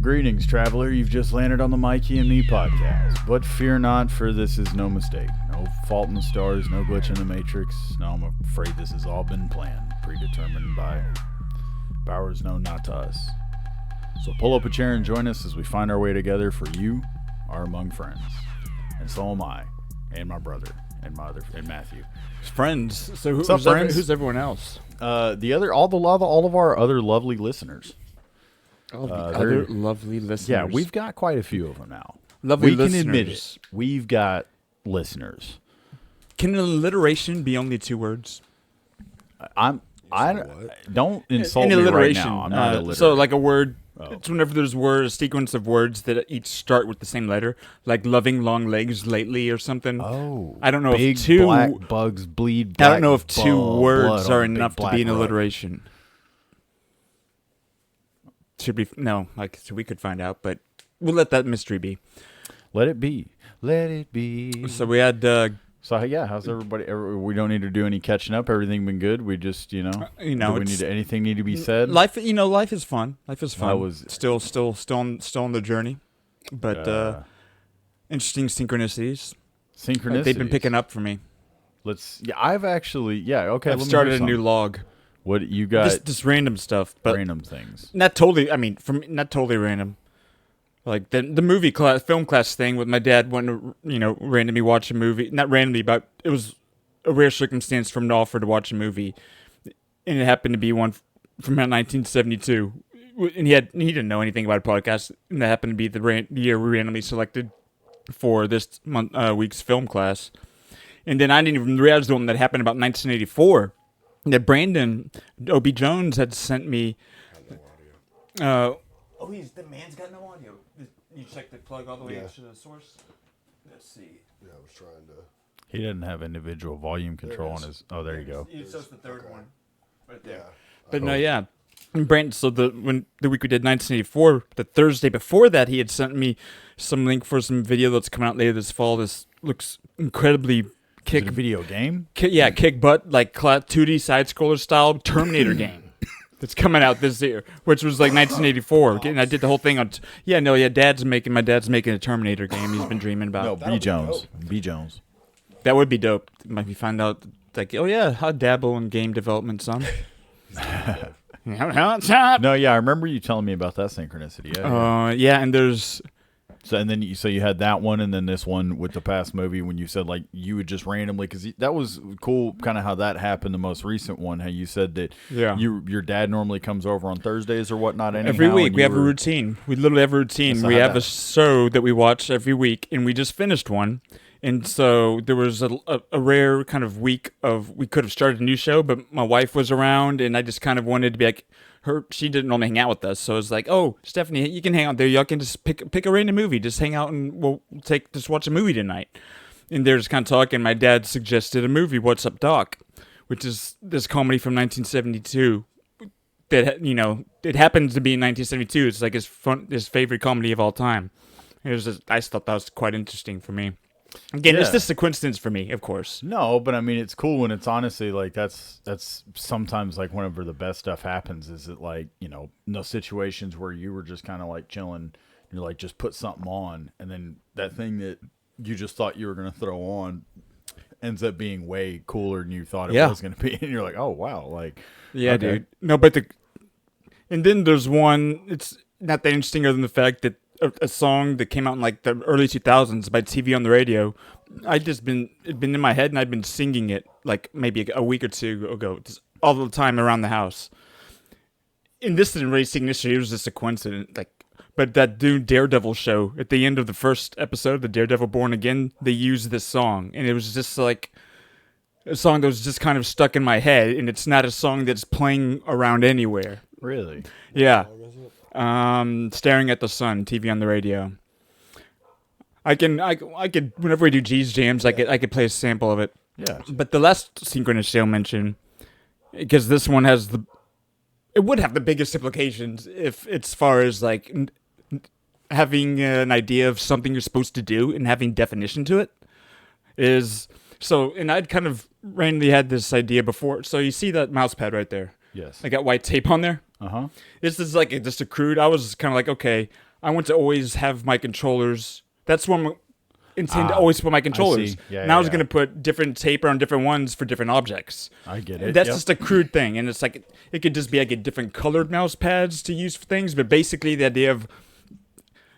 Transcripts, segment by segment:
Greetings, traveler. You've just landed on the Mikey and Me podcast. But fear not, for this is no mistake. No fault in the stars, no glitch in the matrix. No, I'm afraid this has all been planned, predetermined by powers known not to us. So pull up a chair and join us as we find our way together, for you are among friends. And so am I, and my brother, and Matthew. Friends. So who's everyone else? All of our other lovely listeners. All the other lovely listeners. Yeah, we've got quite a few of them now. Lovely listeners. We can admit it. We've got listeners. Can alliteration be only 2 words? I don't insult An me alliteration. Right now. I'm not illiterate. So like a word. Oh. It's whenever there's a sequence of words that each start with the same letter, like loving long legs lately or something. Oh, I don't know big if 2 black bugs bleed. I don't know if 2 words are on enough to be an alliteration. Should be so we could find out, but we'll let that mystery be. Let it be. Let it be. So we had. So yeah, how's everybody? We don't need to do any catching up. Everything been good. We just, do we anything need to be said? Life is fun. Life is fun. I was still on the journey, but interesting synchronicities. Synchronicities. They've been picking up for me. I've started a new log. What you got? Just random stuff, but random things. Not totally. I mean, not totally random. Like the movie class, film class thing with my dad wanting to, randomly watch a movie. Not randomly, but it was a rare circumstance for him to offer to watch a movie, and it happened to be one from 1972. And he didn't know anything about a podcast, and that happened to be the year we randomly selected for this week's film class. And then I didn't even realize the one that happened about 1984. That Brandon O.B. Jones had sent me. The man's got no audio. You check the plug all the way to the source. Let's see. Yeah, I was trying to. He doesn't have individual volume control on his. Oh, there you go. It's just the third one, right there. Yeah. But no, yeah. And Brandon. So the week we did 1984, the Thursday before that, he had sent me some link for some video that's coming out later this fall. This looks incredibly. Is it a video game? Kick butt, like 2D side scroller style Terminator game that's coming out this year, which was like 1984. And I did the whole thing on. My dad's making a Terminator game. He's been dreaming about. No, B Jones. That would be dope. Might be find out like, oh yeah, I dabble in game development, son. No, yeah, I remember you telling me about that synchronicity. Yeah, and there's. So and then you had that one, and then this one with the past movie when you said like you would just randomly, because that was cool, kind of how that happened. The most recent one, how you said that your dad normally comes over on Thursdays or whatnot. Anyhow, every week we have a routine. We literally have a routine. We have a show that we watch every week, and we just finished one. And so there was a rare kind of week of we could have started a new show, but my wife was around, and I just kind of wanted to be like. She didn't normally hang out with us, so it's like, oh, Stephanie, you can hang out there. Y'all can just pick a random movie, just hang out, and we'll just watch a movie tonight. And they're just kind of talking. My dad suggested a movie, What's Up, Doc, which is this comedy from 1972. That it happens to be in 1972. It's like his favorite comedy of all time. I just thought that was quite interesting for me. Again, it's just a coincidence for me, of course. No, but I mean, it's cool when it's honestly like that's sometimes like whenever the best stuff happens, is it like, those situations where you were just kind of like chilling, and you're like, just put something on, and then that thing that you just thought you were going to throw on ends up being way cooler than you thought it was going to be. And you're like, oh, wow. Like, yeah, okay. Dude. No, but and then there's one, it's not that interesting other than the fact that a song that came out in like the early 2000s by TV on the radio. It'd been in my head, and I'd been singing it like maybe a week or 2 ago, just all the time around the house. And this didn't really significantly, it was just a coincidence. But that dude Daredevil show at the end of the first episode, the Daredevil Born Again, they used this song, and it was just like a song that was just kind of stuck in my head, and it's not a song that's playing around anywhere. Really? Yeah. Staring at the Sun, TV on the radio. I could whenever we do G's Jams, I could play a sample of it. Yeah. But the last synchronicity I'll mention, because this one it would have the biggest implications if it's far as like having an idea of something you're supposed to do and having definition to it is. So, and I'd kind of randomly had this idea before. So you see that mouse pad right there? Yes. I got white tape on there. Uh-huh. This is like just a crude. I was kind of like, okay, I want to always have my controllers. That's where I intend to always put my controllers. I was going to put different tape on different ones for different objects. I get it. That's just a crude thing, and it's like it could just be I get different colored mouse pads to use for things, but basically the idea of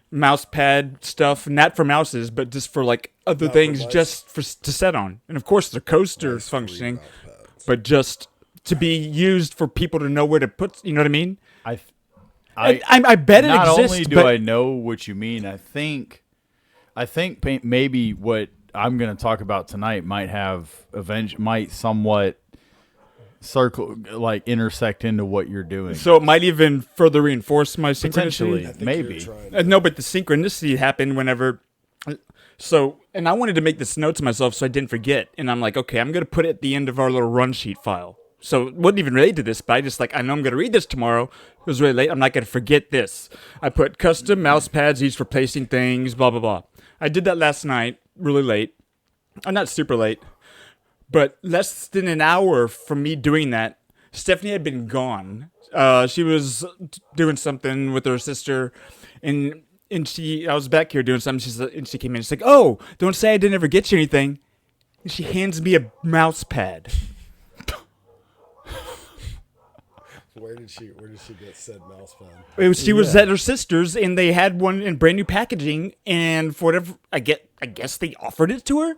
mouse pad stuff, not for mouses, but just for like other things, just to set on. And of course, the coaster functioning, but just to be used for people to know where to put. You know what I mean? I bet it exists. Not only do I know what you mean, I think maybe what I'm going to talk about tonight might somewhat intersect into what you're doing. So it might even further reinforce my synchronicity. Potentially, maybe. No, but the synchronicity happened whenever. So, and I wanted to make this note to myself so I didn't forget. And I'm like, okay, I'm going to put it at the end of our little run sheet file. So it wasn't even related to this, but I just I know I'm going to read this tomorrow. It was really late. I'm not going to forget this. I put custom mouse pads used for placing things, blah, blah, blah. I did that last night, really late. Not super late. But less than an hour from me doing that, Stephanie had been gone. She was doing something with her sister, and I was back here doing something. And she came in. She's like, "Oh, don't say I didn't ever get you anything." And she hands me a mouse pad. Where did she get said mouse pad? She was at her sister's, and they had one in brand new packaging. And for whatever I guess they offered it to her.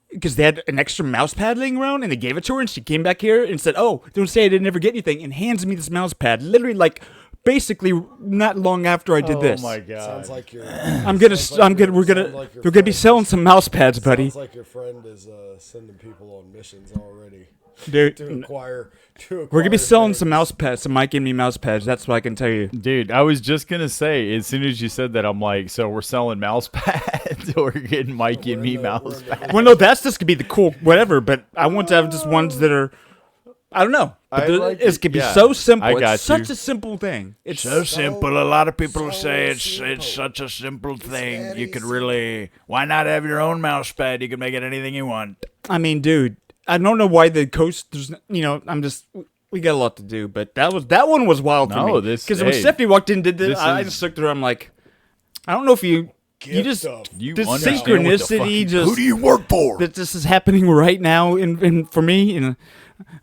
Because they had an extra mouse pad laying around, and they gave it to her, and she came back here and said, "Oh, don't say I didn't ever get anything," and hands me this mouse pad. Literally, basically, not long after I did this. Oh my god! Sounds like you're. We're gonna be selling some mouse pads, buddy. Sounds like your friend is sending people on missions already. Dude, to acquire we're gonna be selling some mouse pads, some Mikey and me mouse pads. That's what I can tell you, dude. I was just gonna say, as soon as you said that, I'm like, so we're selling mouse pads, or we're getting Mikey and me mouse pads. Well, no, that's just gonna be the cool whatever. But I want to have just ones that are, I don't know. It could be so simple. It's such a simple thing. It's so simple. A lot of people say it's such a simple thing. You could really, why not have your own mouse pad? You can make it anything you want. I mean, dude. I don't know why the coasters. We got a lot to do, but that one was wild for me. Because when Stephanie walked in, and did this, I just looked at her. I'm like, I don't know if you just this synchronicity. Just who do you work for? That this is happening right now, for me, and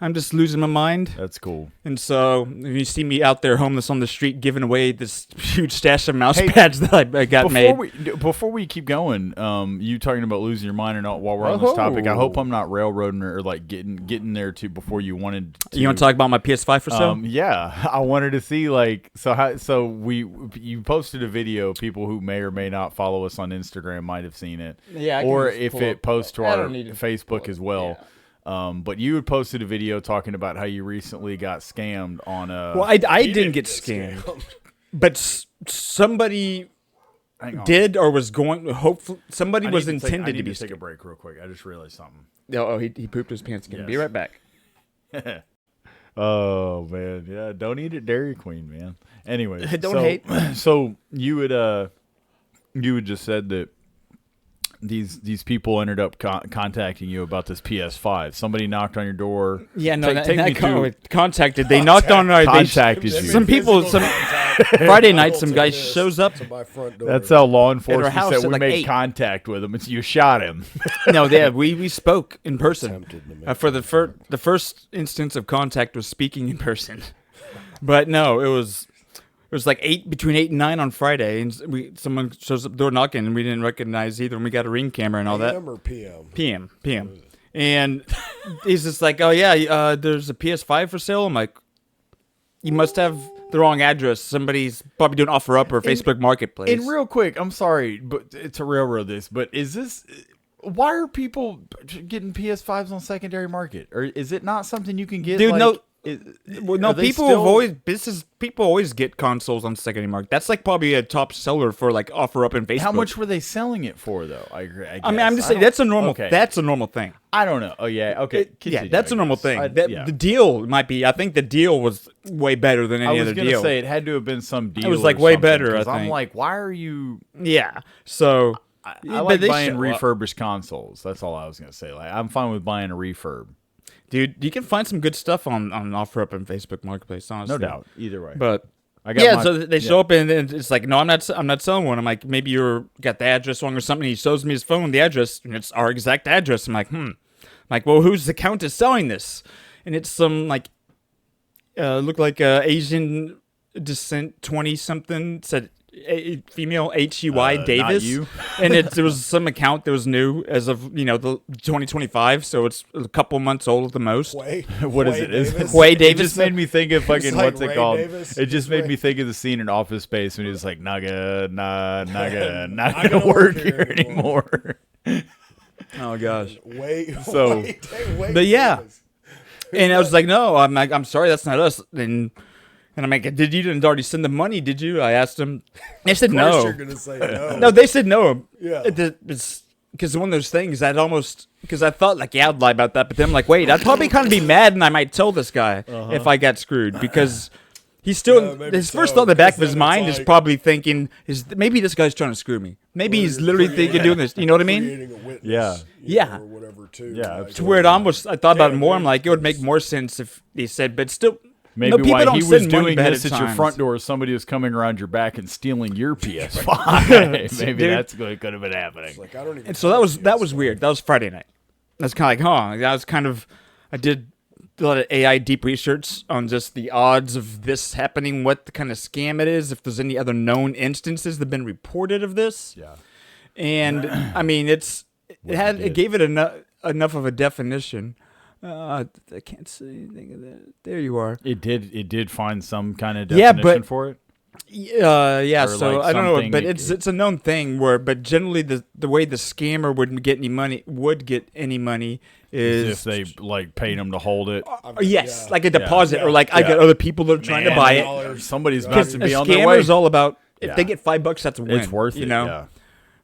I'm just losing my mind. That's cool. And so if you see me out there homeless on the street giving away this huge stash of mouse pads that I got made. Before we keep going, you talking about losing your mind or not while we're on this topic, I hope I'm not railroading or getting there too before you wanted to. You want to talk about my PS5 for so? Yeah. I wanted to see you posted a video. People who may or may not follow us on Instagram might have seen it. Yeah. Or if it posts to our Facebook as well. Yeah. But you had posted a video talking about how you recently got scammed on a. Well, I didn't get scammed, but somebody did or was going. Hopefully, somebody was intended to be. Take a break real quick. I just realized something. Oh, he pooped his pants again. Yes. Be right back. Oh man, yeah. Don't eat at Dairy Queen, man. Anyway, don't hate. So you had just said that. These people ended up contacting you about this PS5. Somebody knocked on your door. Yeah, no, contacted. They knocked on our. Contacted you. Some people. Friday night, some guy shows up to my front door. That's how law enforcement said we made contact with him. It's you shot him. No, we spoke in person. For the first instance of contact was speaking in person, but no, it was. It was between 8 and 9 on Friday, and someone shows up door knocking, and we didn't recognize either. And we got a Ring camera and all that. PM or PM? PM. And he's just like, "Oh yeah, there's a PS5 for sale." I'm like, "You must have the wrong address. Somebody's probably doing offer up or Facebook Marketplace." And real quick, I'm sorry, but to railroad this, but is this? Why are people getting PS5s on secondary market, or is it not something you can get? Dude, no. People always get consoles on secondary market. That's probably a top seller for offer up in Facebook. How much were they selling it for though? I guess. I mean, I'm just saying that's a normal. Okay. That's a normal thing. I don't know. Oh yeah, okay. That's a normal thing. The deal might be. I think the deal was way better than any other deal. I was gonna say it had to have been some deal. It was way better. I think. I'm like, why are you? Yeah. So I like buying refurbished consoles. That's all I was gonna say. I'm fine with buying a refurb. Dude, you can find some good stuff on OfferUp and Facebook Marketplace, honestly. No doubt. Either way. But So they show up and it's like, no, I'm not selling one. I'm like, maybe you got the address wrong or something. He shows me his phone, the address, and it's our exact address. I'm like, I'm like, well, whose account is selling this? And it's some like, looked like Asian descent 20-something, said female HUY Davis. Not you. And it was some account that was new as of, the 2025, so it's a couple months old at the most. What is it? Way Davis. It just made me think of fucking, like what's it Ray called? Davis. It just made me think of the scene in Office Space when he was like, not gonna work here anymore. Oh gosh. But yeah. And I was like, no, I'm sorry, that's not us. And I'm like, you didn't already send the money, did you? I asked them. They said no. You're gonna say no. No, they said no. Yeah. It's because one of those things because I thought like, yeah, I'd lie about that. But then I'm like, wait, I'd probably kind of be mad and I might tell this guy if I got screwed because he's still, his first thought in the back of his mind is probably thinking, maybe this guy's trying to screw me. Maybe he's literally thinking doing this. You know what I mean? Yeah. Yeah. Or whatever too. Yeah. To where I thought about it more. I'm like, it would make more sense if they said, but still. Maybe people while don't he was send money doing ahead this of at your times. front door, somebody was coming around your back and stealing your PS5. Maybe Dude. that's what could have been happening. Like, I don't even And so that was weird. That was Friday night. That's kind of like, that was kind of, I did a lot of AI deep research on just the odds of this happening, what the kind of scam it is, if there's any other known instances that have been reported of this. Yeah. And I mean, it gave it enough of a definition. I can't see anything of that. There you are. It did find some kind of definition for it. Yeah. Or So like I don't know, something but it's a known thing but generally the way the scammer would get any money is If they like paid them to hold it. yes, like a deposit or like I Yeah. got other people that are trying to buy it. Somebody's about Because to a be on their way. scammer is all about if Yeah. they get $5, that's a win. It's worth it. you know. Yeah.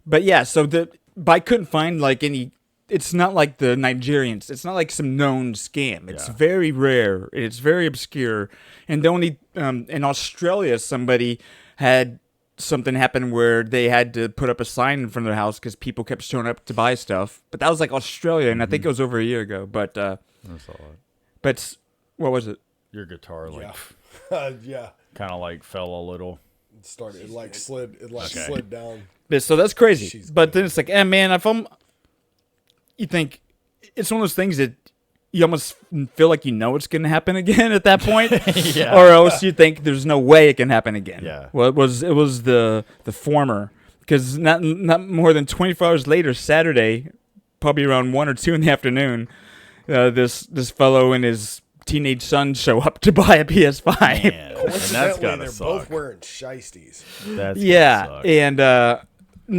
But yeah, so but I couldn't find like any. It's not like the Nigerians. It's not like some known scam. It's very rare. It's very obscure. And the only in Australia, somebody had something happen where they had to put up a sign in front of their house because people kept showing up to buy stuff. But that was like Australia, and I think it was over a year ago. But That's all right. but what was it? Your guitar yeah. kind of like fell a little. It slid down. So that's crazy. But then it's like, man, you think it's one of those things that you almost feel like it's going to happen again at that point, Yeah. or else you think there's no way it can happen again. Yeah. Well, it was the former, because not more than 24 hours later, Saturday, probably around 1 or 2 in the afternoon, this fellow and his teenage son show up to buy a PS5. Man, and that's gotta They're suck. both wearing shiesties. That's Yeah, gotta suck. and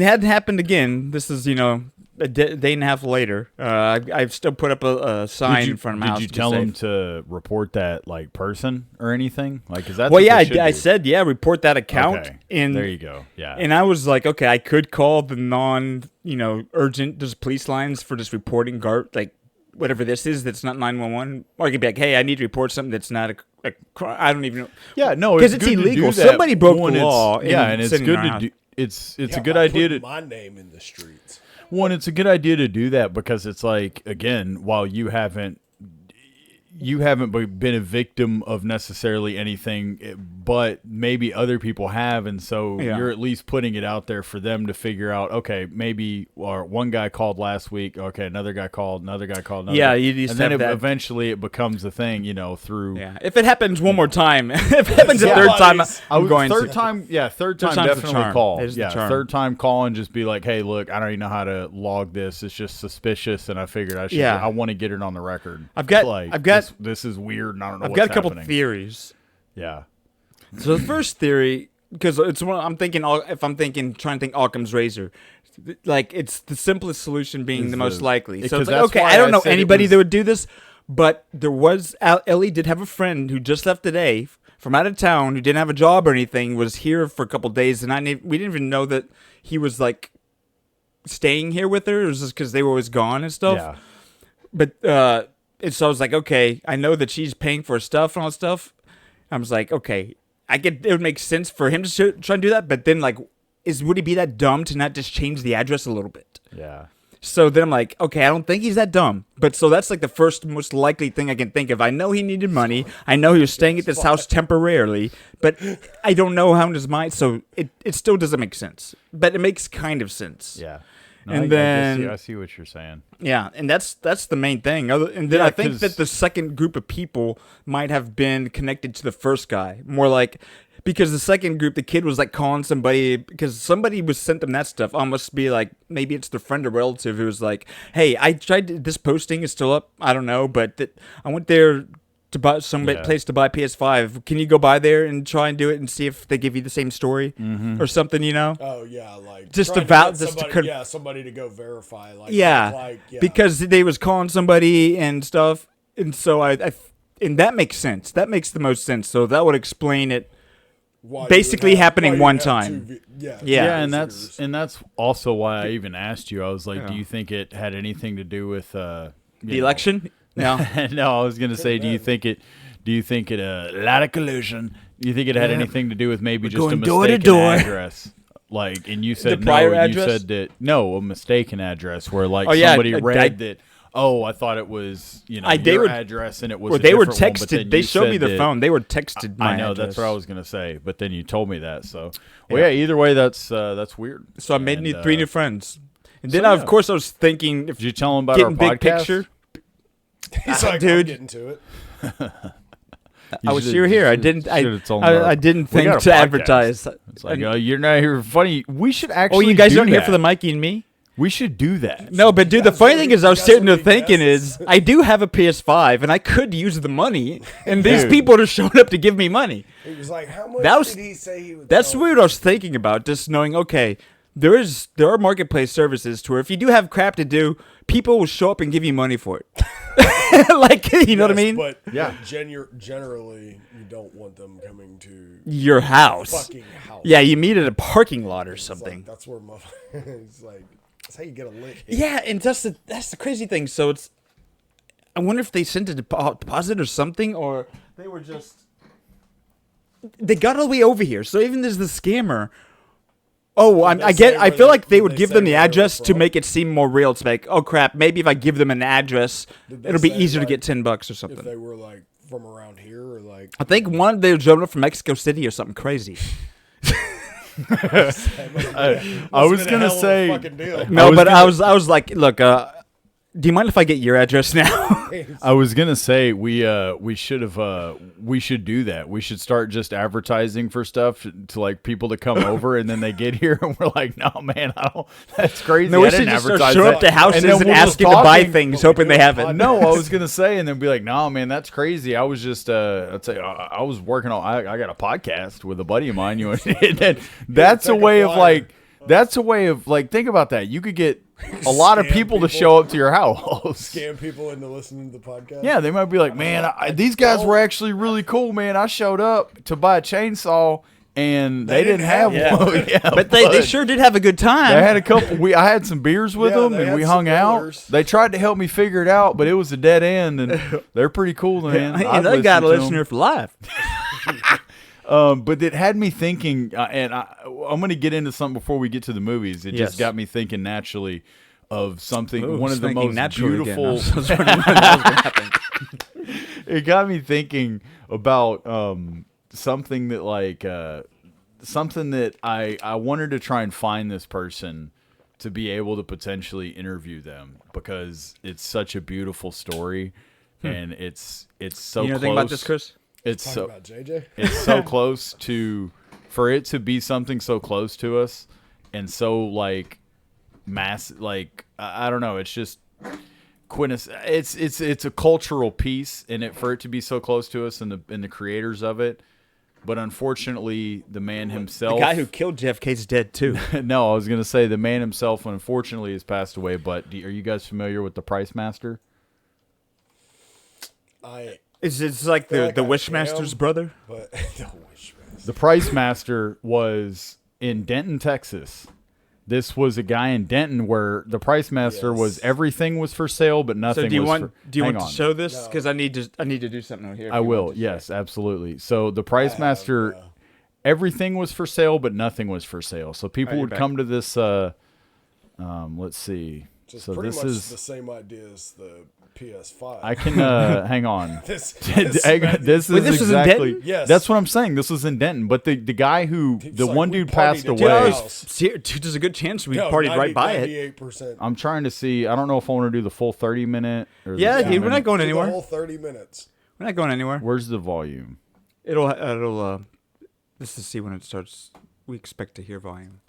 it hadn't happened again. This is a day and a half later. I've still put up a sign in front of my house. Did you to be tell him safe. to report that like person or anything? Like, is that? Well, yeah, I said report that account. Okay. And There you go. Yeah. And I was like, okay, I could call the urgent just police lines for just reporting like whatever this is that's not 911, or I could be like, hey, I need to report something that's not a crime. I don't even know. Yeah, no, because it's it's good to illegal. do that Somebody broke when the it's- law. Yeah, and it's sitting good to around. do. It's a Yeah, good by idea to. putting my name in the streets. One, it's a good idea to do that because it's like, again, while you haven't been a victim of necessarily anything, but maybe other people have, and so you're at least putting it out there for them to figure out, okay, maybe or one guy called last week, okay, another guy called, another guy called, another guy. You just and then have that. eventually it becomes a thing, through. Yeah, if it happens one more time, if it happens a third time, I'm going third to. time time's the definitely charm. call. It is the Yeah, charm. third time call and just be like, hey, look, I don't even know how to log this. It's just suspicious, and I figured I should. Yeah. I want to get it on the record. I've got- this is weird, and I don't know. I've what's got a couple happening. theories. Yeah. So the first theory, because it's one I'm thinking, trying to think Occam's razor, like it's the simplest solution being Is the most the- likely. So because it's like, that's okay, why I don't I know said it anybody was- that would do this, but there was Ellie did have a friend who just left today from out of town who didn't have a job or anything, was here for a couple days, and we didn't even know that he was like staying here with her. It was just because they were always gone and stuff. Yeah. But and so I was like, okay, I know that she's paying for stuff and all that stuff. I was like, okay, it would make sense for him to try and do that. But then, like, would he be that dumb to not just change the address a little bit? Yeah. So then I'm like, okay, I don't think he's that dumb. But so that's like the first most likely thing I can think of. I know he needed money. I know he was staying at this house temporarily, but I don't know how in his mind. So it still doesn't make sense, but it makes kind of sense. Yeah. No, And then I see what you're saying. yeah, and that's the main thing. And then Yeah, I think that the second group of people might have been connected to the first guy, more like because the second group, the kid was like calling somebody because somebody was sent them that stuff. Almost be like maybe it's their friend or relative who was like, "Hey, I tried this posting is still up. I don't know, but I went there to buy place to buy PS5. Can you go by there and try and do it and see if they give you the same story or something? You know? Oh yeah, like Just trying to get somebody, somebody to go verify. Like yeah, because they was calling somebody and stuff, and so and that makes sense. That makes the most sense. So that would explain it. Basically happening one time. Yeah, and that's also why I even asked you. I was like, do you think it had anything to do with the election? No, no. I was gonna say, do you think it a lot of collusion? Do you think it had anything to do with maybe just a mistaken address? Like, and you said the prior no. Address? You said that no, a mistaken address where like somebody read that. Oh, I thought it was your address, and it was. Well, they were texted. They showed me the phone. They were texted. I know address. that's what I was gonna say, but then you told me that. So, well, yeah. Either way, that's weird. So I made 3 new friends, and then of course I was thinking, if did you tell them about our big podcast? Picture? He's like, dude, I'm getting to it. I was here. I didn't think to advertise. It's like, you're not here. Funny. We should actually. Oh, you guys aren't here for the Mikey and me. We should do that. No, but dude, the funny thing is, I was sitting there thinking I do have a PS5, and I could use the money, and these people are showing up to give me money. He was like, how much did he say he would That's what I was thinking about, just knowing, okay, there are marketplace services to where if you do have crap to do, people will show up and give you money for it. Like, you know what I mean? But generally, you don't want them coming to your house. Fucking house. Yeah, you meet at a parking lot or something. Like, that's where it's like, that's how you get a lick. Yeah, and that's the crazy thing. So I wonder if they sent a deposit or something, or they were just they got all the way over here. So even there's the scammer. Oh, I feel like they would give them the address to make it seem more real. It's like, oh crap, maybe if I give them an address, it'll be easier to get $10 or something. If they were like from around here, or like I think they were showing up from Mexico City or something crazy. I was gonna say no, but I was like, look, do you mind if I get your address now? I was gonna say we should do that. We should start just advertising for stuff to like people to come over, and then they get here and we're like, no man, that's crazy. No, we should just show up to houses and ask you to buy things, hoping they have it. No, I was gonna say, and then be like, no man, that's crazy. I was just I'd say I was working on. I got a podcast with a buddy of mine. That's a way of like. That's a way of like, think about that. You could get a lot of people to show up to your house. Scam people into listening to the podcast. Yeah, they might be like, man, these guys were actually really cool, man. I showed up to buy a chainsaw and they didn't have one. Yeah, but they sure did have a good time. They had a couple. I had some beers with them and we hung out. They tried to help me figure it out, but it was a dead end, and they're pretty cool, man. And they got a listener for life. But it had me thinking, and I'm going to get into something before we get to the movies. It just got me thinking naturally of something, one of the most beautiful. It got me thinking about something that like something that I wanted to try and find this person to be able to potentially interview them, because it's such a beautiful story, and it's so. You know anything about this, Chris? It's so about JJ. It's so close for it to be something so close to us, and so like like I don't know. It's just It's a cultural piece, and for it to be so close to us and the creators of it. But unfortunately, the man himself, the guy who killed JFK's dead too. No, I was gonna say the man himself, unfortunately, has passed away. But are you guys familiar with the Pricemaster? It's like the Wishmaster's brother. But the Pricemaster was in Denton, Texas. This was a guy in Denton where the Pricemaster was everything was for sale, but nothing. So do you want to show this? Because I need to do something over here. I will. Yes, absolutely. So the Pricemaster, everything was for sale, but nothing was for sale. So people would come to this. Let's see. Just So pretty this much is the same idea as the PS5. I can hang on. this This Wait, this was in exactly. Denton? Yes. That's what I'm saying. This was in Denton, but the guy who the like, one we dude partied passed at away. your house. Dude, there's a good chance we partied right by it. 98%. I'm trying to see. I don't know if I want to do the full 30-minute. Or the Yeah, 10 dude, we're not minute. going Do anywhere. the whole 30 minutes. We're not going anywhere. Where's the volume? It'll this is see when it starts. We expect to hear volume.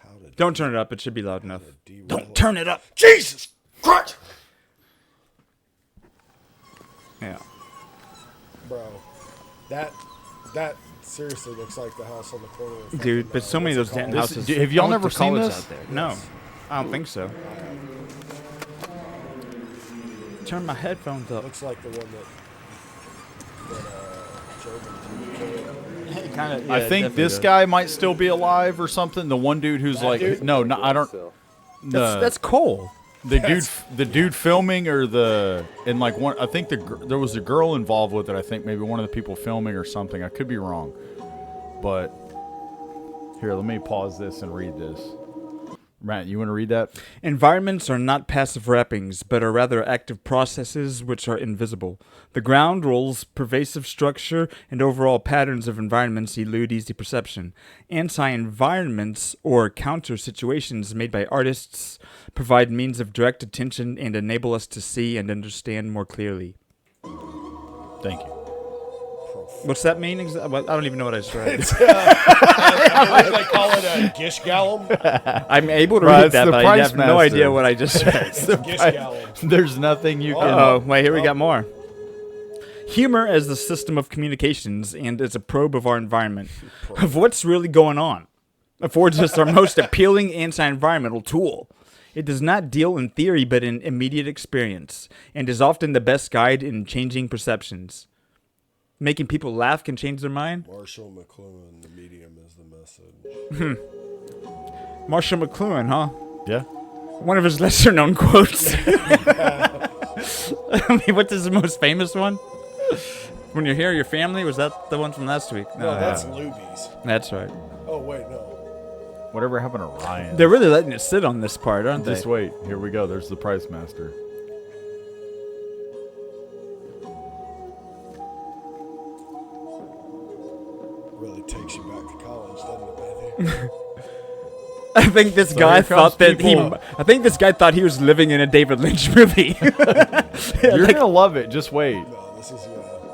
How to Don't turn it up. It should be loud enough. derail Don't turn it up. Jesus Christ! Yeah. Bro, that seriously looks like the house on the corner. Of Dude, fucking, but so many of what's those it Denton called? houses. Have y'all I went never to seen college this? out there. No, I don't think so. Turn my headphones up. Looks like the one that Kinda, I think this guy might still be alive or something. The one dude who's like, dude? no, I don't. That's Cole. The dude filming or and like one. I think there was a girl involved with it. I think maybe one of the people filming or something. I could be wrong, but here, let me pause this and read this. Matt, you want to read that? Environments are not passive wrappings, but are rather active processes which are invisible. The ground rules, pervasive structure, and overall patterns of environments elude easy perception. Anti-environments, or counter-situations made by artists, provide means of direct attention and enable us to see and understand more clearly. Thank you. What's that mean? I don't even know what I just read. I think they call it a gish gallum. I'm able to Right, read it's that, the but I have no Pricemaster. idea what I just read. Gish gallum. There's nothing you can. Oh, wait, here we got more. Humor as the system of communications and as a probe of our environment, of what's really going on, affords us our most appealing anti-environmental tool. It does not deal in theory but in immediate experience, and is often the best guide in changing perceptions. Making people laugh can change their mind? Marshall McLuhan, the medium is the message. Marshall McLuhan, huh? Yeah. One of his lesser-known quotes. I mean, what's his most famous one? When you're here, your family? Was that the one from last week? No, that's Luby's. That's right. Oh, wait, no. Whatever happened to Ryan? They're really letting it sit on this part, aren't they? Just wait. Here we go. There's the Pricemaster. Really takes you back to college, doesn't it, Matthew? I think this So guy here comes thought that people- I think this guy thought he was living in a David Lynch movie. You're gonna love it. Just wait. No, this is,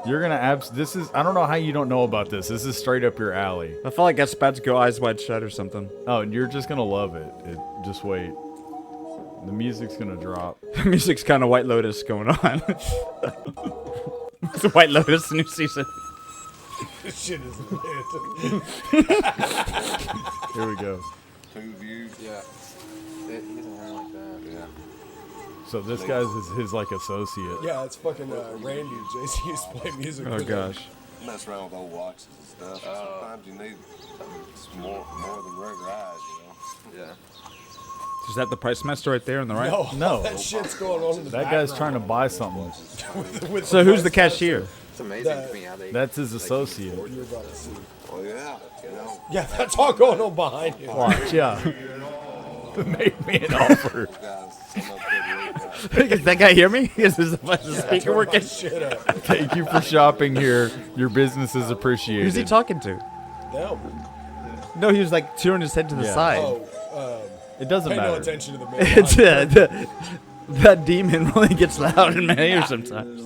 You're gonna This is. I don't know how you don't know about this. This is straight up your alley. I felt like I was about to go Eyes Wide Shut or something. Oh, and you're just gonna love it. Just wait. The music's gonna drop. The music's kind of White Lotus going on. It's a White Lotus new season. this shit is lit. Here we go. Two views. Yeah. He doesn't run like that. Yeah. So this guy's his like associate. Yeah, it's fucking Randy. JC used to play music Oh with him. gosh. Mess around with old watches and stuff. Sometimes you need more than regular eyes, you know. Yeah. Is that the Pricemaster right there on the right? No. that shit's going on in the That guy's trying to buy something. with So who's the cashier? It's amazing to me how they. That's his associate. You're about to see. Oh yeah, you know. Yeah, that's all going on behind you. Watch, yeah. Make me an offer. Guys, some of them good Does that guy hear me? Is the speaker Turn my working? shit up. Thank you for shopping here. Your business is appreciated. Who's he talking to? No. No, he was like turning his head to the Yeah. side. Oh, It doesn't pay no matter. attention to the man. It's that demon really gets loud in my ear sometimes.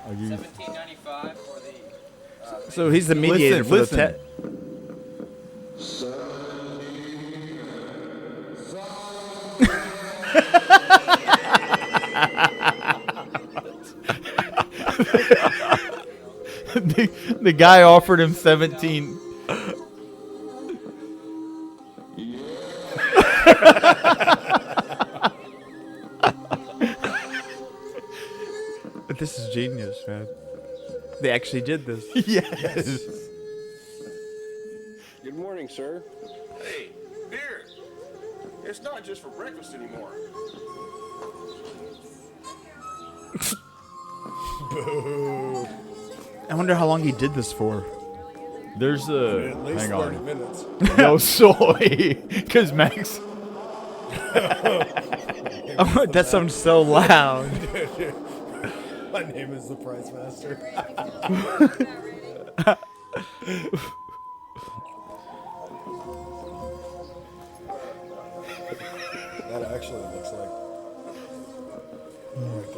Are you- $17.95 for the. So he's the mediator for Listen. the the guy offered him 17. But this is genius, man. They actually did this. Yes. Good morning, sir. Hey, beer. It's not just for breakfast anymore. I wonder how long he did this for. There's a At least hang 30 on. minutes. No soy, because Max. Oh, that sounds so loud. My name is the Pricemaster. That actually looks like right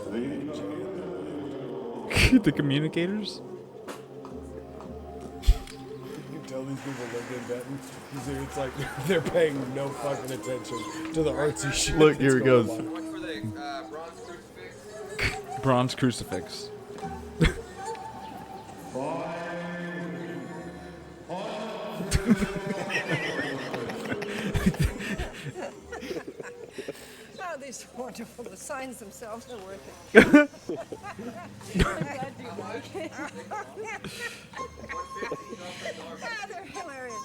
there. The communicators? You can tell these people live in Denton. It's like they're paying no fucking attention to the artsy shit. Look, that's here it going goes. on. Watch for the Bronze bronze crucifix. crucifix. Oh, these are wonderful. The signs themselves are worth it. I'm glad you like it. Ah, they're hilarious.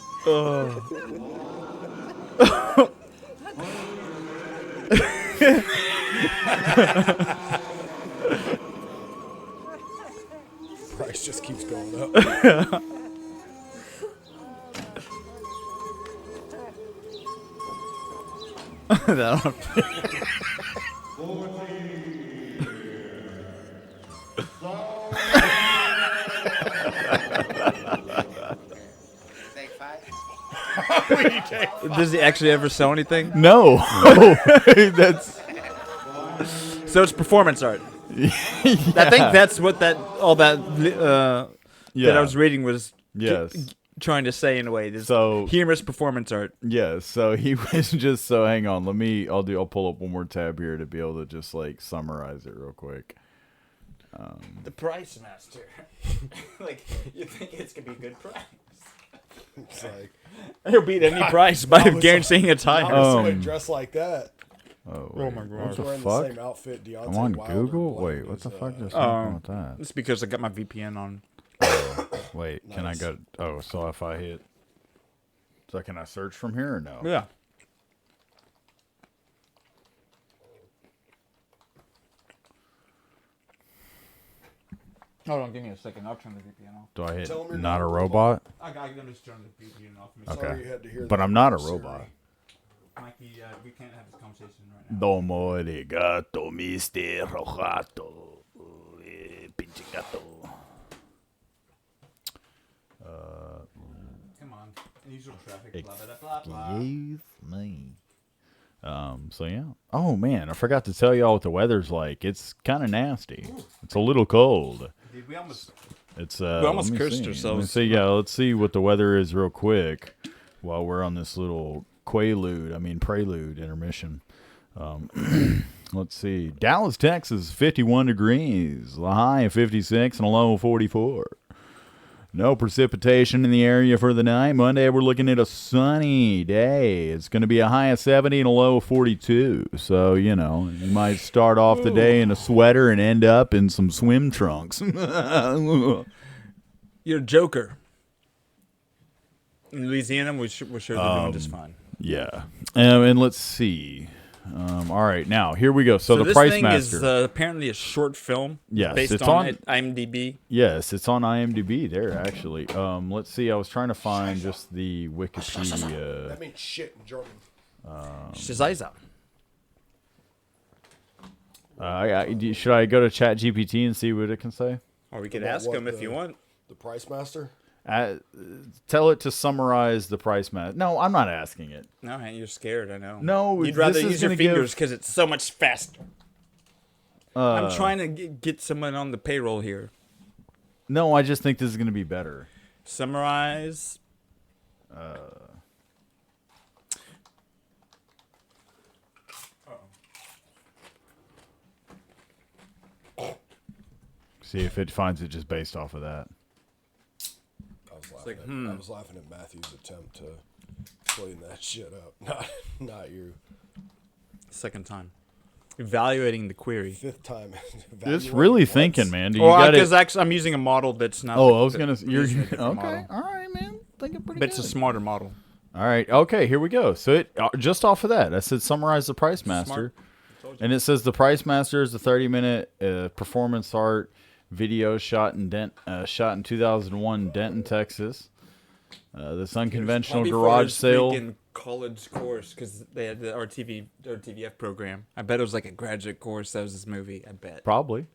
Price just keeps going up. Take 5. Does he actually ever sell anything? No, that's So it's performance art. I think that's what that I was reading was yes. trying to say in a way. This So- humorous performance art. Yes, so he was just so hang on. I'll pull up one more tab here to be able to just like summarize it real quick. The Pricemaster. Like, you think it's gonna be a good price? It's like, He'll beat any price by I was- guaranteeing a tie. how does somebody dress like that? Oh, Oh wait, my God. what the Wearing fuck? the same outfit Deontay I'm on Wilder Google. wore Wait, what was, the fuck just Oh. happened with that? It's because I got my VPN on. Wait, can I Nice. go? Oh, so if I hit, so can I search from here or no? Yeah. Hold on, give me a second. I'll turn the VPN off. Do I hit Tell 'em you're not a robot? I just turn the VPN off. Okay. Sorry you had to hear But that, I'm not a Siri. robot. Mikey, we can't have this conversation right now. Domo arigato, Mr. Rojato. Pinche gato. Come on. Usual traffic. Blah, blah, blah, blah. Excuse me. So yeah. Oh man, I forgot to tell y'all what the weather's like. It's kind of nasty. It's a little cold. Dude, we almost It's We almost let me cursed see. ourselves. Let me see. Yeah, let's see what the weather is real quick while we're on this little prelude intermission. Let's see. Dallas, Texas, 51 degrees. A high of 56 and a low of 44. No precipitation in the area for the night. Monday, we're looking at a sunny day. It's going to be a high of 70 and a low of 42. So, you might start off the day in a sweater and end up in some swim trunks. You're a joker. In Louisiana, we're sure they're doing just fine. Yeah. And let's see. All right, now here we go. So the this Price thing Master. is apparently a short film. Yes, based it's on on- IMDb. Yes, it's on IMDb there actually. Let's see. I was trying to find just the Wikipedia. That means shit in German. Shizaisa. Should I go to ChatGPT and see what it can say? Or we could About ask what him if the- you want. The Pricemaster? Tell it to summarize the Price Master. No, I'm not asking it. No, man, you're scared. I know. No, you'd rather this is use your gonna give- fingers because it's so much faster. I'm trying to get someone on the payroll here. No, I just think this is going to be better. Summarize. See if it finds it just based off of that. I was laughing at Matthew's attempt to clean that shit up. Not you. Second time. Evaluating the query. Fifth time. It's really thinking, man. Do you Well, got because it? actually I'm using a model that's not. Oh, I was gonna. You're using a okay. different model. All right, man. Thinking pretty But good. it's a smarter model. All right. Okay. Here we go. So it just off of that, I said summarize the Price Master, and it says the Price Master is a 30-minute performance art video shot in 2001 Denton, Texas. This unconventional Probably for garage his sale. freaking college course because they had the RTVF program. I bet it was like a graduate course. That was this movie. I bet. Probably.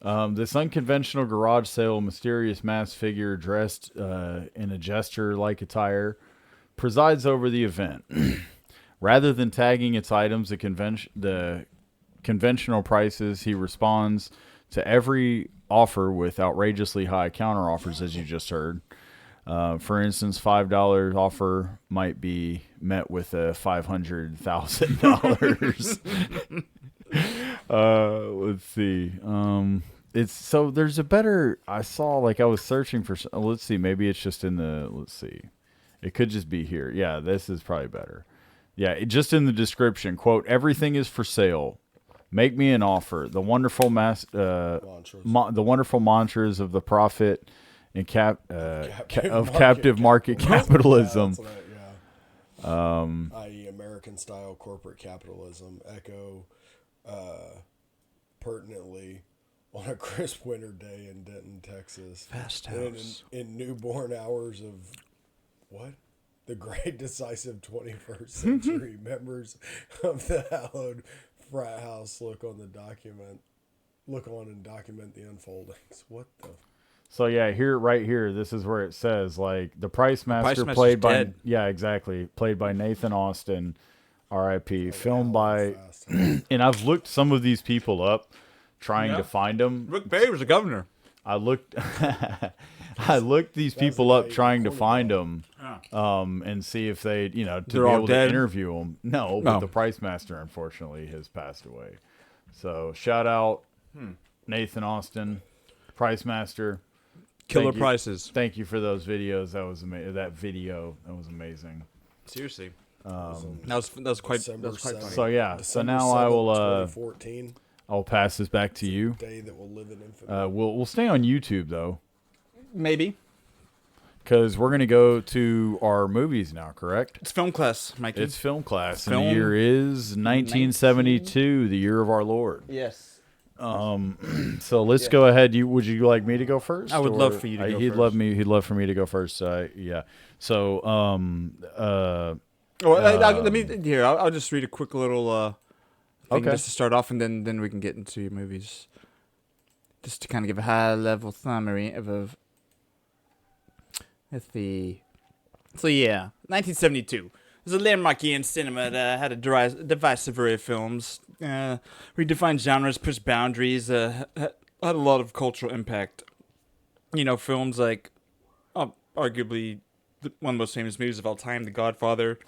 This unconventional garage sale, mysterious masked figure dressed in a jester-like attire presides over the event. Rather than tagging its items the conventional prices, he responds to every offer with outrageously high counteroffers, as you just heard. For instance, $5 offer might be met with a $500,000. Let's see. It's so there's a better. I saw like I was searching for. Let's see. Maybe it's just in the. Let's see. It could just be here. Yeah, this is probably better. Yeah, just in the description. Quote: Everything is for sale. Make me an offer. The wonderful the wonderful mantras of the prophet and captive market capitalism. I.e. American-style corporate capitalism echo pertinently on a crisp winter day in Denton, Texas. Fast house. In newborn hours of what? The great decisive 21st century members of the hallowed frat house look on and document the unfoldings. What the? So yeah, right here, this is where it says like the Pricemaster played by Nathan Austin, R.I.P. Filmed by, and I've looked some of these people up, trying to find them. Rick Barry was a governor. I looked these people up trying to find them, and see if they, to be able to interview them. No, but the Pricemaster unfortunately has passed away. So shout out Nathan Austin, Pricemaster. Killer prices. Thank you for those videos. That was amazing. That was amazing. Seriously. That was quite funny. So yeah. So December now I 7th, will 2014. I'll pass this back to you. Day that will live in infamy. We'll stay on YouTube though, Maybe. because we're gonna go to our movies now. Correct? It's film class, Mikey. It's film class, and the year is 1972, the year of our Lord. Yes. So let's go ahead. Would you like me to go first? I would love for you to go He'd first. He'd love for me to go first. Yeah. So let me here. I'll just read a quick little thing Okay. just to start off, and then we can get into your movies. Just to kind of give a high level summary of let's see. So yeah, 1972. It was a landmark year in cinema that had a divisive array of films. Redefined genres, pushed boundaries, had a lot of cultural impact. Films like, arguably, one of the most famous movies of all time, The Godfather,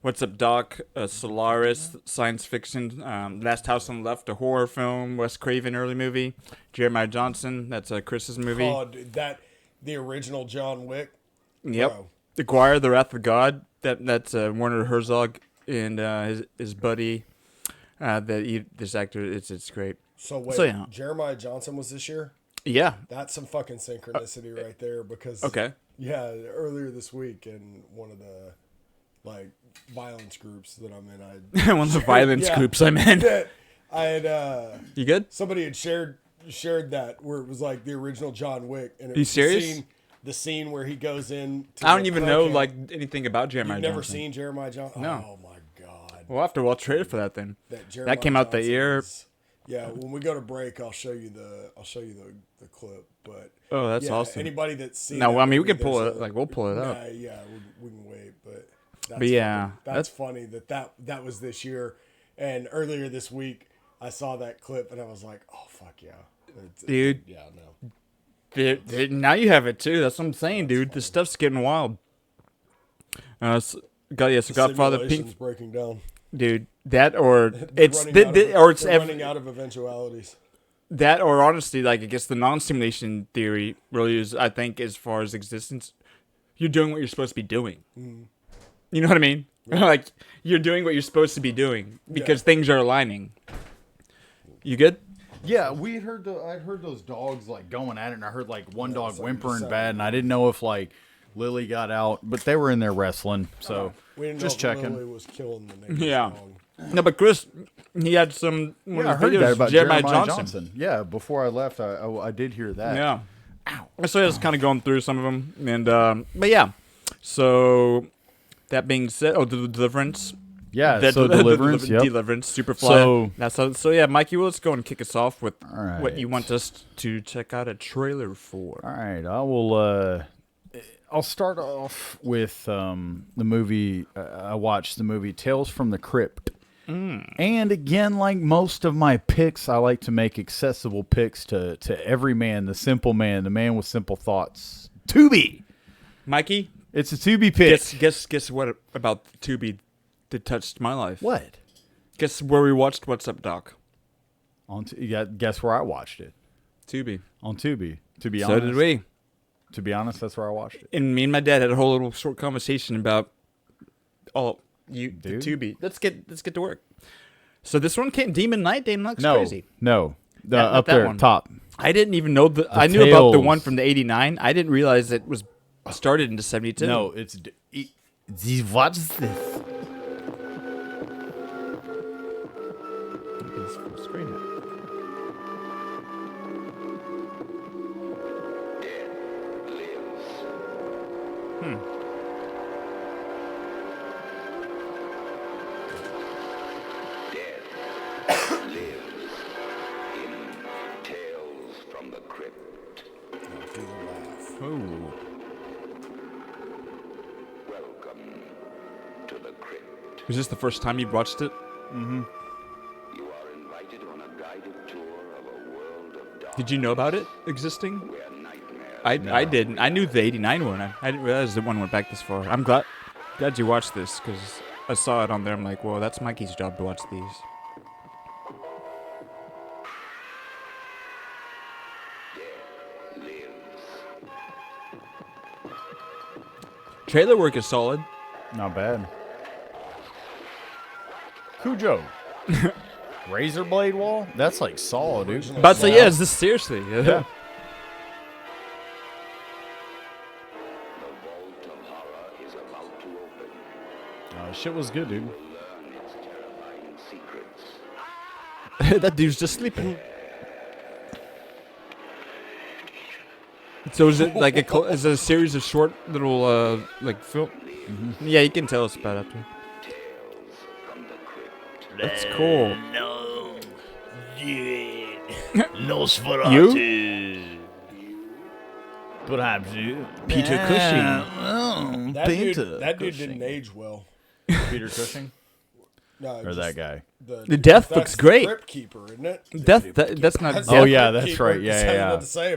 What's Up, Doc, Solaris, science fiction, Last House on the Left, a horror film, Wes Craven early movie, Jeremiah Johnson, that's Chris's movie. Oh, dude, the original John Wick. Yep. Bro. The Choir, The Wrath of God, that's Werner Herzog and his buddy. This actor, it's great. So wait, yeah. Jeremiah Johnson was this year? Yeah. That's some fucking synchronicity right there because Okay. yeah, earlier this week in one of the violence groups that I'm in, One of the violence groups I'm in. I had You good? somebody had shared that where it was like the original John Wick and it You was serious? the scene where he goes in to I don't the even pro know camp. anything about Jeremiah You've Johnson. never seen Jeremiah Johnson? No. Oh my god. We'll have to watch trailer for that then. Jeremiah That came out that Johnson year. Yeah, when we go to break, I'll show you the clip. But Oh, that's yeah, awesome. Anybody that's seen No, that I mean, we movie, can pull there's it. We'll pull it up. Yeah, we can wait. But But yeah, that's funny that was this year. And earlier this week, I saw that clip and I was like, oh fuck yeah, Dude. Yeah, no. Now you have it too. That's what I'm saying, dude. This stuff's getting wild. So Godfather, Simulation's Pink, breaking down. dude. That or it's They're running out of eventualities. that or honestly, I guess the non-simulation theory really is, I think, as far as existence, you're doing what you're supposed to be doing. You know what I mean? Like you're doing what you're supposed to be doing because things are aligning. You good? Yeah, I'd heard those dogs going at it, and I heard one dog whimpering bad, and I didn't know if Lily got out, but they were in there wrestling, so We didn't just know if checking. Lily was killing the neighbor's Yeah. dog. No, but Chris, he had some. One Yeah, I of his heard videos, that about Jeremiah Jeremiah Johnson. Yeah, before I left, I did hear that. Yeah. So I was kind of going through some of them, and but yeah. So, that being said, the Deliverance. Yeah, The so Deliverance, yep. Deliverance, Superfly. So- That's how, so yeah, Mikey, well, let's go and kick us off with All right. what you want us to check out a trailer for. All right, I will. I'll start off with the movie. I watched the movie Tales from the Crypt. And again, like most of my picks, I like to make accessible picks to every man, the simple man, the man with simple thoughts. Tubi. Mikey, It's a Tubi pick. guess what about Tubi that touched my life? What? Guess where we watched What's Up, Doc? Guess where I watched it? Tubi. On Tubi. To be So honest, did we. To be honest, that's where I watched it. And me and my dad had a whole little short conversation about the Dude. Tubi. Let's get to work. So this one came Demon Knight. Demon Knight looks No, crazy. no, Not up that there, one. top. I didn't even know I knew about the Tales. one from the '89. I didn't realize it was started into '72. No, it's what's this? It's full screen now. Tales from the Crypt. Do the laugh. Oh. Welcome to the Crypt. Was this the first time you watched it? You are invited on a guided tour of a world of dark Did you know about it existing? where nightmares I didn't. I knew the '89 one. I didn't realize the one went back this far. I'm glad you watched this because I saw it on there. I'm like, well, that's Mikey's job to watch these. Trailer work is solid. Not bad. Cujo. Razor blade wall? That's like solid, dude. But so yeah, is this seriously? Yeah. The vault of horror is about to open. Shit was good, dude. Learn its terrifying secrets. That dude's just sleeping. So is it like is it a series of short little like film? Yeah, you can tell us about it after. From the Crypt. That's cool. Nosferatu. Perhaps you. Peter Cushing. That dude didn't age well. Peter Cushing? No, Or that guy? The death that's looks the great. Crypt Keeper, isn't it? That's not. That's Oh, the yeah, Crypt that's Keeper. right. Yeah, That's yeah, what I yeah. was about to say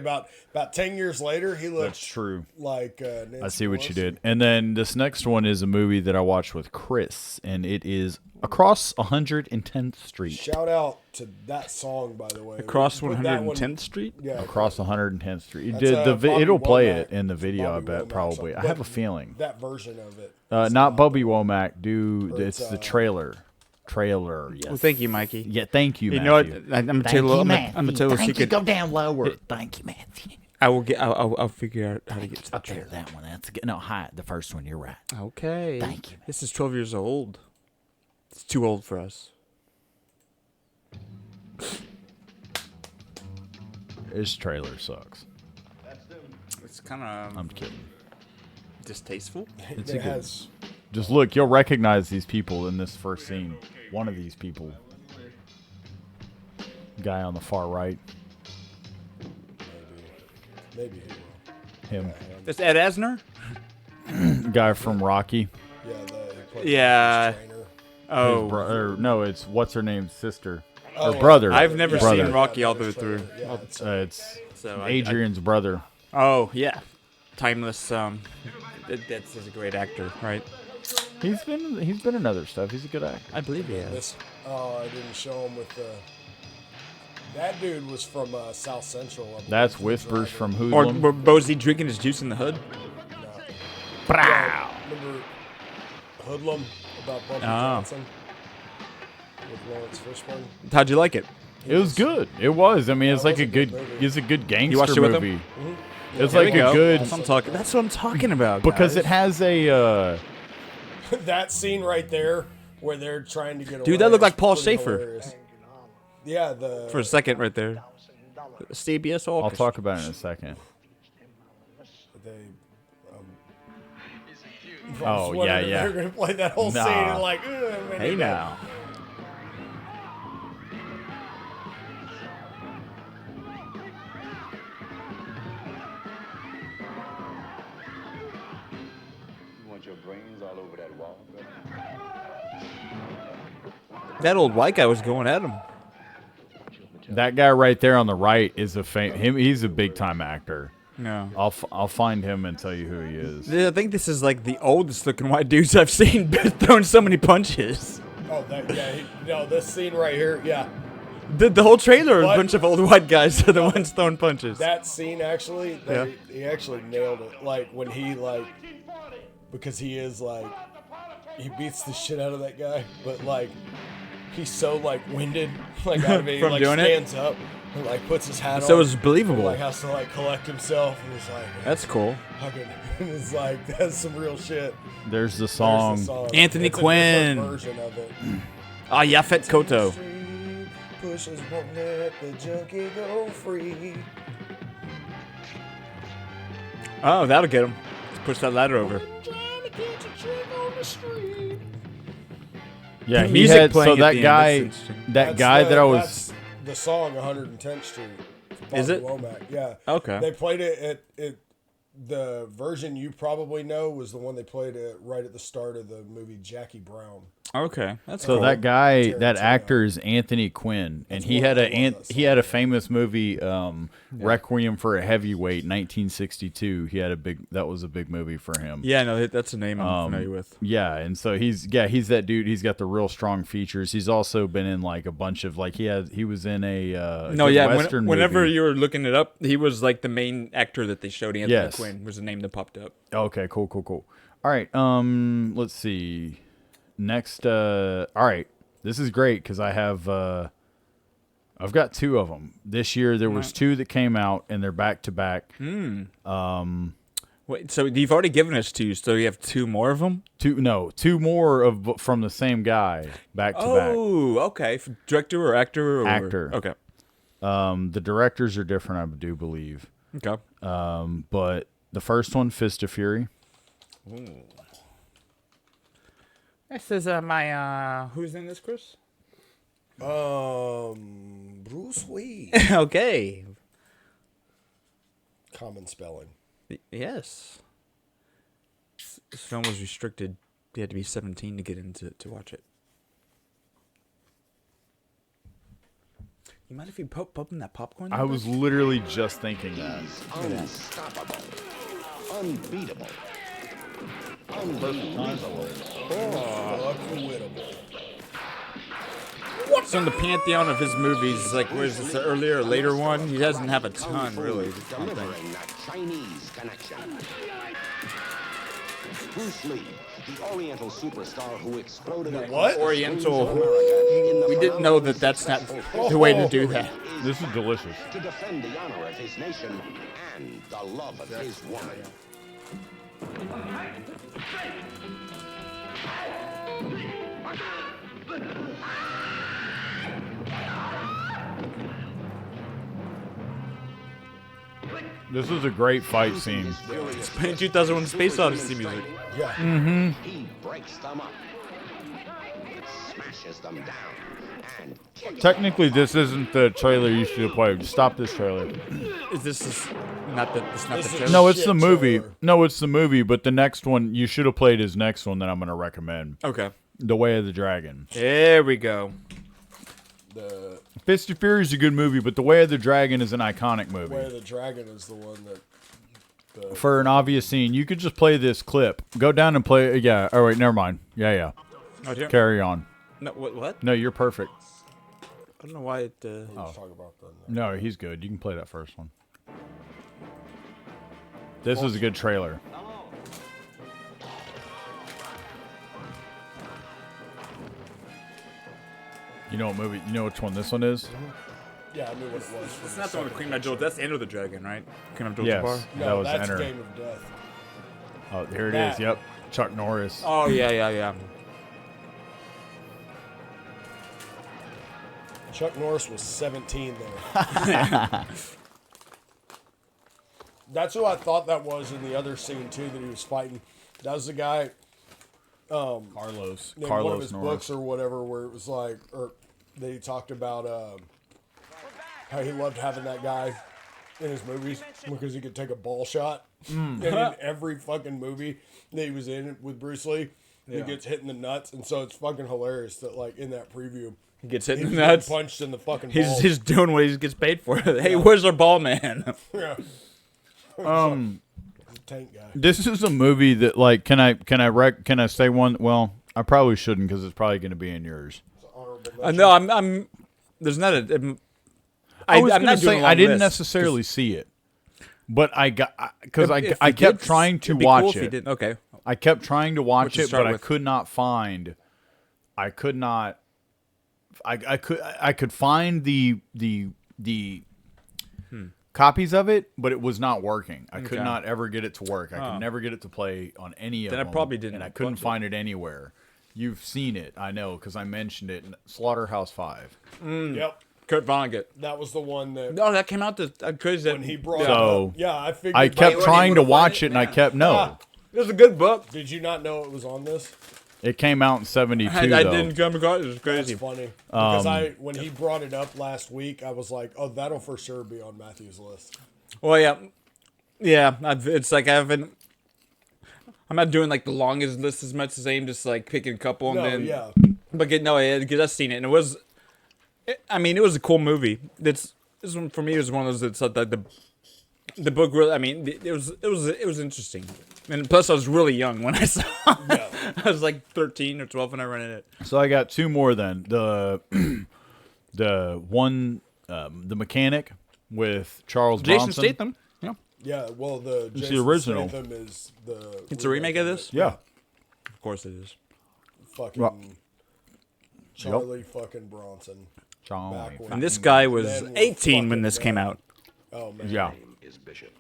about 10 years later, he That's looks true. like. I see what you did. And then this next one is a movie that I watched with Chris, and it is Across 110th Street. Shout out to that song, by the way. Across Put that one- 110th Street. Yeah, Across 110th Street. It That's, did Bobby it'll play Womack. it in the video, Bobby I bet, Womack probably. song. I have a feeling. that version of it. Not Bobby Womack, dude. Or It's it's, the trailer. Trailer, yes. Well, thank you, Mikey. Yeah, thank you, You Matthew. know what? I'm gonna tell you. I'm gonna tell you a Thank you. secret. Go down lower. Thank you, Matthew. I will get. I'll figure out how to get to the Up there, trailer. that one. That's good. No, hi. The first one. You're right. Okay. Thank you. This is 12 years old. It's too old for us. This trailer sucks. It's kind of I'm kidding. distasteful. It's It a good. has. Just look, you'll recognize these people in this first scene. One of these people. Guy on the far right. Maybe he will. Him. That's Ed Asner. Guy from Rocky. Yeah, he played Yeah. the trainer. Oh, No, it's what's her name's sister. Oh, Her brother. I've never brother. seen Rocky all the way through. Yeah, It's So Adrian's brother. Oh yeah, timeless. That's a great actor, right? He's been in other stuff. He's a good actor. I believe he is. this. Oh, I didn't show him with the. That dude was from South Central. I believe. That's The Whispers driver. from Or Hoodlum. Bozy drinking his juice in the hood. Brow. Remember Hoodlum about Bumpy Ah. Johnson with Lawrence Fishburne? How'd you like it? It was good. It was. I mean, it's That like was a a good good. movie. It's a good gangster watched it with him? movie. It's There like we a go. good That's what I'm talking. That's what I'm talking about. because guys. it has a. That scene right there where they're trying to get away. Dude, that looked like is Paul pretty Schaefer. hilarious. Yeah, the For a second, right there. CBS Orchestra. I'll talk about it in a second. they Oh, yeah, yeah. They're gonna play that whole scene and like, Hey now. You want your brains all over that wall, brother? That old white guy was going at him. That guy right there on the right is he's a big time actor. No. I'll find him and tell you who he is. I think this is like the oldest looking white dudes I've seen throwing so many punches. Oh, this scene right here, yeah. The whole trailer, What? a bunch of old white guys are the ones throwing punches. That scene actually, he actually nailed it. Like when he because he is like, he beats the shit out of that guy, but like, he's so like winded, like out of it, he From like doing it? stands up and like puts his hat on. So it's believable. And, like has to like collect himself, and it's like, That's cool. fucking, it's like that's some real shit. There's the There's song. the song. Anthony It's a Quinn. different version of it. Ah, Yafet Koto. Pushes won't let the junkie go free. Oh, that'll get him. Let's push that ladder over. Yeah, he Music had playing so at that the end, guy, that's interesting. that guy that I was. That's the song 110th Street. Is it? Womack. Yeah. Okay. They played it at the version you probably know was the one they played right at the start of the movie Jackie Brown. Okay, that's So cool. that guy, that Tarantino. actor is Anthony Quinn, and That's he what had I love that he had a famous movie, Requiem for a Heavyweight, 1962. That was a big movie for him. Yeah, no, that's a name I'm familiar with. Yeah, and so he's that dude. He's got the real strong features. He's also been in like a bunch of like he was in a No, good yeah. Western Whenever movie. you were looking it up, he was like the main actor that they showed. Anthony Yes. Quinn was the name that popped up. Okay, cool. All right, let's see. Next, all right, this is great because I have, I've got two of them this year. There was two that came out and they're back to back. Wait, so you've already given us two, so you have two more of them? Two more from the same guy back to back. Oh, okay. Director or actor? Or? Actor. Okay. The directors are different, I do believe. Okay. But the first one, Fist of Fury. Ooh. This is my who's in this, Chris? Bruce Lee. Okay. Common spelling. Yes. This film was restricted. You had to be 17 to get into to watch it. You mind if you popping that popcorn? I was literally just thinking that. Unstoppable. Unbeatable. Unbelievable. So in the pantheon of his movies, like, where's this, the earlier or later one? He doesn't have a ton, really. Delivering that Chinese connection. Bruce Lee, the Oriental superstar who exploded a What? Oriental. in the We didn't know that that's not the way to do that. This is delicious. to defend the honor of his nation and the love of his woman. This is a great fight scene. It's playing 2001 Space Odyssey music. Yeah. He breaks them up, smashes them down, and kicks Technically, this isn't the trailer you should have played. Stop this trailer. Is this not the? It's not This the is- trailer? No, it's Shit the movie. trailer. No, it's the movie. But the next one you should have played is next one that I'm going to recommend. Okay. The Way of the Dragon. There we go. The Fist of Fury is a good movie, but The Way of the Dragon is an iconic Way of movie. the Dragon is the one that. For an obvious scene, you could just play this clip. Go down and play. Yeah. Oh wait, never mind. Yeah. Oh, dear. Carry on. No, what? No, you're perfect. I don't know why it. Let's talk about that. No, he's good. You can play that first one. This is a good trailer. You know what movie? You know which one this one is? Yeah, I knew what it was. It's not the one with Queen Abdul. That's Enter the Dragon, right? Queen Abdul Yes. Jabbar. No, that was that's Enter. Game of Death. Oh, here it That. is. Yep. Chuck Norris. Oh yeah. Chuck Norris was 17 there. That's who I thought that was in the other scene too that he was fighting. That was the guy. Carlos in one of his Norris. books or whatever, where it was like, or that he talked about how he loved having that guy in his movies because he could take a ball shot. And in every fucking movie that he was in with Bruce Lee, he gets hit in the nuts, and so it's fucking hilarious that like in that preview He gets hit he in was the nuts. getting punched in the fucking balls. He's doing what he gets paid for. Hey, where's our ball man? Yeah. Tank guy. This is a movie that like can I say one? Well, I probably shouldn't because it's probably going to be in yours. No, I'm. There's not a. I was I'm going not to say doing a long I didn't list, necessarily see it, but I got because if I you kept did, trying to it'd be watch cool if you it. did. Okay. I kept trying to watch to it, start but I with? could not find. I could not. I could find the copies of it, but it was not working. I could Okay. not ever get it to work. I could never get it to play on any of Then I them. probably didn't and I couldn't watch it. find it anywhere. You've seen it, I know, because I mentioned it. In Slaughterhouse-Five. Yep. Kurt Vonnegut. That was the one that No, that came out. Crazy. when he brought So, it up. Yeah, I figured. I kept Wait, trying to wait, watch it, and I kept no. It was a good book. Did you not know it was on this? It came out in '72. I though. didn't come across. It was That's crazy. funny because when he brought it up last week, I was like, "Oh, that'll for sure be on Matthew's list." Well, yeah. It's like I haven't. I'm not doing like the longest list as much as I am just like picking a couple and No, then. yeah, But because I've seen it and it was. It was a cool movie. This one for me was one of those that's like the book really. I mean, it was interesting, and plus I was really young when I saw it. yeah. I was like 13 or 12 when I rented it. So I got two more then. The one, the mechanic with Charles Jason Bronson. Statham. Yeah. Yeah, well, the It's the Jason original. Statham is the. It's a remake of this? Yeah. Of course it is. Fucking Well, Charlie fucking Bronson. Charlie. Back when- And this guy was Men were 18 when fucking this came men. out. Oh man. Yeah. Name is Bishop.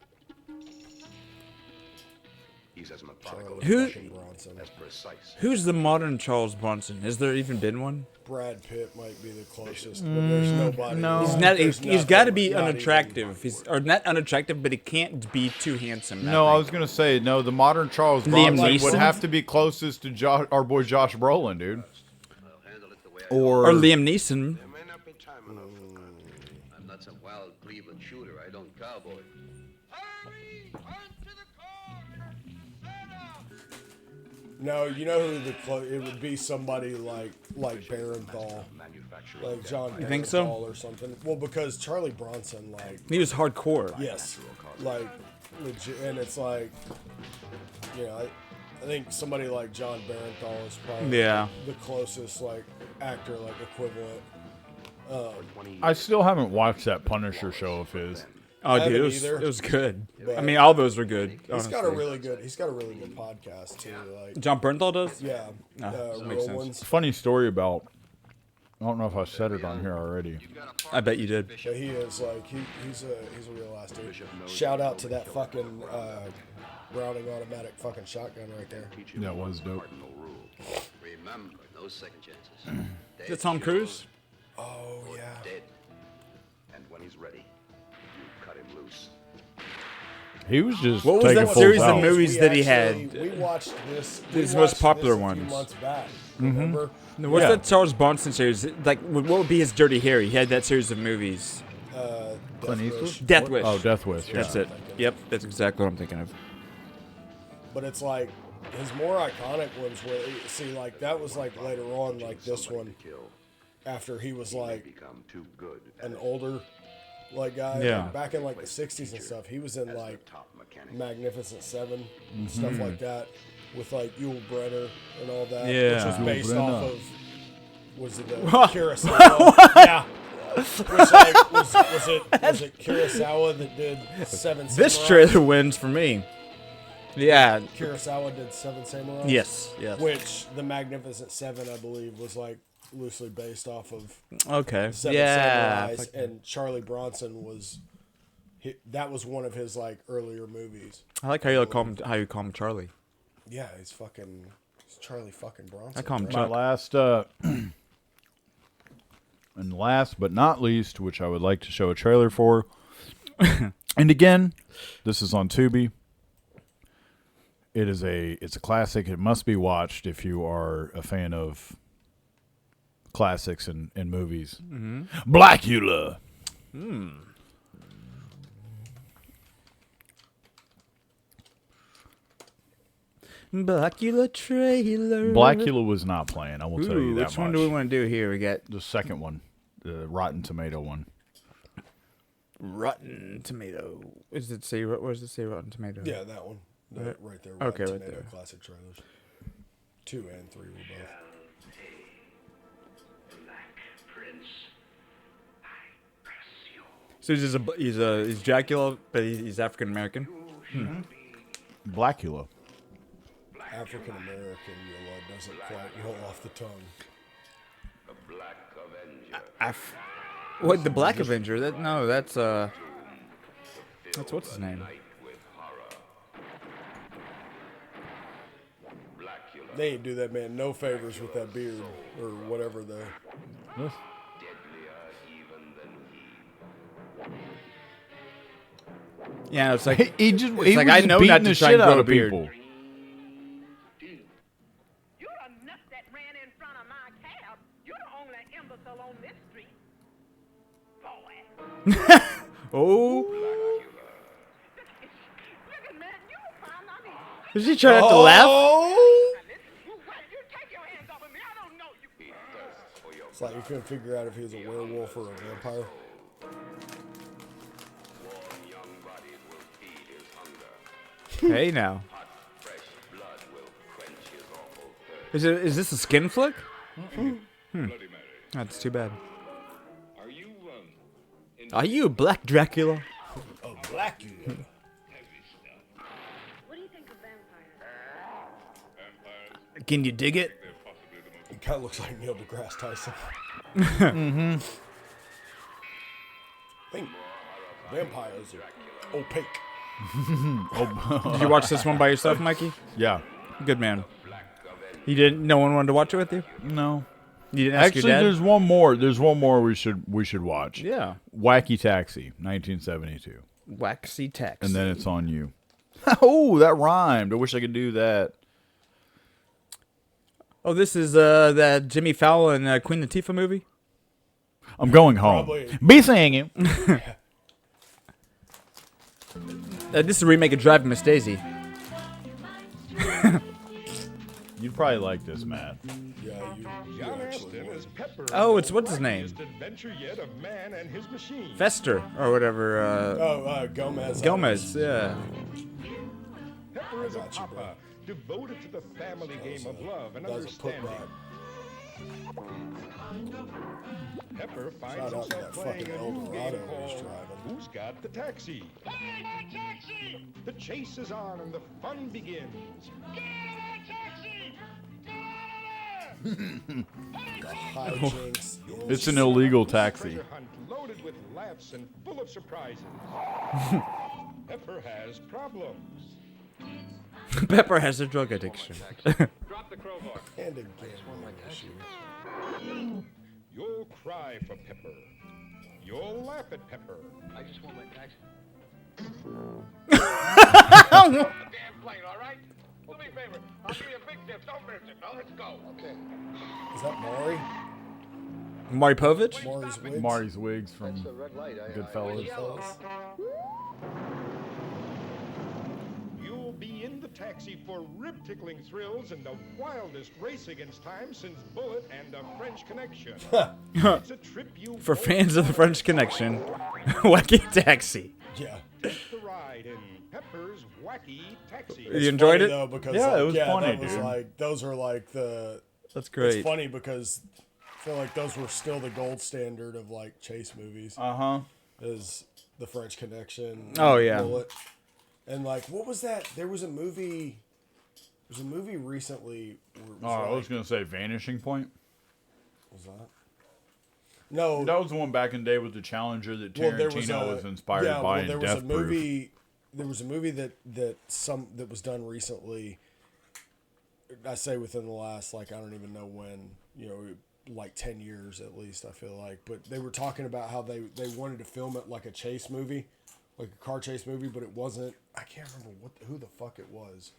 He's as methodical Who- Fucking Bronson. as precise. Who's the modern Charles Bronson? Has there even been one? Brad Pitt might be the closest, but there's nobody. no. He's Oh, not. There's He's got to nothing, be not unattractive. Or not unattractive, but he can't be too handsome. No, I was gonna say no. The modern Charles Liam Bronson would Neeson? have to be closest to our boy Josh Brolin, dude. Or Liam Neeson. There may not be time enough for conversation. I'm not some wild Cleveland shooter. I don't cowboy. No, you know who it would be somebody like Barenthal, like John Barenthal think so? or something. Well, because Charlie Bronson, like, He was hardcore. yes, like legit, and it's like, you know, I think somebody like John Barenthal is probably Yeah. the closest like actor like equivalent. I still haven't watched that Punisher show of his. Oh, dude, haven't either. it was good. But I mean, all those were good. He's got a honestly. really good. He's got a really good podcast too. Like, John Bernthal does. yeah, that makes real sense. ones. Funny story about. I don't know if I said it on here already. I bet you did. But he is like he's a real ass dude. Shout out to that fucking Browning automatic fucking shotgun right there. That was dope. Remember, no second chances. Is it Tom Cruise? Oh yeah. Dead. And when he's ready, you cut him loose. He was just What was taking that full series of power. movies We that he actually- had? We watched this. His we most watched popular this a few ones. months back. Remember? What's Yeah. that Charles Bronson series? Like, what would be his Dirty Harry? He had that series of movies. Clint Death Eastwood? Wish. Death Wish. Oh, Death Wish. Yeah. That's it. Yep, that's exactly what I'm thinking of. But it's like his more iconic ones were see like that was like later on like this one after he was like Become too good. an older like guy. Yeah. Like, back in like the 60s and stuff, he was in like Top mechanic. Magnificent Seven and stuff like that with like Yul Brynner and all that, Yeah. which was Yul based Brynner. off of was it the Kurosawa? Yeah. Which like was it Kurosawa that did Seven Samurai? This trailer wins for me. Yeah. Kurosawa did Seven Samurai. Yes. Yes. Which the Magnificent Seven, I believe, was like loosely based off of Okay. Seven Yeah. Samurais, and Charlie Bronson was that was one of his like earlier movies. I like how you call him. How you call him Charlie. Yeah, he's Charlie fucking Bronson. I call him right? My Chuck. last, and last but not least, which I would like to show a trailer for, and again, this is on Tubi. it's a classic. It must be watched if you are a fan of classics and movies. Blackula. Blackula trailer. Blackula was not playing. I will tell you that which one do we want to do here? We got the second one, the Rotten Tomato one. Rotten Tomato. Is it say? What does it say? Rotten Tomato. Yeah, that one. Right there. Okay, Rotten right Tomato there. Classic trailers. 2 and 3 were both. So he's Dracula, but he's African American. Blackula. African American doesn't quite roll off the tongue. The Black Avenger. What, the Black Avenger? That's what's his name? They ain't do that man no favors with that beard or whatever the. Deadlier even than he. Yeah, it's like He it's was like I just know beating not the to try shit and grow out a of beard. people. You're the nut that ran in front of my cab. You're the only imbecile on this street. Boy. Oh, Look at man, you found out is he trying not to laugh? You take your hands off of me. I don't know you. It's like you couldn't figure out if he was a werewolf or a vampire. Warm young bodies will feed his hunger. Hey now, Hot, fresh blood will quench his awful thirst. is this a skin flick? Bloody Mary. That's too bad. Are you, Are you a Black Dracula? Oh, Blackula. heavy stuff? What do you think of vampires? Vampires? Can you dig it? They're possibly the most He kind of looks like Neil deGrasse Tyson. I think vampires are opaque. Did you watch this one by yourself, Mikey? Yeah. Good man. You didn't. No one wanted to watch it with you. No. You didn't ask Actually, your dad. there's one more. There's one more we should watch. Yeah. Wacky Taxi, 1972. Waxy text. And then it's on you. Oh, that rhymed. I wish I could do that. Oh, this is that Jimmy Fallon and Queen Latifah movie. I'm going home. Probably. Be singing. This is a remake of Driving Miss Daisy. You'd probably like this, Matt. Yeah, you actually Johnston would. is Pepper. Oh, it's what's his name? Adventure yet of man and his machine. Fester or whatever. Gomez. Gomez. Yeah. Pepper is a got you, bro. papa, devoted to the family game of love and That was a understanding. putback. Pepper finds Shout out to himself that playing fucking a new Eldorado game he was called driving. Who's Got the Taxi? The chase is on and the fun begins. The hijinks. It's an illegal taxi. Treasure hunt loaded with laughs and full of surprises. Pepper has problems. Pepper has a drug addiction. Drop the crowbar. And a gambling issue. You'll cry for Pepper. You'll laugh at Pepper. I just want my taxi. Damn plane, all right? Do me a favor. I'll give you a big tip. Don't miss it. Now let's go. Okay. Is that Maury? Maury Povich? Maury's wigs? Marty's wigs from That's the red light. Goodfellas. You'll be in the taxi for rib-tickling thrills and the wildest race against time since Bullet and the French Connection. It's a trip you For won't fans of the French Connection, Wacky Taxi. Yeah. take the ride in Pepper's Wacky Taxi. You enjoyed Funny, it? though, because Yeah, it was funny, that was dude. like those are like the. That's great. It's funny because I feel like those were still the gold standard of like chase movies. Uh-huh. Is the French Connection? Oh, yeah. Bullet. And like, what was that? There was a movie. There's a movie recently. Where it Oh, was I was like, going to say Vanishing Point. was that? No, That was the one back in the day with the Challenger that well, Tarantino was inspired yeah, by well, there in was Death a Proof. movie. There was a movie that was done recently. I say within the last, like, I don't even know when, like 10 years at least, I feel like. But they were talking about how they wanted to film it like a chase movie, like a car chase movie, but it wasn't. I can't remember who the fuck it was.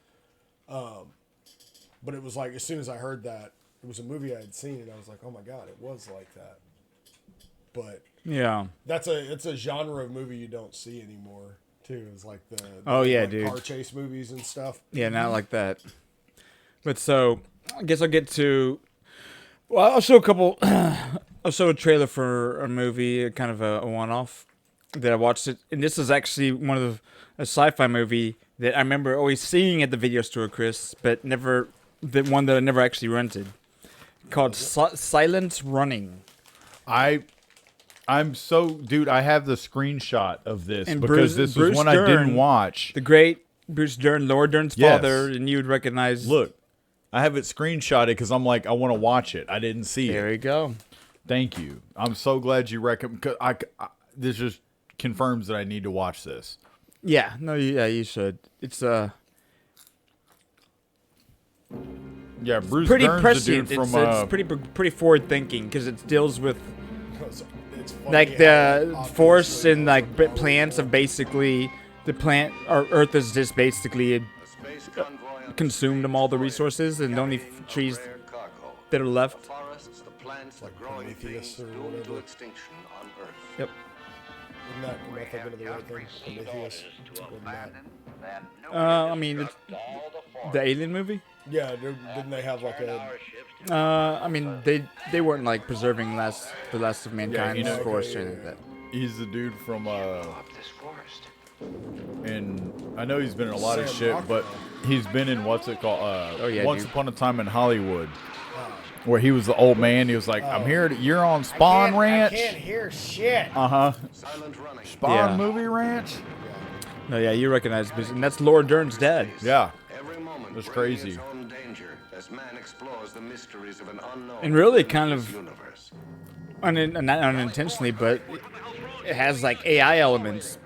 But it was like, as soon as I heard that, it was a movie I had seen, and I was like, oh my God, it was like that. But Yeah. it's a genre of movie you don't see anymore, too. It's like the like dude. car chase movies and stuff. Yeah, not like that. But so, I guess I'll get to. Well, I'll show a couple. I'll show a trailer for a movie, kind of a one-off that I watched it, and this is actually one of a sci-fi movie that I remember always seeing at the video store, Chris, but never the one that I never actually rented. Called Silent Running. I'm so, dude, I have the screenshot of this And because this was one I Dern, didn't watch. The great Bruce Dern, Laura Dern's Yes. father, and you would recognize. Look, I have it screenshotted because I'm like, I want to watch it. I didn't see There it. you go. Thank you. I'm so glad you recommend. Cause this just confirms that I need to watch this. Yeah, no, yeah, you should. It's Yeah, Bruce pretty Dern's prescient. the dude It's, from. it's pretty forward thinking because it deals with It's funny like how, the obviously, forests and those like are probably plants of basically the plant or Earth is just basically consumed them all the resources and the only trees that are left. Forests, the plants, the growing Prometheus things or doomed to whatever. extinction on Earth. Yep. Isn't that, am I thinking of the right thing? Prometheus? Wasn't that- I mean, it's the Alien movie. Yeah, didn't they have like a... I mean, they weren't like preserving the last of mankind's you know- forest or anything like that. He's the dude from. And I know he's been in a lot of Sam shit, Rockwell. but he's been in what's it called? Once dude. Upon a Time in Hollywood, where he was the old man. He was like, "I'm here. You're on Spawn Ranch." I can't hear shit. Silent running. Spawn Yeah. Movie Ranch. No, yeah, you recognize, and that's Laura Dern's dad. Yeah. Every moment That's bringing crazy. its own danger as man explores the mysteries of an unknown And really kind of- universe. Not unintentionally, but it has like AI elements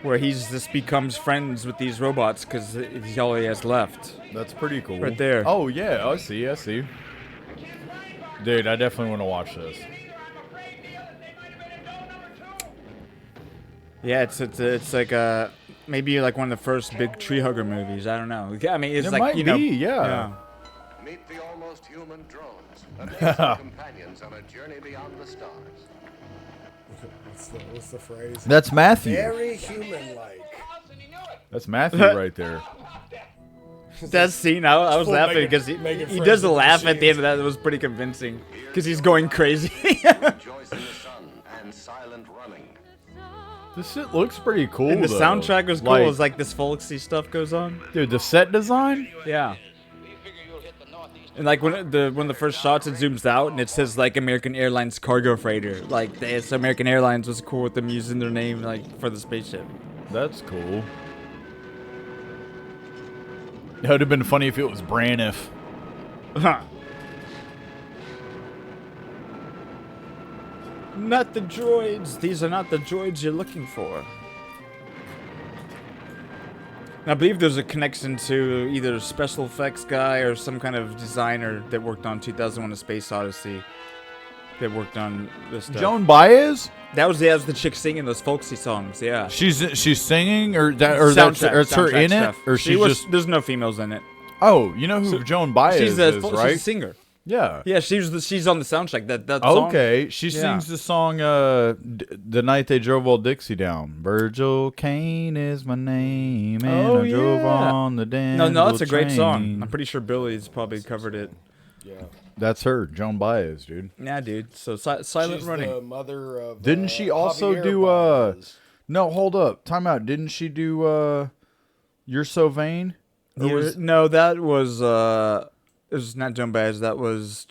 where he's just becomes friends with these robots because he's all he has left. That's pretty cool. Right there. Oh yeah, I see. Dude, I definitely want to watch this. Yeah, it's like maybe like one of the first big tree hugger movies. I don't know. I mean, it's It like might you know, be, yeah. Meet the almost human drones, amazing companions on a journey beyond the stars. What's the phrase? That's Matthew. Very human-like. That's Matthew right there. That scene, I was Full laughing making- because making he friends does a with laugh at the end machines. of that. It was pretty convincing because he's going crazy. Rejoice in the sun and silent running. This shit looks pretty cool. And the though. soundtrack was cool. It was like this folksy stuff goes on. dude, the set design. Yeah. And like one of the first shots, it zooms out and it says like American Airlines cargo freighter. Like it's American Airlines was cool with them using their name like for the spaceship. That's cool. It would have been funny if it was Braniff. Not the droids. These are not the droids you're looking for. And I believe there's a connection to either a special effects guy or some kind of designer that worked on 2001: A Space Odyssey. That worked on this stuff. Joan Baez? That was the chick singing those folksy songs. Yeah. She's singing or that's her in it stuff. or She she's was, just. There's no females in it. Oh, you know who Joan Baez She's is, she's right? a singer. Yeah. Yeah, she's on the soundtrack. That song. Okay, she Yeah. sings the song "The Night They Drove Old Dixie Down." Virgil Kane is my name, and I drove on the damn. No, it's a great train. song. I'm pretty sure Billy's probably covered it. Yeah. That's her, Joan Baez, dude. Yeah, dude. So Silent She's Running. the mother of. Didn't she also Javier do Baez. No, hold up, time out. Didn't she do "You're So Vain"? No, that was it was not Joan Baez. That was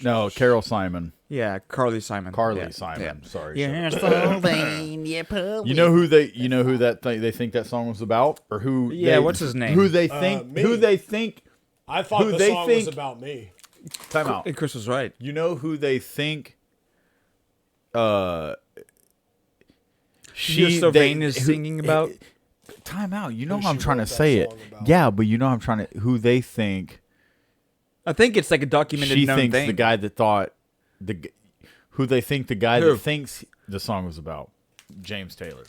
No, Carol Simon. yeah, Carly Simon. Carly Yeah, Simon. yeah. Sorry. You're so vain, you puppy. You know who they think that song was about, or who? Yeah, they- what's his name? Who they think? Me. Who they think? I thought who the they song think- was about me. Time out. And Chris was right. You know who they think? You're So Vain is singing about. Time out. You know Who how I'm she trying to wrote that say it. song about. Yeah, but you know how I'm trying to. Who they think? I think it's like a documented She known thinks thing. the guy that thought who they think the guy Who? that thinks the song was about. James Taylor.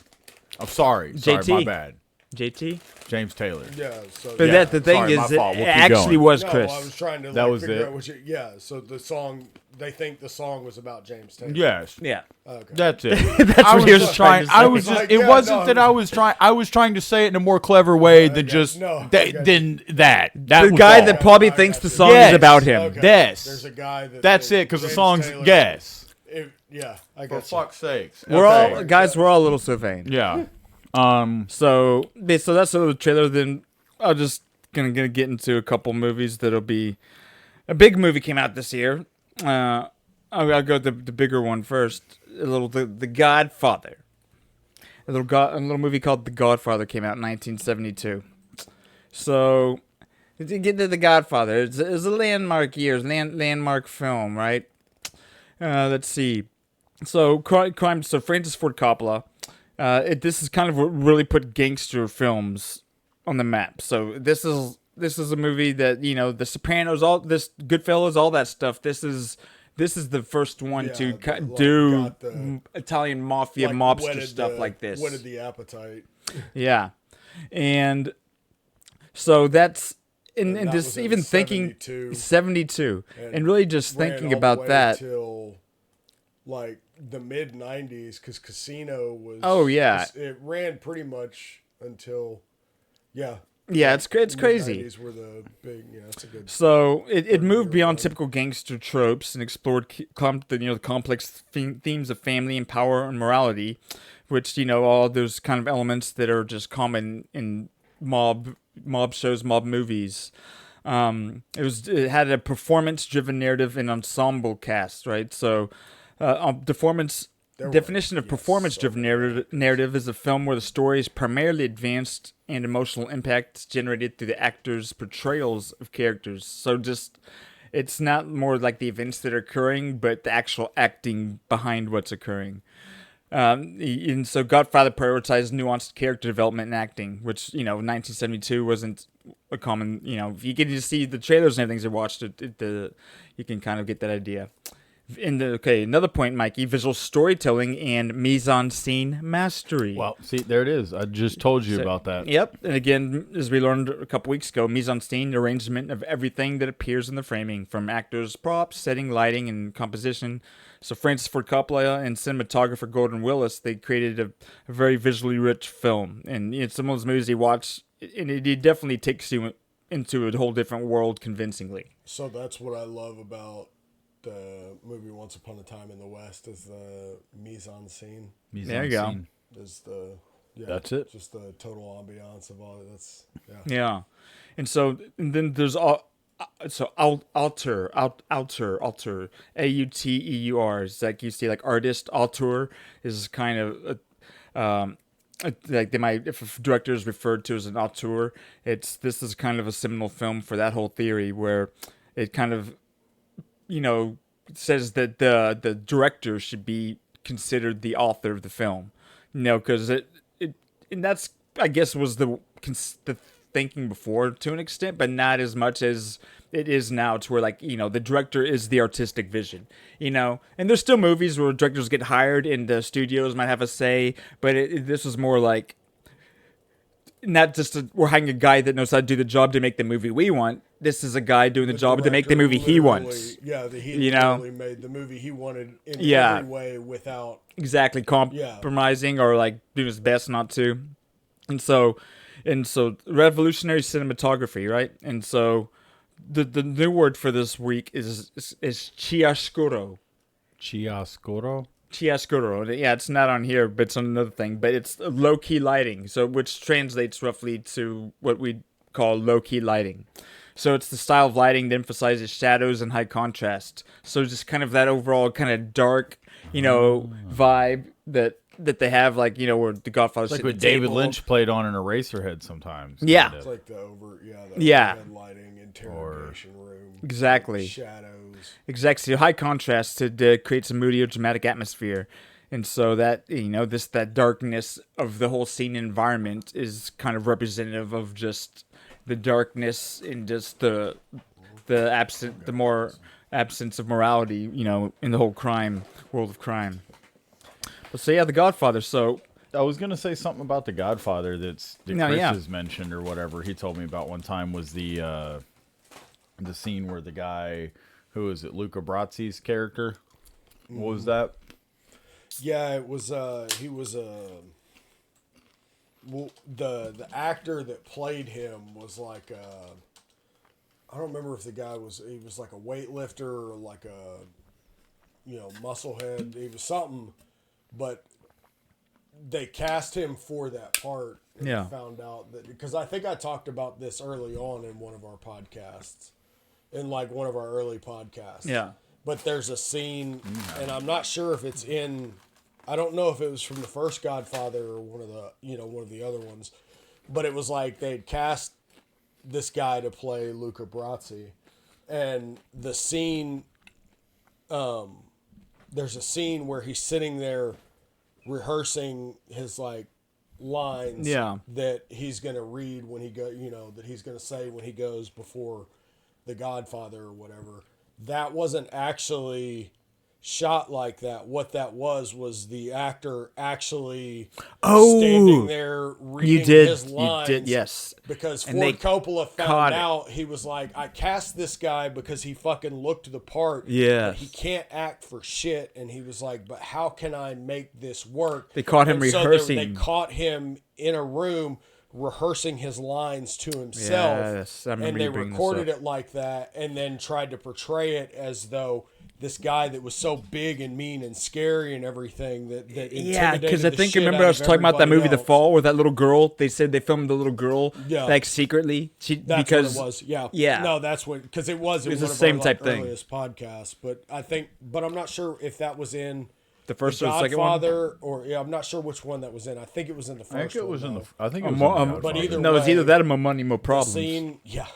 I'm sorry. Sorry, JT. my bad. JT. James Taylor. Yeah. So But Yeah. the thing Sorry, my is, it fault. We'll keep actually going. was no, Chris. I was trying to That was figure it? out which. Yeah. So the song, they think the song was about James Taylor. Yes. Yeah. Okay. That's it. That's I what was he was just trying trying. to say. I was just. Like, It yeah, wasn't no, that I was trying. I was trying to say it in a more clever way than just no, than that. That The was guy all. that probably I thinks got the you. song Yes. is about him. Okay. Yes. There's a guy that. That's it, because the James song's Taylor- yes. Yeah, I For got you. fuck's sakes. We're Okay. all guys. We're all a little so vain. Yeah. So that's the trailer. Then I'll just gonna get into a couple movies that'll be. A big movie came out this year. I'll go the bigger one first. The Godfather. A little movie called The Godfather came out in 1972. So to get to The Godfather, it's a landmark year, landmark film, right? Let's see. So crime. So Francis Ford Coppola. This is kind of what really put gangster films on the map. So this is a movie that, The Sopranos, all this, Goodfellas, all that stuff. This is the first one to do got the- Italian mafia like, mobster whetted stuff the- like this. Whetted the appetite. Yeah, and so that's and that this was in even thinking 72. 72 and really just ran thinking all the about way that. till like the mid 90s, because Casino was. Oh, yeah. It ran pretty much until. Yeah. Yeah, it's crazy. Mid-90s were the big. Yeah, it's a good. So it moved beyond typical gangster tropes and explored the complex themes of family and power and morality, which all those kind of elements that are just common in mob shows, mob movies. It had a performance-driven narrative and ensemble cast, right? So, definition of performance-driven narrative is a film where the story is primarily advanced and emotional impact generated through the actors' portrayals of characters. So it's not more like the events that are occurring, but the actual acting behind what's occurring. And so Godfather prioritized nuanced character development and acting, which, 1972 wasn't a common, if you get to see the trailers and everything you watched, you can kind of get that idea. Another point, Mikey, visual storytelling and mise-en-scene mastery. Well, see, there it is. I just told you about that. Yep. And again, as we learned a couple weeks ago, mise-en-scene, arrangement of everything that appears in the framing, from actors, props, setting, lighting, and composition. So Francis Ford Coppola and cinematographer Gordon Willis, they created a very visually rich film. And some of those movies you watch, and it definitely takes you into a whole different world convincingly. So that's what I love about the movie Once Upon a Time in the West, is the mise-en-scene. There you go. Is the That's it. Just the total ambiance of all. That's Yeah. And then there's auteur, auteur. It's like you see, like artist. Auteur is kind of like they might, if a director is referred to as an auteur, this is kind of a seminal film for that whole theory, where it kind of says that the director should be considered the author of the film, because and that's, I guess, was the thinking before to an extent, but not as much as it is now, to where the director is the artistic vision, and there's still movies where directors get hired and the studios might have a say, but this was more like not just we're hiring a guy that knows how to do the job to make the movie we want. This is a guy doing the job to make the movie he wants. Yeah, he literally made the movie he wanted in every way without exactly compromising or doing his best not to. And so revolutionary cinematography, right? And so the new word for this week is chiaroscuro. Chiaroscuro? Chiaroscuro. Yeah, it's not on here, but it's on another thing. But it's low-key lighting, so which translates roughly to what we call low-key lighting. So it's the style of lighting that emphasizes shadows and high contrast. So just kind of that overall kind of dark, vibe that they have, where the Godfather. It's like what David Lynch played on an Eraserhead sometimes. Yeah. It's like the overhead lighting, interrogation room. Exactly. Shadows. Exactly. High contrast to create some moody or dramatic atmosphere. And so that, that darkness of the whole scene environment is kind of representative of just the darkness and just the absence of morality, in the whole world of crime. But so yeah, The Godfather. So I was gonna say something about the Godfather that Chris has mentioned or whatever. He told me about one time was the scene where the guy, who is it, Luca Brasi's character? What was that? Yeah, it was. He was well, the actor that played him was like I don't remember if the guy was like a weightlifter or like a musclehead. He was something, but they cast him for that part. And Yeah. found out that because I think I talked about this early on in one of our podcasts, in like one of our early podcasts. Yeah. But there's a scene, and I'm not sure if it's in. I don't know if it was from the first Godfather or one of the other ones, but it was like they'd cast this guy to play Luca Brasi, and the scene. There's a scene where he's sitting there rehearsing his like lines that he's gonna read when he that he's gonna say when he goes before the Godfather or whatever. That wasn't actually shot like that. What that was the actor actually standing there reading his lines. You did, yes. Because And Ford they Coppola found caught it. out, he was like, I cast this guy because he fucking looked the part. Yes. But he can't act for shit. And he was like, but how can I make this work? They caught him And so rehearsing. they caught him in a room rehearsing his lines to himself. Yes, I remember and they you bringing this recorded up. it like that and then tried to portray it as though this guy that was so big and mean and scary and everything that Yeah, because I the think shit remember out I was of talking about that movie everybody The else. Fall, where that little girl. They said they filmed the little girl, Yeah. like secretly. That's because what it was. Yeah. yeah. No, that's what, because it was in It was one the of same our type thing. earliest podcasts. But I'm not sure if that was in the first the or the second one. Godfather or I'm not sure which one that was in. I think it was in the first. I think it was one, in though. the. I think it was in the Godfather. But either no, it's way, either that or More Money, More the Problems. scene, yeah.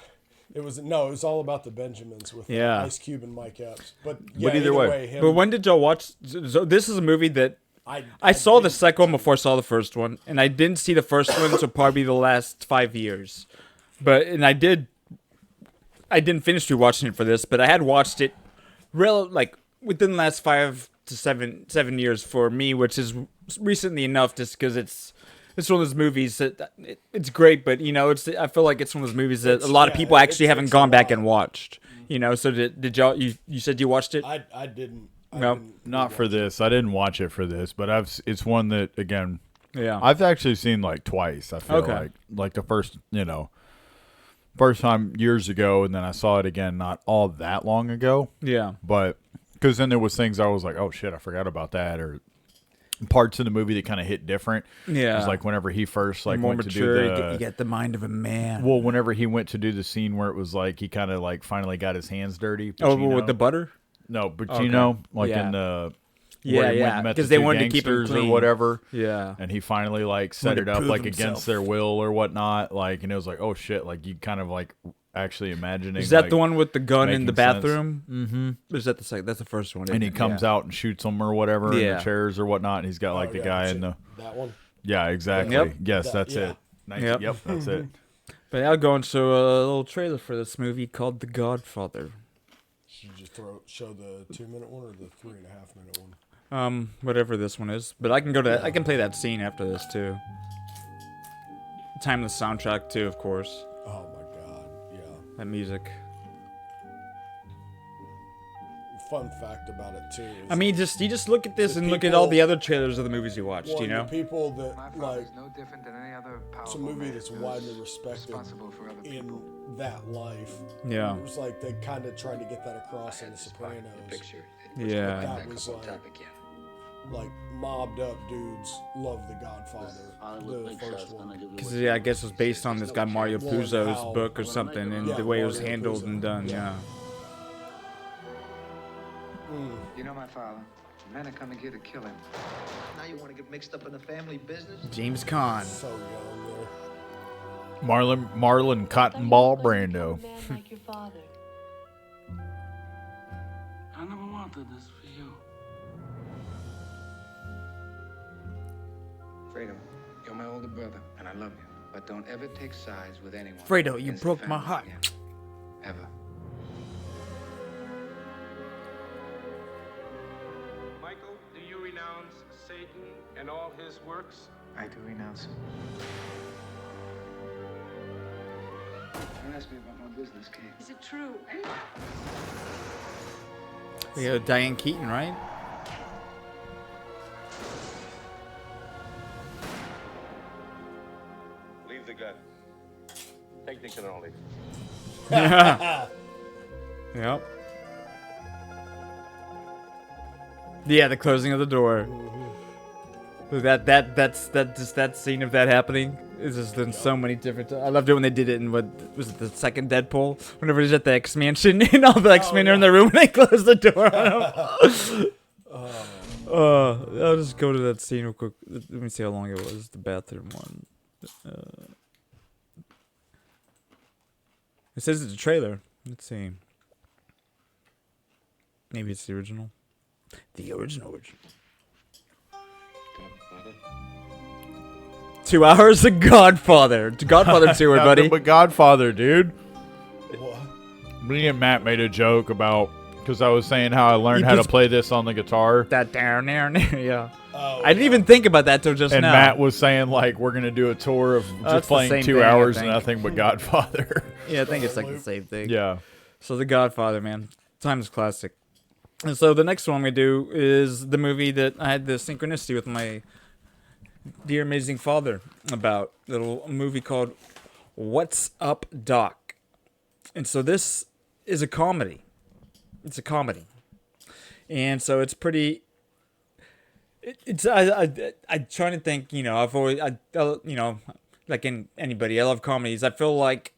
It was all about the Benjamins with Yeah. Ice Cube and Mike Epps. But yeah, either way. him, But when did y'all watch? So this is a movie that I saw the second one before I saw the first one, and I didn't see the first one until probably the last 5 years. I didn't finish rewatching it for this, but I had watched it within the last 5 to 7 years for me, which is recently enough, just because it's one of those movies that it's great, but I feel like it's one of those movies that a lot of people actually haven't gone back and watched. So did y'all? You said you watched it? I didn't. No, not for this. I didn't watch it for this, but it's one that again. Yeah. I've actually seen like twice. I feel like the first time years ago, and then I saw it again not all that long ago. Yeah. But because then there was things I was like, oh shit, I forgot about that, or parts of the movie that kind of hit different. Yeah. It was like whenever he first More went mature, to do the. you get the mind of a man. Well, whenever he went to do the scene where it was like he kind of like finally got his hands dirty. With the butter? No, but Okay. in the where he went and met the 'cause they two wanted to keep him gangsters or clean. whatever. Yeah. And he finally like set Wanted it to up prove like himself. against their will or whatnot. Like, and it was like, oh shit, like you kind of like actually imagining. Is that like, the one with the gun in making the sense. bathroom? Mm-hmm. Is that the second? That's the first one. And he comes out and shoots them or whatever in Yeah. the chairs or whatnot. And he's got like the guy in the. That one. Yeah, exactly. Yep. Yes, that's yeah. it. Nice. Yep. Yep, that's it. But I'll go into a little trailer for this movie called The Godfather. Should you just show the 2-minute one or the 3.5-minute one? Whatever this one is. But I can I can play that scene after this too. Time the soundtrack too, of course. Oh my god, yeah. That music. Fun fact about it too. I mean, you just look at this The and look at all people- the other trailers of the movies you watched. Well, You know. the people My that father like is no different than any other it's a powerful movie man that's who's widely respected responsible for other in people. that life. Yeah. It was like they kind of tried to get that across in The Sopranos. Picture. Yeah. That was like mobbed up dudes love The Godfather, the first one. Because I guess it was based on this guy Mario Lauren Puzo's Powell. book or something, and Yeah, the way it was Mario handled Puzo. and done. Yeah. You know my father. Men are coming here to kill him. Now you want to get mixed up in the family business? James Caan. So young there. Marlon Cottonball Brando. like your father. I never wanted this for you. Fredo, you're my older brother, and I love you. But don't ever take sides with anyone. Fredo, you against the broke my family heart. again. Ever. Michael, do you renounce Satan and all his works? I do renounce him. Don't ask me about my business, Kate. Is it true? We got Diane Keaton, right? Leave the gun. Technical only. Yep. Yeah, the closing of the door. That scene of that happening is just in so many different. I loved it when they did it in what was it, the second Deadpool? Whenever he's at the X Mansion and all the X Men are in the room and they close the door on him. I'll just go to that scene real quick. Let me see how long it was. The bathroom one. It says it's a trailer. Let's see. Maybe it's the original. The original. 2 hours of Godfather. Godfather 2, buddy. But Godfather, dude. What? Me and Matt made a joke about, because I was saying how I learned how to play this on the guitar. That down there, yeah. Oh, I didn't even think about that till just and now. Matt was saying, like, we're going to do a tour of just playing 2 hours and nothing but Godfather. Yeah, I think it's like the same thing. Yeah. So the Godfather, man. Timeless classic. And so the next one we do is the movie that I had the synchronicity with my dear amazing father about. A little movie called What's Up, Doc? And so this is a comedy. It's a comedy. And so it's pretty... I try to think, you know, I've always, you know, like in anybody, I love comedies. I feel like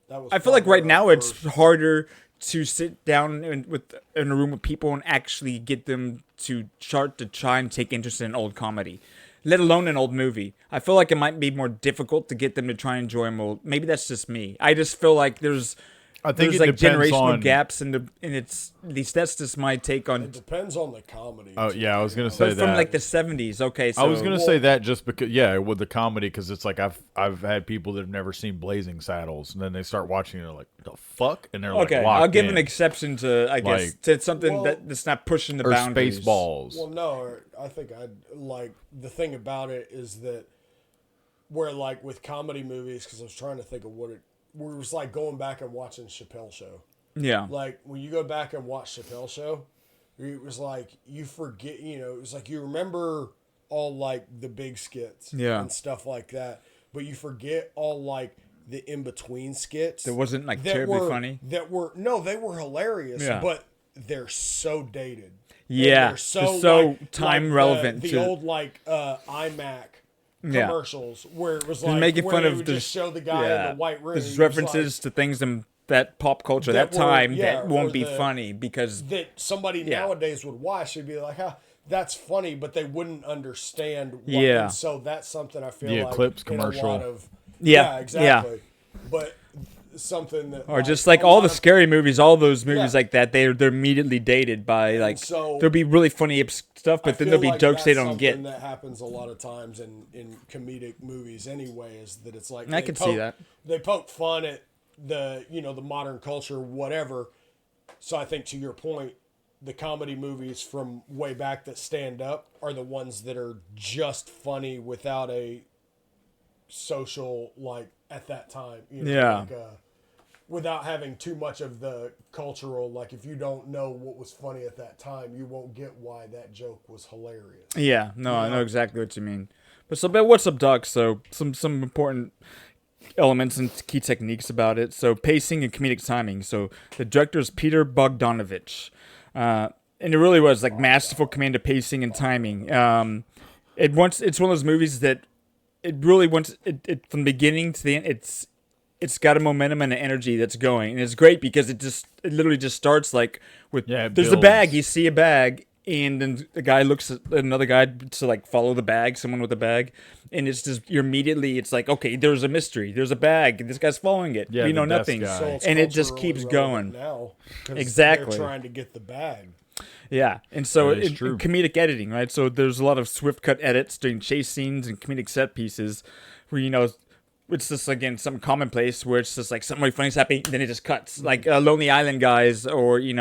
right now it's harder to sit down in a room with people and actually get them to try and take interest in old comedy, let alone an old movie. I feel like it might be more difficult to get them to try and enjoy them old. Maybe that's just me. I just feel like there's like generational gaps in it's at least that's just my take on. It depends on the comedy. Oh yeah, I was gonna say that from like the 70s. Okay, so I was gonna say that just because with the comedy, because it's like I've had people that have never seen Blazing Saddles and then they start watching and they're like, the fuck, and they're like, I'll give in. an exception to to something that's not pushing the or boundaries. Spaceballs. Well, no, I think I'd like the thing about it is that where like with comedy movies, because I was trying to think of what it was like going back and watching Chappelle Show. Yeah. Like when you go back and watch Chappelle Show, it was like you forget, you know, it was like you remember all like the big skits and stuff like that, but you forget all like the in-between skits. That wasn't like terribly funny. They were hilarious, but they're so dated. Yeah. They're so like, time like relevant. The old like iMac commercials where it was like making fun of just show the guy in the white room. There's references to things in that pop culture that time that won't be funny because that somebody nowadays would watch. They'd be like, that's funny, but they wouldn't understand. And so that's something I feel like Eclipse commercial. A lot of, exactly. But something that or just like all the scary movies, all those movies like that, they're immediately dated by like there'll be really funny stuff, but then there'll be jokes they don't get. That happens a lot of times in comedic movies anyway, is that it's like I can see that they poke fun at the the modern culture, whatever. So I think to your point, the comedy movies from way back that stand up are the ones that are just funny without a social like at that time. Like, without having too much of the cultural, like if you don't know what was funny at that time, you won't get why that joke was hilarious. Yeah, no, I know exactly what you mean. But What's Up, Doc? So some important elements and key techniques about it. So pacing and comedic timing. So the director is Peter Bogdanovich. And it really was like masterful command of pacing and timing. It's one of those movies that it really wants it from the beginning to the end. It's got a momentum and an energy that's going, and it's great because it literally just starts like with there's a bag, you see a bag, and then the guy looks at another guy to like follow the bag, someone with a bag, and it's just it's like, okay, there's a mystery, there's a bag, and this guy's following it, we know nothing, and it just keeps going. Now, exactly, they're trying to get the bag. Yeah, and so in comedic editing, right? So there's a lot of swift cut edits during chase scenes and comedic set pieces, where it's just again some commonplace where it's just like something really funny's happening, then it just cuts. Like Lonely Island guys, or Andy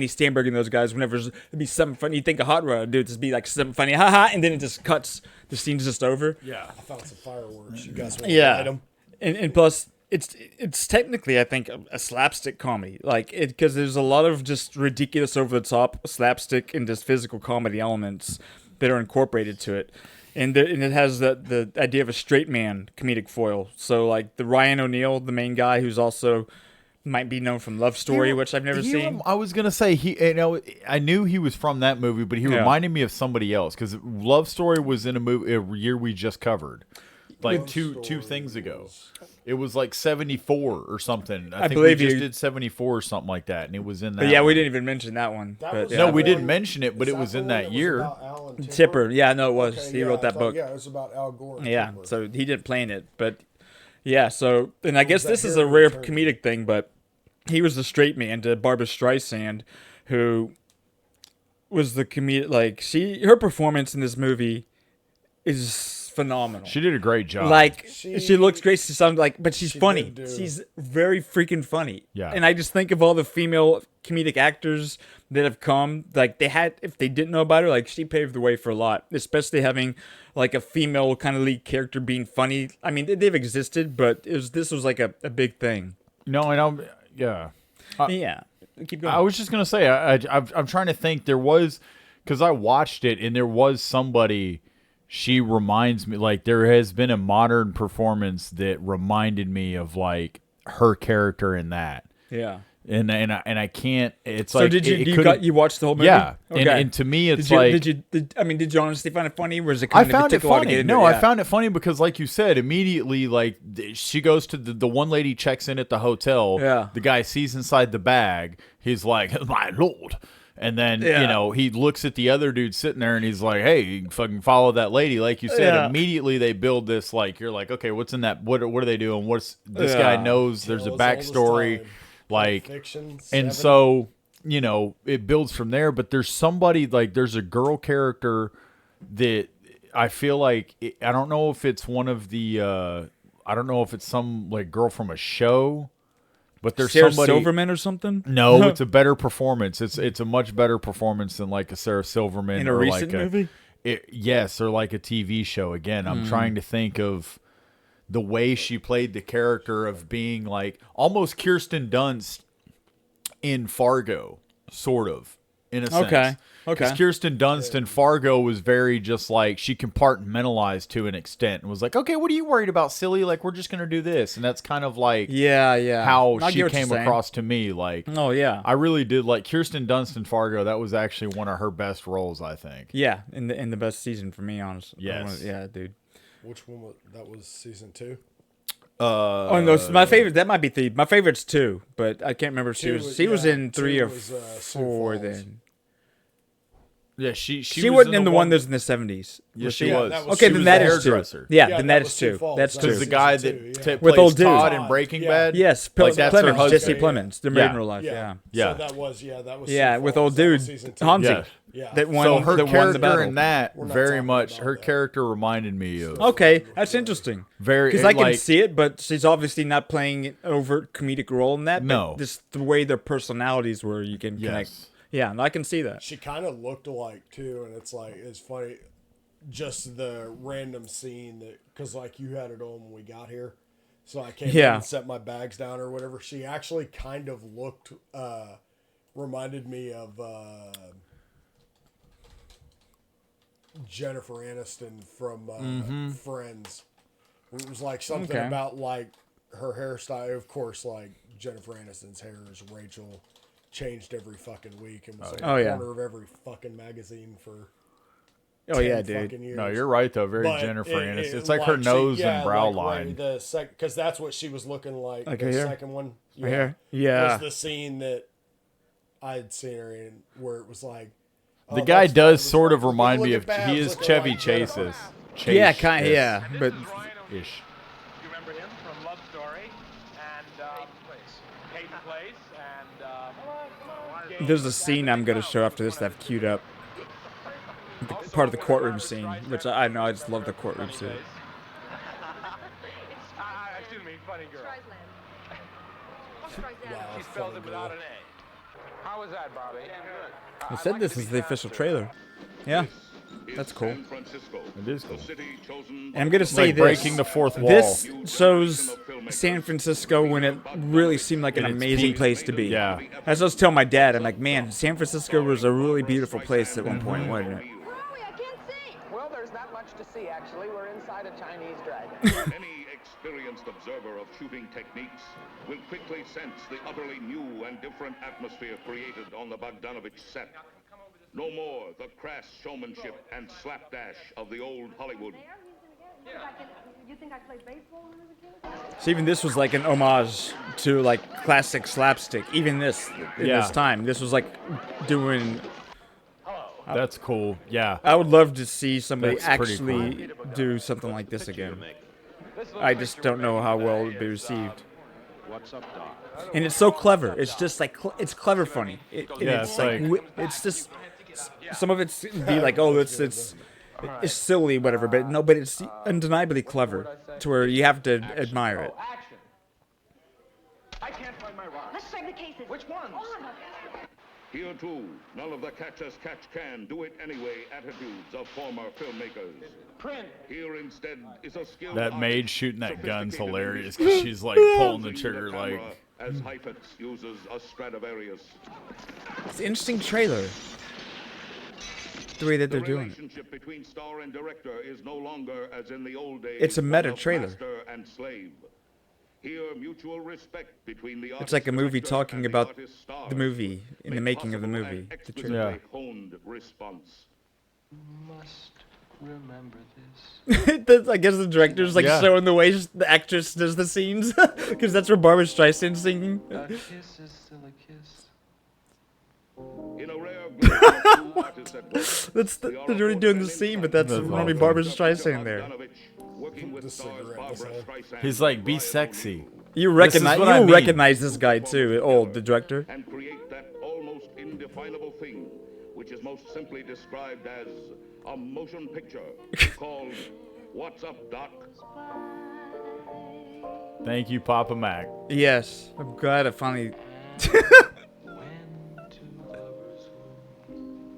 Samberg and those guys. Whenever it'd be something funny, you think a hot rod, dude, just be like something funny, haha, and then it just cuts. The scene's just over. Yeah, I found some fireworks. You guys want to light them? And plus, it's technically, I think, a slapstick comedy. Like because there's a lot of just ridiculous, over the top slapstick and just physical comedy elements that are incorporated to it. And it has the idea of a straight man comedic foil. So like the Ryan O'Neal, the main guy, who's also might be known from Love Story, which I've never seen. I was gonna say I knew he was from that movie, but he reminded me of somebody else because Love Story was in a year we just covered, like two things ago. It was like 74 or something. I think believe we just did 74 or something like that, and it was in that. But yeah, one. we didn't even mention that one. No, we didn't mention it, but it was in that year. Tipper, yeah, no, it was. Okay, he wrote that book. Yeah, it was about Al Gore. And Yeah, Tipper. so he didn't play in it, but yeah. So, and I guess this is a rare comedic thing, but he was the straight man to Barbra Streisand, who was the comedic. Like her performance in this movie is phenomenal. She did a great job. Like she looks great. She sounds like, but she's funny. She's very freaking funny. Yeah. And I just think of all the female comedic actors that have come. Like if they didn't know about her, like she paved the way for a lot. Especially having like a female kind of lead character being funny. I mean, they've existed, but this was like a big thing. No, and yeah. Yeah. Keep going. I was just gonna say I'm trying to think. There was because I watched it and there was somebody. She reminds me, like, there has been a modern performance that reminded me of, like, her character in that. Yeah. And I can't, it's so like... So you watched the whole movie? Yeah. Okay. And to me, it's did you honestly find it funny? Or was it kind I found it funny. No, I I found it funny because, like you said, immediately, like, she goes to the one lady checks in at the hotel. Yeah. The guy sees inside the bag. He's like, my lord. And then, he looks at the other dude sitting there and he's like, hey, you can fucking follow that lady. Like you said, immediately they build this, like, you're like, okay, what's in that? What are they doing? This guy knows there's a backstory. Like, Fiction, and so, it builds from there. But there's somebody, like, there's a girl character that I feel like, I don't know if it's one of the, I don't know if it's some, like, girl from a show. But there's Sarah somebody Silverman or something? No, it's a better performance. It's a much better performance than like a Sarah Silverman in a or recent like movie. Yes, or like a TV show. Again, I'm trying to think of the way she played the character of being like almost Kirsten Dunst in Fargo, sort of in a sense. Okay. Because Kirsten Dunst in Fargo was very just like she compartmentalized to an extent and was like, okay, what are you worried about, silly? Like we're just gonna do this, and that's kind of like how she came across to me. Like, oh yeah, I really did like Kirsten Dunst in Fargo. That was actually one of her best roles, I think. Yeah, in the best season for me, honestly. Yes. Yeah, dude. Which one was season 2? Oh no, my favorite. That might be 3. My favorite's 2, but I can't remember if she was in 3 or 4 then. Yeah, she wasn't in the one that's in the 70s. Yeah, she was. Okay, then that is 2. Yeah, then that is 2. That's 2. Because the guy that with plays old dude Todd in Breaking Bad. Yes, like that's her Plemons, husband. Jesse Plemons. They're married in real life. Yeah. So that was with old dude Hansi. Yeah. That one. So her that won the character battle. in that very much. Her character reminded me of. Okay, that's interesting. Very because I can see it, but she's obviously not playing an overt comedic role in that. No, but just the way their personalities were, you can connect. Yeah, and I can see that. She kind of looked alike too, and it's funny, just the random scene that because like you had it on when we got here, so I came in and set my bags down or whatever. She actually kind of looked, reminded me of Jennifer Aniston from Friends. It was like something about like her hairstyle. Of course, like Jennifer Aniston's hair is Rachel. Changed every fucking week and was on the corner of every fucking magazine for 10 fucking years. No, you're right though. Very Jennifer Aniston. It's like her nose and brow line. Because that's what she was looking like. Like the here? second one, was the scene that I had seen her in, where it was like the guy does sort of remind me of he is Chevy Chase's. Yeah, kind of. Yeah, but ish. You remember him from Love Story and Hayden Place and there's a scene I'm going to show after this that I've queued up. Part of the courtroom scene, which I know I just love the courtroom scene. funny girl? Wow, She spells funny it without girl. an A. How was that, Bobby? I said this is the official trailer. Yeah, that's cool. It is cool. And I'm gonna say Like this: breaking the fourth wall. This shows San Francisco when it really seemed like an In its amazing peak. place to be. Yeah. As I was telling my dad, I'm like, man, San Francisco was a really beautiful place at one point, wasn't it? Well, there's not much to see, actually. We're inside a Chinese dragon. Any experienced observer of shooting techniques will quickly sense the utterly new and different atmosphere created on the Bogdanovich set. No more the crass showmanship and slapdash of the old Hollywood. You think I played baseball when I was a kid? So even this was like an homage to like classic slapstick. Even this, in Yeah. this time, this was like doing. That's cool. Yeah. I would love to see somebody That's pretty actually do something like this again. I just don't know how well it would be received. What's up, Doc? And it's so clever. It's just like it's clever funny. And Yeah, it's it's like like- it's just some of it's be like, oh, it's silly, whatever. But no, but it's undeniably clever to where you have to admire it. Action. I can't find my rocks. Let's check the cases. Which ones? Here, too, none of the catch-as-catch-can, do-it-anyway attitudes of former filmmakers. Print. Here, instead, is a skilled That maid artist, shooting that gun's sophisticated hilarious because she's like pulling the trigger like. camera as Heifetz uses a Stradivarius. It's an interesting trailer. The way that they're The doing it. relationship between star and director is no longer as in the old days. It's a meta one of trailer. master and slave. Here, mutual respect between the It's like a movie artist talking and the about artist star the movie in the make making of the possible movie. an The exquisitely trailer. honed response. Must remember this. I guess the director's like Yeah. showing the way the actress does the scenes because that's where Barbara Streisand's singing. A kiss is still a kiss. In a rare glimpse of two artists at work, That's they're already doing the scene, but that's normally Barbara Streisand there. working with stars Barbara Streisand, He's like, be sexy. You This is recognize what I mean. recognize this guy too, old the director. and create that almost indefinable thing, which is most simply described as a motion picture called "What's Up, Doc?" Thank you, Papa Mac. Yes, I'm glad I finally. When two lovers woo,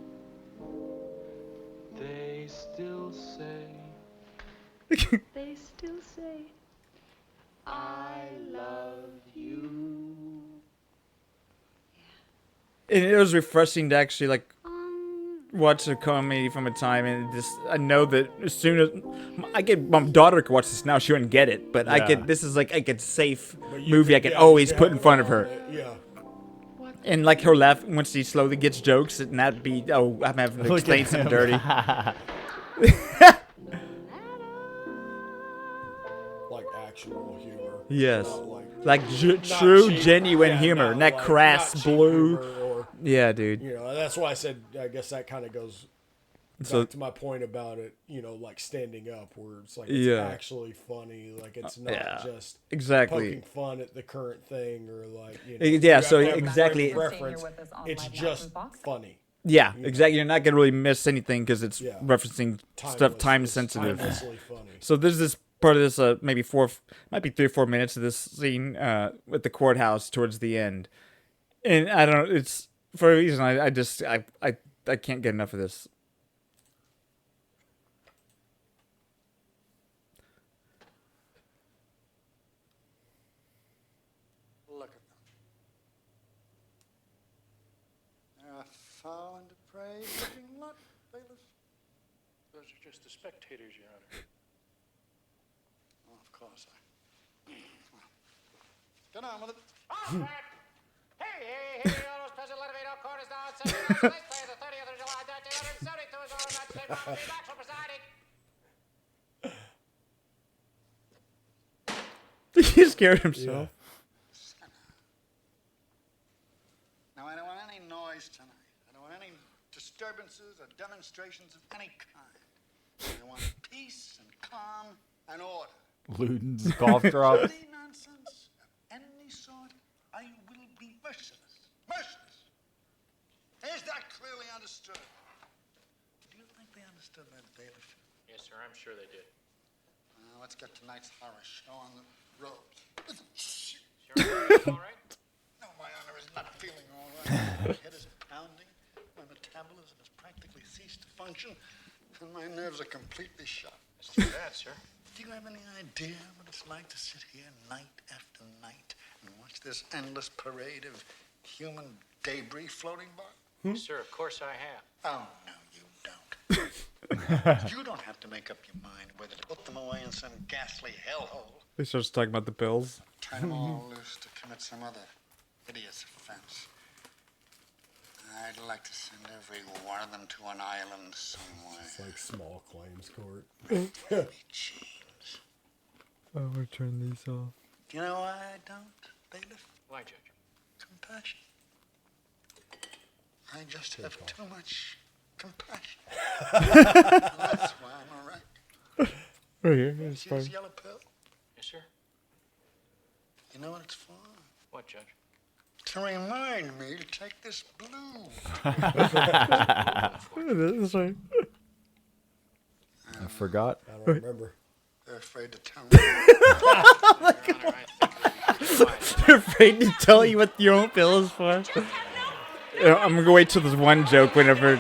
they still say, They still say, I love you. And it was refreshing to actually like watch a comedy from a time, and just I know that as soon as my daughter could watch this now, she wouldn't get it, but I Yeah. could. This is like a safe you movie could- I can yeah, always you put have in front of fun her. with it, Yeah. And like her laugh when she slowly gets jokes, and that be I'm having to Look explain at some him. dirty. Like actual humor. Yes, Not like not true, cheap, genuine yeah, humor, not like- crass not cheap blue. humor or, Yeah, dude. you know, that's why I said I guess that kind of goes back So- to my point about it. You know, like standing up, where it's like it's Yeah. actually funny. Like it's not yeah, just exactly. poking fun at the current thing or like you know, Yeah, you have so to have a exactly- frame of reference. It's just funny. Yeah, exactly. You're not gonna really miss anything because it's Yeah. referencing stuff Timeless. time It's sensitive. timelessly funny. So there's this part of this, maybe might be 3 or 4 minutes of this scene at the courthouse towards the end, and I don't know. It's for a reason. I just I can't get enough of this. Look at them. They're a foul and depraved looking lot, bailiff. Those are just the spectators, Your Honor. Oh, of course. Get on with it. All right. Hey, all those present, let me know court is now at 7 Let's play the 30th of July, 1972 is all about the back for presiding. He scared himself. Now, I don't want any noise tonight. I don't want any disturbances or demonstrations of any kind. I want peace and calm and order. Luden's cough drop. Any nonsense of any sort, I will be merciless. Merciless. Is that clearly understood? Do you think they understood that, bailiff? Yes, sir, I'm sure they did. Let's get tonight's horror show on the robes. Sure, all right? No, my honor is not feeling all right. My head is pounding, my metabolism has practically ceased to function, and my nerves are completely shot. It's too bad, sir. Do you have any idea what it's like to sit here night after night and watch this endless parade of human debris floating by? Sir, of course I have. Oh, no, you don't. You don't have to make up your mind whether to put them away in some ghastly hellhole. He starts talking about the pills. Turn them all loose to commit some other hideous offense. I'd like to send every one of them to an island somewhere. It's like small claims court. I'll turn these off. Do you know why I don't, bailiff? Why, Judge? Compassion. I just have too much compassion. That's why I'm a wreck. Right here. It's See this fine. yellow pill? Yes, sir. You know what it's for? What, Judge? To remind me to take this blue. That's right. I forgot. I don't remember. They're afraid to tell me. They're afraid to tell you what your own pill is for. I'm gonna wait till there's one joke whenever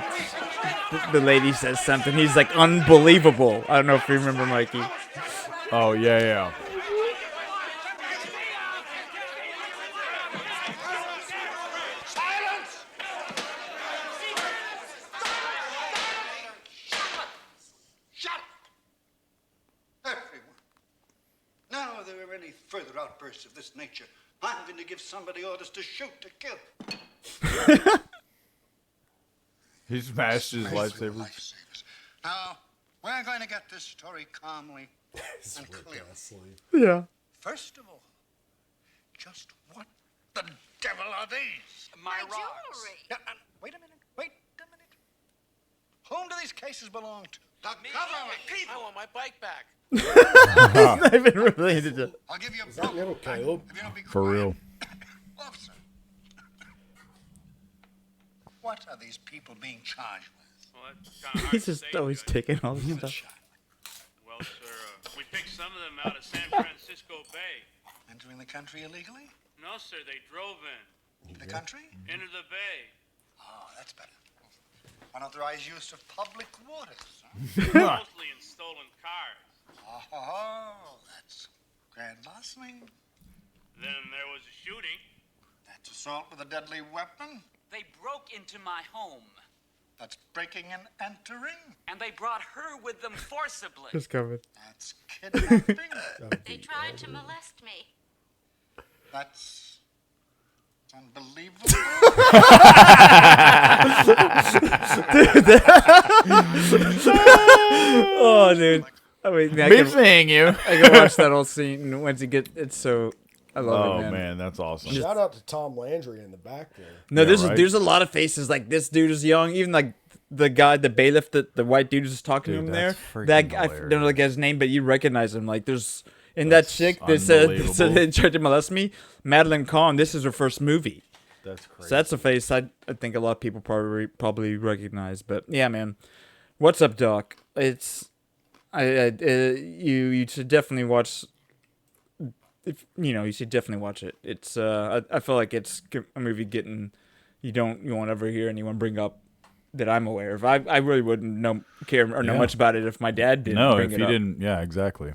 the lady says something. He's like, unbelievable. I don't know if you remember, Mikey. Oh, yeah. Silence! Shut up! Everyone. Now, if there are any further outbursts of this nature, I'm going to give somebody orders to shoot, to kill. He smashed his lightsaber. Lifesavers. Now, we're going to get this story calmly and clearly. Yeah. First of all, just what the devil are these? My jewelry. Yeah, wait a minute. Whom do these cases belong to? The government. I want my bike back. It's not even related to. I'll give you a Is that little Caleb? If you don't be For quiet. real. Officer. What are these people being charged with? Well, that's kind of hard He's to just say, always Judge. taking all this stuff. Well, sir, we picked some of them out of San Francisco Bay. Entering the country illegally? No, sir, they drove in. The country? Into the bay. Oh, that's better. Unauthorized use of public waters. Mostly in stolen cars. Oh, that's grand larceny. Then there was a shooting. That's assault with a deadly weapon. They broke into my home. That's breaking and entering. And they brought her with them forcibly. Just covered. That's kidnapping. They tried to molest me. That's unbelievable. Oh, dude. I mean, Big seeing you. I can watch that whole scene once you get. It's so. I love it, Oh, man. man, that's awesome. Shout out to Tom Landry in the back there. No, Yeah, there's a lot of faces like this dude is young. Even like the guy, the bailiff, the white dude is talking Dude, to him there. that's That freaking I don't know the guy's name, but you recognize him. Like there's and that That's chick that said unbelievable. they tried to molest me. Madeline Kahn. This is her first movie. That's crazy. So that's a face I think a lot of people probably recognize. But yeah, man, what's up, Doc? It's you should definitely watch. If you should definitely watch it. It's I feel like it's a movie you won't ever hear anyone bring up that I'm aware of. I really wouldn't care or know much about it if my dad didn't. No, bring if it you up. didn't, yeah, exactly.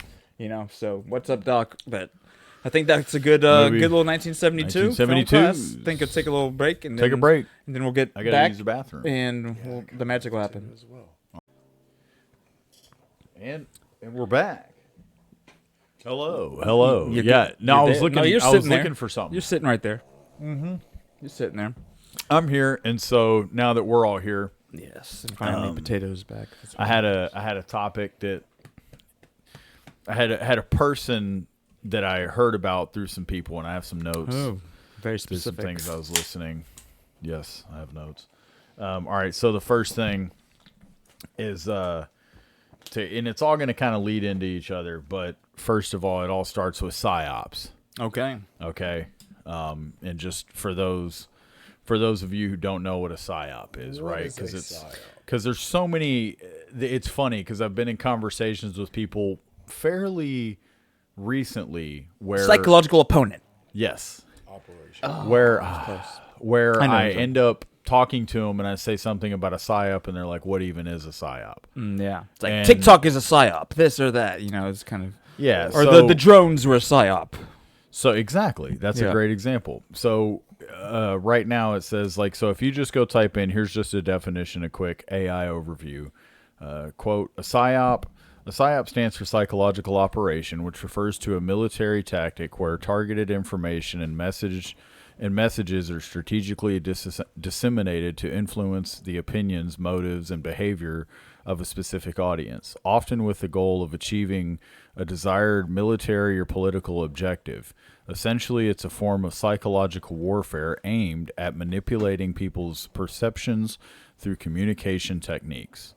So what's up, Doc? But I think that's a good Movie. good little 1972. 1972. Film class. I think let's take a little break and Take a then, break. and then we'll get I gotta back use the bathroom. and the magic will happen. As well. And we're back. Hello. You're Yeah. good. No, You're I was there. looking. No, you're I was sitting there. looking for something. You're sitting right there. Mm-hmm. You're sitting there. I'm here, and so now that we're all here, yes, and finally potatoes back. I had a topic that I had a person that I heard about through some people, and I have some notes. Oh, very There's some specific. things I was listening. Yes, I have notes. All right, so the first thing is and it's all going to kind of lead into each other, but first of all, it all starts with Psy-Ops. Okay. And just for those of you who don't know what a Psy-Op is, What right? is a Psy-Op? Because there's so many. It's funny because I've been in conversations with people fairly recently where psychological opponent. Yes. Operation. Where I end up talking to them and I say something about a Psy-Op and they're like, "What even is a Psy-Op?" Yeah, it's like TikTok is a Psy-Op, this or that. You know, it's kind of or so, the drones were a Psy-Op. So exactly, that's a great example. So right now it says like, so if you just go type in, here's just a definition, a quick AI overview. Quote, a Psy-Op stands for psychological operation, which refers to a military tactic where targeted information and messages are strategically disseminated to influence the opinions, motives, and behavior of a specific audience, often with the goal of achieving a desired military or political objective. Essentially, it's a form of psychological warfare aimed at manipulating people's perceptions through communication techniques.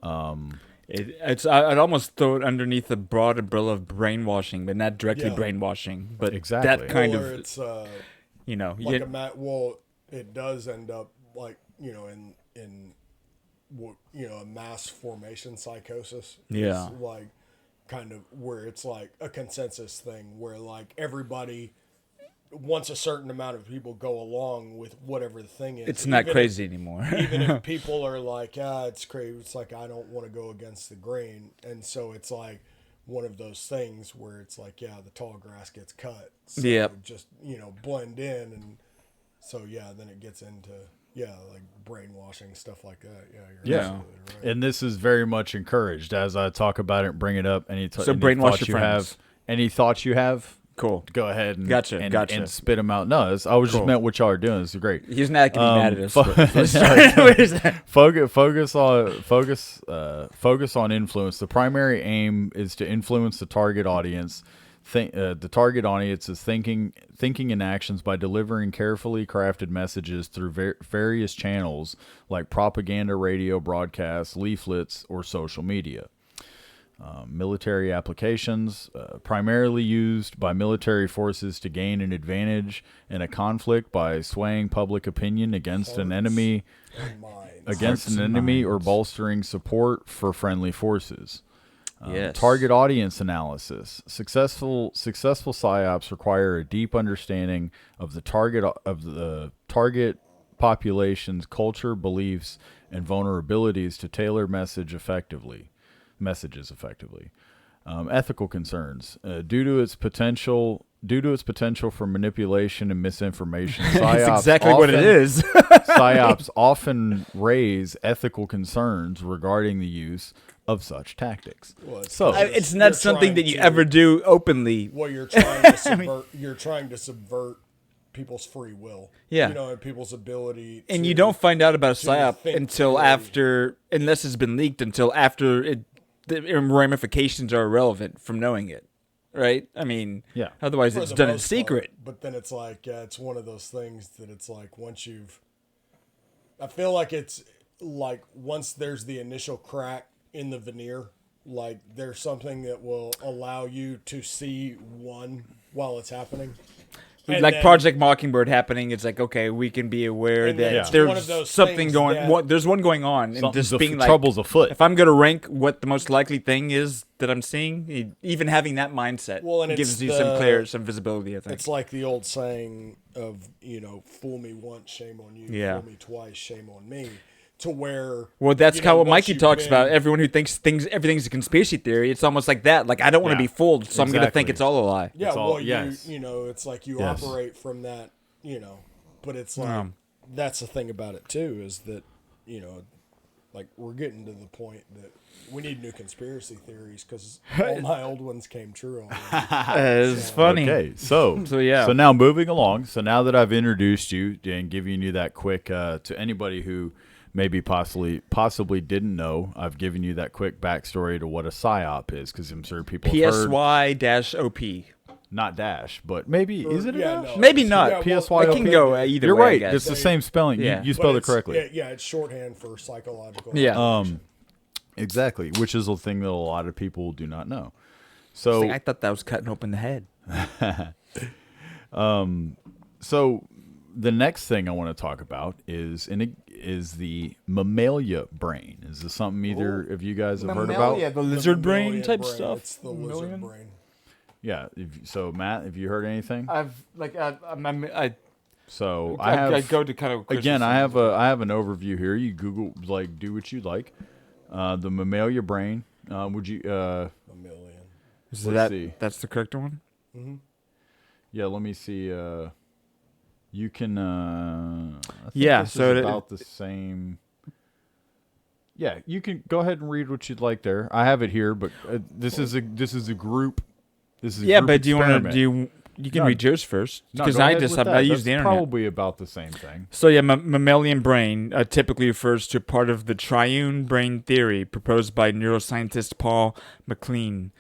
I'd almost throw it underneath the broad umbrella of brainwashing, but not directly brainwashing. But that kind of, it's, you know, like it does end up like, you know, in you know, a mass formation psychosis. Yeah. It's like kind of where it's like a consensus thing where like everybody, once a certain amount of people go along with whatever the thing is, it's not crazy anymore. Even if people are like, it's crazy, it's like, I don't want to go against the grain. And so it's like one of those things where it's like, the tall grass gets cut. So just, you know, blend in. And so, then it gets into, like brainwashing, stuff like that. You're absolutely right. And this is very much encouraged as I talk about it and bring it up. So brainwash your friends. Any thoughts you have? Cool. Go ahead and Gotcha. and spit them out. No, I was just meant what y'all are doing. This is great. He's not going to be mad at us. Focus on influence. The primary aim is to influence the target audience. The target audience is thinking and actions by delivering carefully crafted messages through various channels like propaganda, radio broadcasts, leaflets, or social media. Military applications, primarily used by military forces to gain an advantage in a conflict by swaying public opinion against an enemy, or bolstering support for friendly forces. Target audience analysis. Successful Psy-Ops require a deep understanding of the target population's culture, beliefs, and vulnerabilities to tailor messages effectively. Ethical concerns. Due to its potential for manipulation and misinformation, Psy-Ops exactly what it is. Psy-Ops often raise ethical concerns regarding the use of such tactics. Well, it's not something that you ever do openly. Well, you're trying to subvert. You're trying to subvert people's free will. Yeah. You know, and people's ability. And you don't find out about a Psy-Op until after, unless it's been leaked, until after the ramifications are irrelevant from knowing it. Right? I mean, otherwise it's done in secret. But then it's like, it's one of those things that it's like I feel like it's like once there's the initial crack in the veneer, like there's something that will allow you to see one while it's happening. And like then, Project Mockingbird happening, it's like, okay, we can be aware that there's something going. There's one going on, and just being like, trouble's afoot. If I'm going to rank what the most likely thing is that I'm seeing, even having that mindset gives you some visibility. I think it's like the old saying of, you know, fool me once, shame on you. Fool me twice, shame on me. To where that's kind of what Mikey talks about. Everyone who thinks everything's a conspiracy theory, it's almost like that. Like, I don't want to be fooled, so I'm going to think it's all a lie. Yeah, you know, it's like you operate from that, you know, but it's like that's the thing about it too, is that, you know, like we're getting to the point that we need new conspiracy theories because all my old ones came true already. It's funny. Okay, so now moving along. So now that I've introduced you and giving you that quick to anybody who maybe possibly didn't know, I've given you that quick backstory to what a Psy-Op is, because I'm sure people have heard. PSY-OP. Not dash, but maybe is it a dash? No, maybe not. PSY-OP. It can go either You're way. Right. It's the same spelling. Yeah. You spelled it correctly. It's shorthand for psychological. Yeah. Exactly, which is a thing that a lot of people do not know. So I thought that was cutting open the head. So the next thing I want to talk about is the mammalia brain. Is this something either of you guys have heard about? Yeah, the lizard brain type stuff. It's the lizard brain. Yeah. So Matt, have you heard anything? So I go to kind of again. I have an overview here. You Google, like, do what you like. The Mammalia brain. Would you? Mamilian. So that's the correct one. Mm-hmm. Yeah. Let me see. You can. I think Yeah. This So is about the same. Yeah, you can go ahead and read what you'd like there. I have it here, but this is a group. This is a group but do you want to experiment. You can read yours first No, because go I ahead just with I that. use That's the internet. Probably about the same thing. So yeah, mammalian brain typically refers to part of the triune brain theory proposed by neuroscientist Paul MacLean.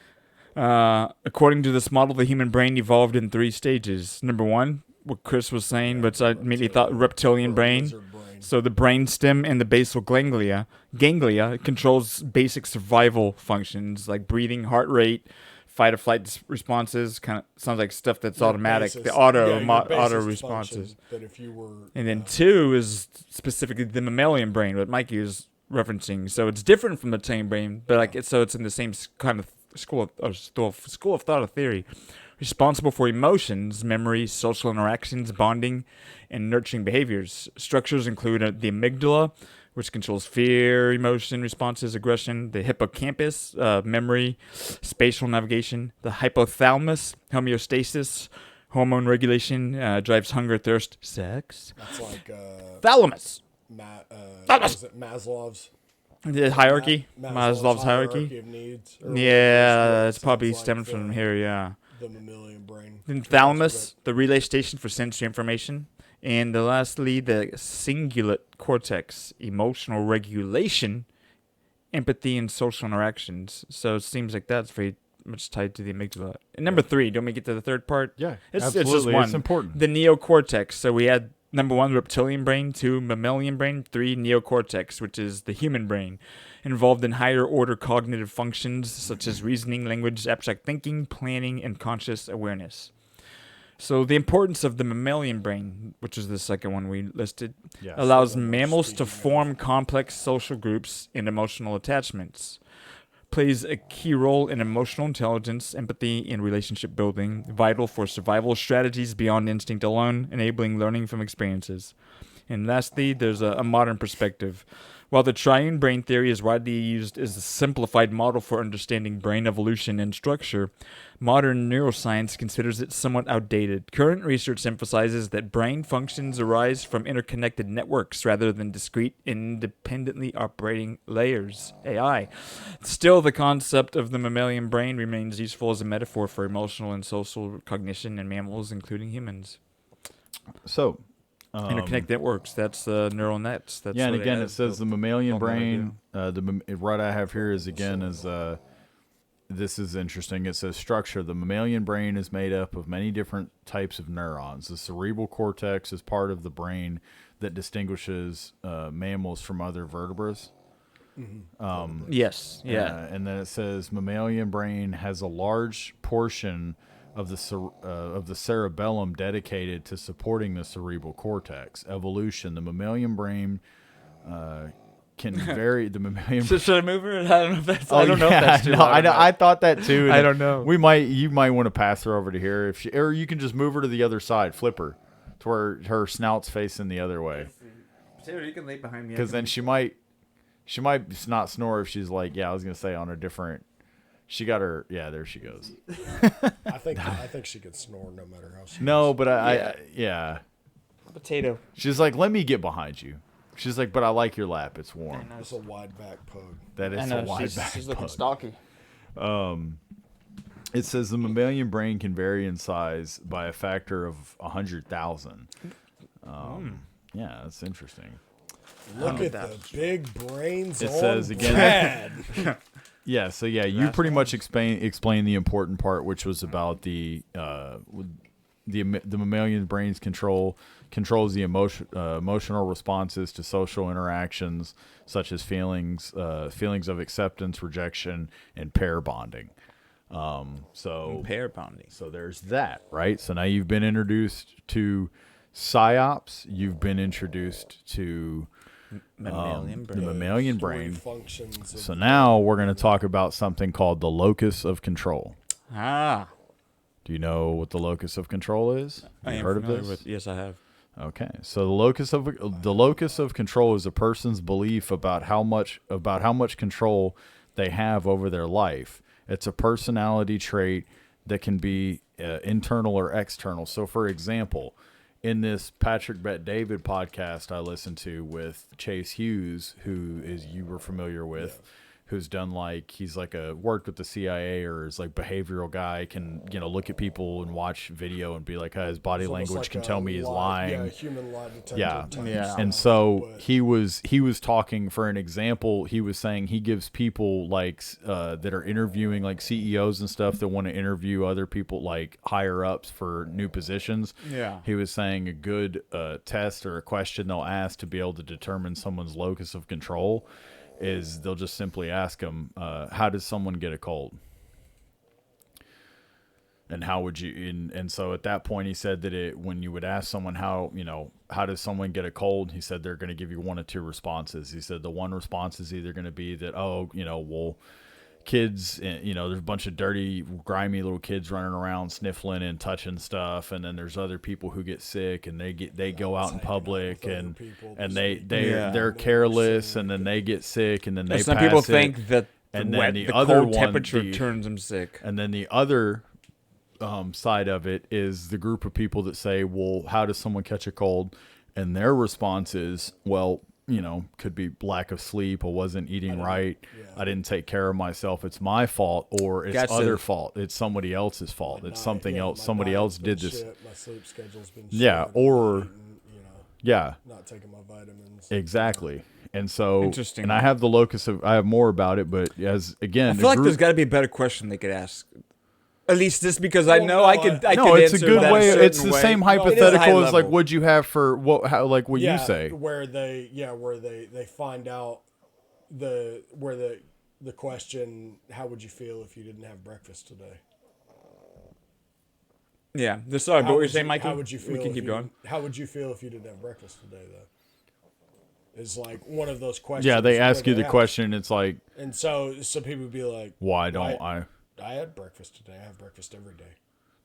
According to this model, the human brain evolved in 3 stages. Number 1, what Chris was saying, but I immediately thought reptilian brain. So the brain stem and the basal ganglia controls basic survival functions like breathing, heart rate, fight or flight responses. Kind of sounds like stuff that's automatic. The auto responses. That if you were, and then 2 is specifically the mammalian brain, what Mikey is referencing. So it's different from the reptilian brain, but it's in the same kind of school of thought or theory. Responsible for emotions, memory, social interactions, bonding, and nurturing behaviors. Structures include the amygdala, which controls fear, emotion, responses, aggression, the hippocampus, memory, spatial navigation, the hypothalamus, homeostasis, hormone regulation, drives hunger, thirst, sex. That's like thalamus. Thalamus. Is it Maslow's? The hierarchy, Maslow's hierarchy of needs. Yeah, it's probably stemmed from here. Yeah. The mammalian brain. Then thalamus, the relay station for sensory information. And lastly, the cingulate cortex, emotional regulation, empathy, and social interactions. So it seems like that's very much tied to the amygdala. And number 3, don't we get to the third part? Yeah, absolutely. It's just one. It's important. The neocortex. So we had number 1, reptilian brain, 2, mammalian brain, 3, neocortex, which is the human brain, involved in higher order cognitive functions such as reasoning, language, abstract thinking, planning, and conscious awareness. So the importance of the mammalian brain, which is the second one we listed, allows mammals to form complex social groups and emotional attachments. Plays a key role in emotional intelligence, empathy, and relationship building, vital for survival strategies beyond instinct alone, enabling learning from experiences. And lastly, there's a modern perspective. While the triune brain theory is widely used as a simplified model for understanding brain evolution and structure, modern neuroscience considers it somewhat outdated. Current research emphasizes that brain functions arise from interconnected networks rather than discrete, independently operating layers, AI. Still, the concept of the mammalian brain remains useful as a metaphor for emotional and social cognition in mammals, including humans. So, interconnected networks. That's neural nets. That's and again, it says the mammalian brain. What I have here is this is interesting. It says structure. The mammalian brain is made up of many different types of neurons. The cerebral cortex is part of the brain that distinguishes mammals from other vertebrates. Mm-hmm. Yes. Yeah. And then it says mammalian brain has a large portion of the cerebellum dedicated to supporting the cerebral cortex. Evolution. The mammalian brain can vary. The mammalian. Should I move her? I don't know if that's. I don't know if that's too. I thought that too. I don't know. You might want to pass her over to here or you can just move her to the other side. Flip her to where her snout's facing the other way. Taylor, you can lay behind me. Because then she might not snore if she's like, I was gonna say on a different. She got her. Yeah, there she goes. I think she could snore no matter how she. No, but I Potato. She's like, let me get behind you. She's like, but I like your lap. It's warm. It's a wide back pug. That is a wide back She's pug. looking stocky. It says the mammalian brain can vary in size by a factor of 100,000. Yeah, that's interesting. Look at the big brains. It says again. Yeah, so you pretty much explain the important part, which was about the mammalian brain's controls the emotional responses to social interactions, such as feelings of acceptance, rejection, and pair bonding. Pair bonding. So there's that, right? So now you've been introduced to Psy-Ops. You've been introduced to the mammalian brain. Functions so now we're going to talk about something called the locus of control. Do you know what the locus of control is? I am heard of familiar this? with. Yes, I have. Okay, so the locus of control is a person's belief about how much control they have over their life. It's a personality trait that can be internal or external. So, for example, in this Patrick Bet David podcast I listened to with Chase Hughes, who is you were familiar with, who's done he's worked with the CIA or is like behavioral guy, can look at people and watch video and be like, his body language can tell me he's lying. Yeah, human lie detector. Yeah. And so he was talking, for an example, he was saying he gives people that are interviewing like CEOs and stuff that want to interview other people like higher ups for new positions. Yeah. He was saying a good test or a question they'll ask to be able to determine someone's locus of control is they'll just simply ask them, how does someone get a cold? And how would you, and so at that point he said that when you would ask someone how does someone get a cold, he said they're going to give you one of two responses. He said the one response is either going to be that, kids, there's a bunch of dirty, grimy little kids running around sniffling and touching stuff, and then there's other people who get sick and they go out in public and they're careless and then they get sick and then they some pass people it. think that and the then the cold other temperature turns them sick. And then the other side of it is the group of people that say, well, how does someone catch a cold? And their response is, well, could be lack of sleep. I wasn't eating right. Yeah. I didn't take care of myself. It's my fault, or it's other fault. It's somebody else's fault. It's something else. Somebody else did this. My sleep schedule's been not taking my vitamins. Exactly. And so, interesting. And I have the locus of. I have more about it, but as again, I feel like there's got to be a better question they could ask. At least just because I know I could. It's a good that way. A it's the same hypothetical as like what'd you have for what you say. Where they find out the question, how would you feel if you didn't have breakfast today? Yeah. Sorry, but what you're saying, Mikey? How would you feel? We can keep going. How would you feel if you didn't have breakfast today, though? Is like one of those questions. Yeah, they ask you the question. It's like, and so people would be like, why don't I? I had breakfast today. I have breakfast every day.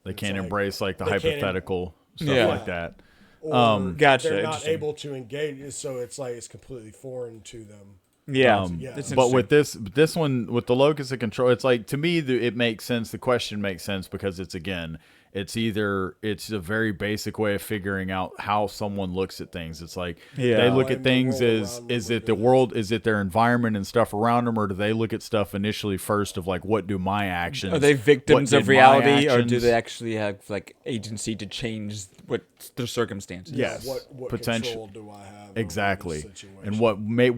They can't embrace like the hypothetical stuff like that. Or gotcha. They're not able to engage, so it's like it's completely foreign to them. Yeah. But with this one, with the locus of control, it's like, to me, it makes sense. The question makes sense because it's a very basic way of figuring out how someone looks at things. It's like they look at things as, is it their environment and stuff around them, or do they look at stuff initially first of like, what do my actions? Are they victims of reality, or do they actually have like agency to change what their circumstances? Yes. What potential control do I have? Exactly. Over the situation? And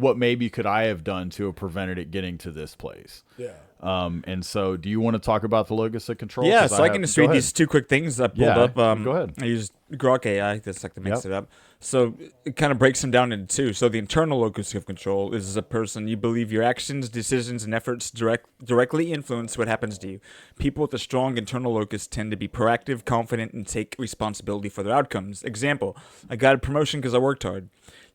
what maybe could I have done to have prevented it getting to this place? Yeah. And so, do you want to talk about the locus of control? Yeah, so I can just read these two quick things I pulled up. Go ahead. I used Grok AI, that's like to mix it up. So it kind of breaks them down into two. So the internal locus of control is a person you believe your actions, decisions, and efforts directly influence what happens to you. People with a strong internal locus tend to be proactive, confident, and take responsibility for their outcomes. Example, I got a promotion because I worked hard.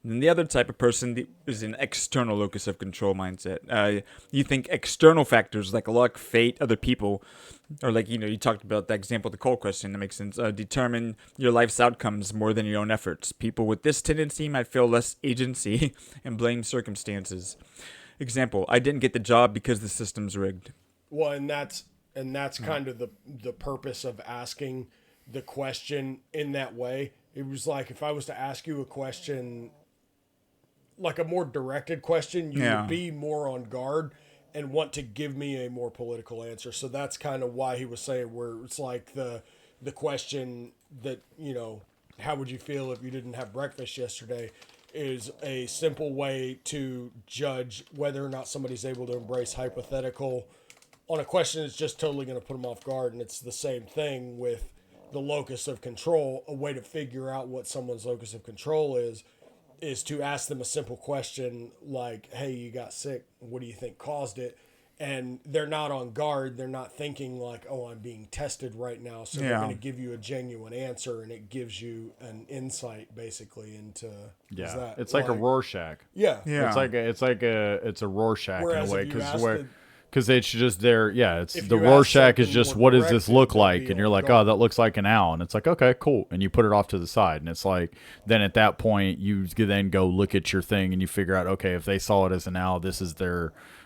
And then the other type of person is an external locus of control mindset. You think external factors like luck, fate, other people, or like, you talked about that example, the cold question, that makes sense, determine your life's outcomes more than your own efforts. People with this tendency might feel less agency and blame circumstances. Example, I didn't get the job because the system's rigged. Well, and that's kind of the purpose of asking the question in that way. It was like, if I was to ask you a question, like a more directed question, you would be more on guard and want to give me a more political answer. So that's kind of why he was saying, where it's like the question that, how would you feel if you didn't have breakfast yesterday, is a simple way to judge whether or not somebody's able to embrace hypothetical on a question that's just totally going to put them off guard. And it's the same thing with the locus of control. A way to figure out what someone's locus of control is to ask them a simple question like, hey, you got sick, what do you think caused it? And they're not on guard. They're not thinking like, oh, I'm being tested right now. So they're going to give you a genuine answer, and it gives you an insight basically into. It's like a Rorschach. Yeah. It's a Rorschach in a way, Because it's just there. Yeah, it's If the you ask Rorschach is something just more what does this directed, look they'll like, be and you're on like, guard. oh, that looks like an owl, and it's like, okay, cool, and you put it off to the side, and it's like, then at that point you then go look at your thing and you figure out, okay, if they saw it as an owl, this is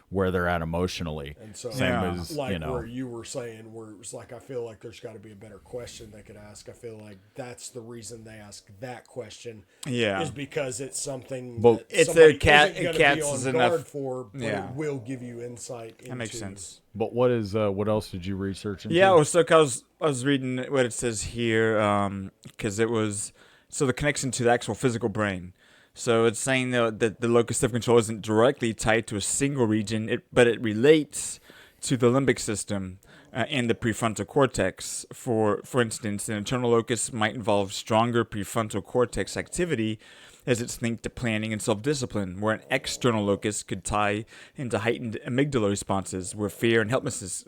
where they're at emotionally. And so, Same as like you know, where you were saying, where it was like, I feel like there's got to be a better question they could ask. I feel like that's the reason they ask that question. Yeah. Is because it's something Well, that it's somebody a cat. isn't gonna Cats be on is guard enough for, but yeah. it will give you insight. That makes sense. but what else did you research into? Yeah, well, so I was reading what it says here because it was the connection to the actual physical brain. So it's saying that the locus of control isn't directly tied to a single region, but it relates to the limbic system and the prefrontal cortex. For instance, an internal locus might involve stronger prefrontal cortex activity as it's linked to planning and self-discipline, where an external locus could tie into heightened amygdala responses, where fear and helplessness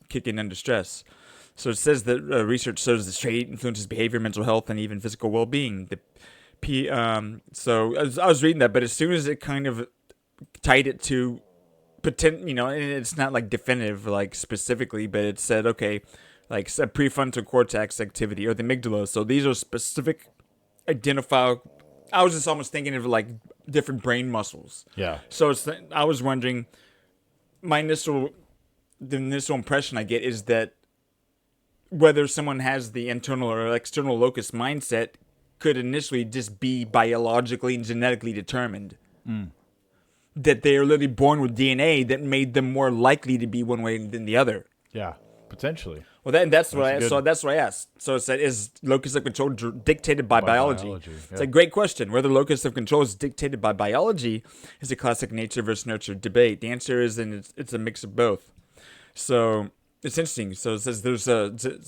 kick in under stress. So it says that research shows this trait influences behavior, mental health, and even physical well-being. So I was reading that, but as soon as it kind of tied it to and it's not like definitive, like specifically, but it said, okay, like a prefrontal cortex activity or the amygdala. So these are specific identifiable. I was just almost thinking of like different brain muscles. Yeah. So I was wondering, the initial impression I get is that whether someone has the internal or external locus mindset could initially just be biologically and genetically determined. That they are literally born with DNA that made them more likely to be one way than the other. Yeah, potentially. Well, that's what I asked. So it said, is locus of control dictated by biology? Yeah. It's a great question. Whether locus of control is dictated by biology is a classic nature versus nurture debate. The answer is, and it's a mix of both. So it's interesting. So it says there's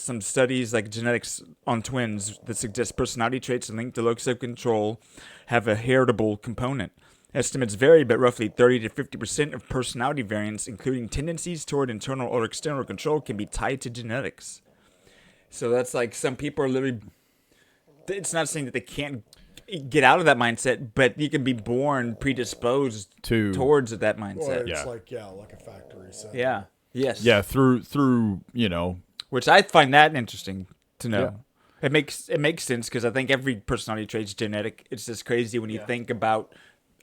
some studies like genetics on twins that suggest personality traits linked to locus of control have a heritable component. Estimates vary, but roughly 30 to 50% of personality variants, including tendencies toward internal or external control, can be tied to genetics. So that's like some people are literally... It's not saying that they can't get out of that mindset, but you can be born predisposed towards that mindset. Or it's like a factory setting. Yeah. Yes. Yeah, through which I find that interesting to know. Yeah. It makes sense because I think every personality trait's genetic. It's just crazy when you think about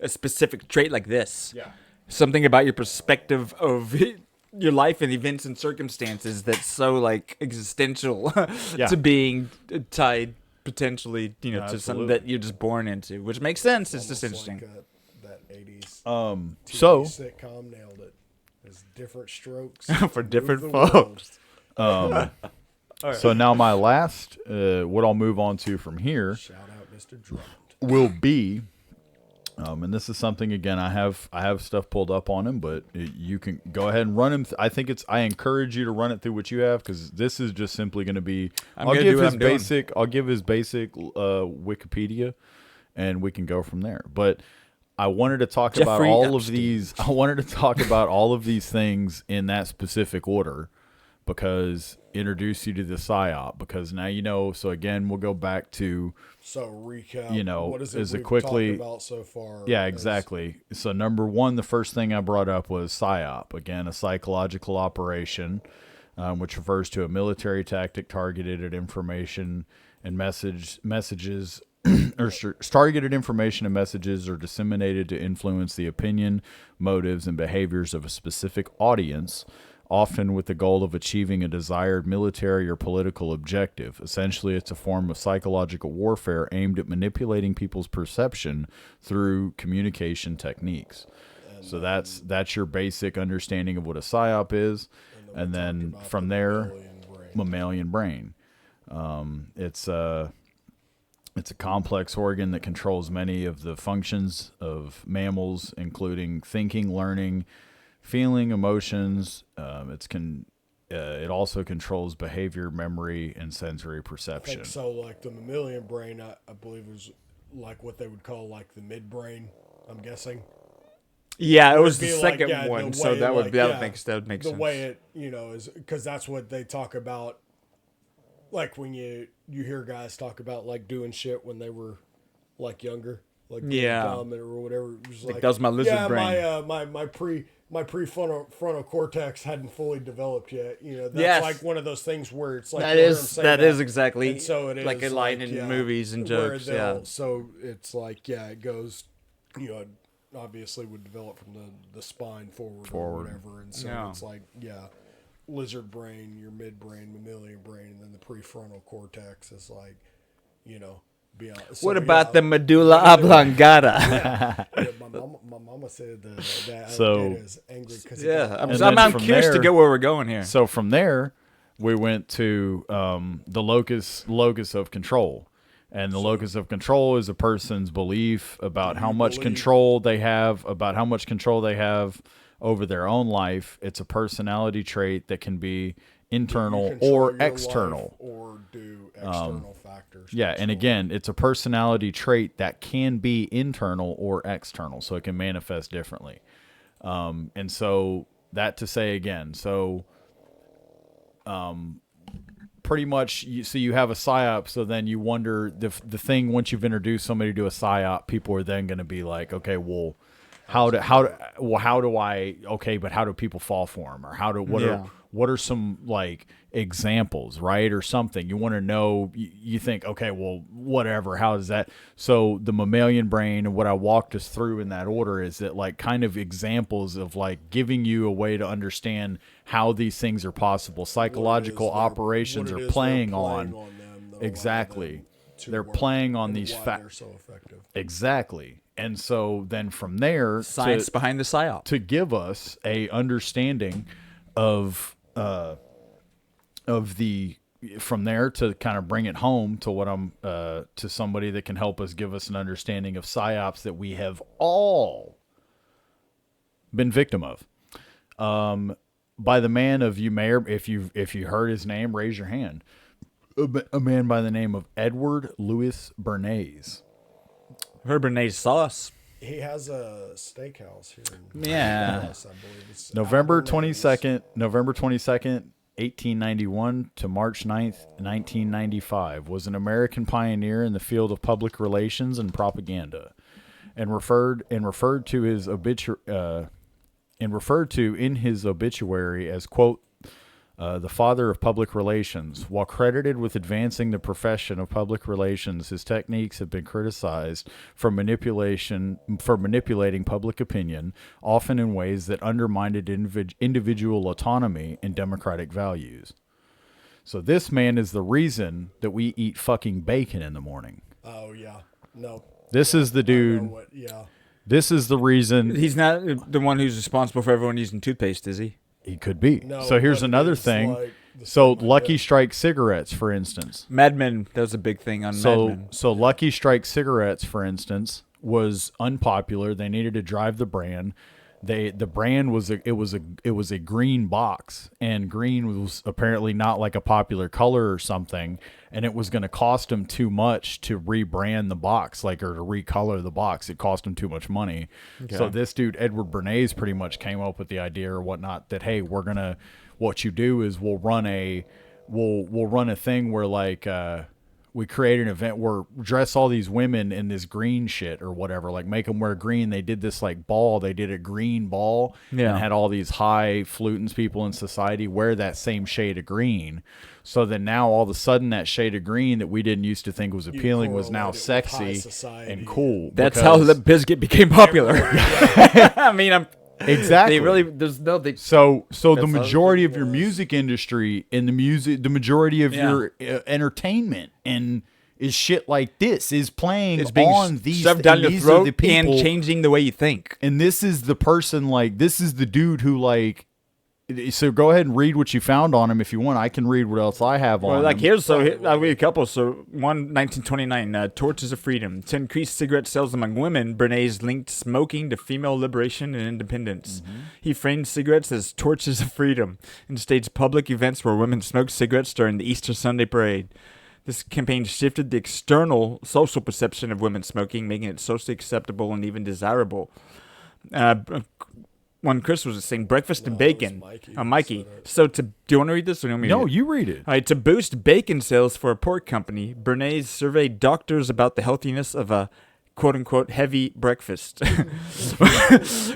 a specific trait like this. Yeah. Something about your perspective of your life and events and circumstances that's so like existential to being tied potentially, to something that you're just born into, which makes sense. It's just interesting. That 80s so sitcom nailed it. There's different strokes for different folks. Right. So now my last, what I'll move on to from here, shout out Mr. Drummond, will be, and this is something again I have stuff pulled up on him, but you can go ahead and run him. I encourage you to run it through what you have because this is just simply going to be. I'll give his basic Wikipedia, and we can go from there. But I wanted to talk about all of these. I wanted to talk about all of these things in that specific order. Because introduce you to the Psy-Op, because now so again we'll go back to recap. What is it we've quickly talked about so far? Yeah, exactly. So number one, the first thing I brought up was Psy-Op, again a psychological operation, which refers to a military tactic targeted at information and messages. Or targeted information and messages are disseminated to influence the opinion, motives, and behaviors of a specific audience, often with the goal of achieving a desired military or political objective. Essentially, it's a form of psychological warfare aimed at manipulating people's perception through communication techniques. So that's your basic understanding of what a Psy-Op is. And then from there, mammalian brain. It's a complex organ that controls many of the functions of mammals, including thinking, learning, feeling, emotions. It also controls behavior, memory, and sensory perception. I think so. Like the mammalian brain, I believe was like what they would call like the midbrain. I'm guessing. Yeah, it was the second one, so that would make sense. The way it is because that's what they talk about. Like when you hear guys talk about like doing shit when they were like younger. Like or whatever. It was like that was my lizard brain. My my frontal cortex hadn't fully developed yet. You know, that's Yes. like one of those things where it's like That you hear is- him say that is exactly And so it like is a line in movies and where jokes, they'll- yeah. So it's like it goes, you know, obviously would develop from the spine forward or whatever, and so Yeah. it's like lizard brain, your midbrain, mammalian brain, and then the prefrontal cortex is like, you know. Beyond. So, What about the medulla oblongata? My mama said that So- it is angry because I'm curious to get where we're going here. So from there, we went to the locus of control. And the locus of control is a person's belief about how much control they have, over their own life. It's a personality trait that can be internal or external. Or do external factors. Yeah, and again, it's a personality trait that can be internal or external, so it can manifest differently. And so that to say again, so pretty much, you have a Psy-Op, so then you wonder, the thing, once you've introduced somebody to a Psy-Op, people are then going to be like, okay, well, how do people fall for them, or what are some like examples, right, or something you want to know? You think, okay, well, whatever, how does that? So the mammalian brain, and what I walked us through in that order, is that like kind of examples of like giving you a way to understand how these things are possible. Psychological operations are playing on them exactly. They're playing on these facts. So effective. Exactly. And so then from there, science behind the Psy-Op, to give us a understanding of the, from there to kind of bring it home to what I'm to somebody that can help us give us an understanding of Psy-Ops that we have all been victim of. By the man of, you may, if you heard his name, raise your hand. A man by the name of Edward Louis Bernays. Her Bernays sauce. He has a steakhouse here in Dallas, I believe. It's November 22nd, 1891 to March 9th, 1995, was an American pioneer in the field of public relations and propaganda, and referred to in his obituary as, quote, the father of public relations. While credited with advancing the profession of public relations, his techniques have been criticized for manipulating public opinion, often in ways that undermined individual autonomy and democratic values. So this man is the reason that we eat fucking bacon in the morning. Oh yeah, no. This is the dude. This is the reason. He's not the one who's responsible for everyone using toothpaste, is he? He could be. No, so here's another thing. Like so Lucky Strike cigarettes, for instance. Mad Men, that was a big thing on Mad Men. So Lucky Strike cigarettes, for instance, was unpopular. They needed to drive the brand. The brand was a green box, and green was apparently not like a popular color or something, and it was going to cost them too much to rebrand the box, or to recolor the box. It cost them too much money. Okay. So this dude Edward Bernays pretty much came up with the idea or whatnot that, hey, what you do is we'll run a thing where we create an event where dress all these women in this green shit or whatever, like make them wear green. They did this ball. They did a green ball and had all these high flutens people in society wear that same shade of green. So then now all of a sudden that shade of green that we didn't used to think was appealing was now sexy and cool. That's how the biscuit became popular. I mean, exactly. So the majority of your music industry and the majority of your entertainment and is shit like this is playing on these shoved down your throat the people, and changing the way you think. And this is the person this is the dude who so go ahead and read what you found on him if you want. I can read what else I have on him. I'll read a couple. So, 1929, Torches of Freedom. To increase cigarette sales among women, Bernays linked smoking to female liberation and independence. Mm-hmm. He framed cigarettes as torches of freedom and staged public events where women smoked cigarettes during the Easter Sunday parade. This campaign shifted the external social perception of women smoking, making it socially acceptable and even desirable. When Chris was saying breakfast and bacon, Mikey. So do you want to read this or do you want me to read it? You read it. All right, to boost bacon sales for a pork company, Bernays surveyed doctors about the healthiness of a quote-unquote heavy breakfast.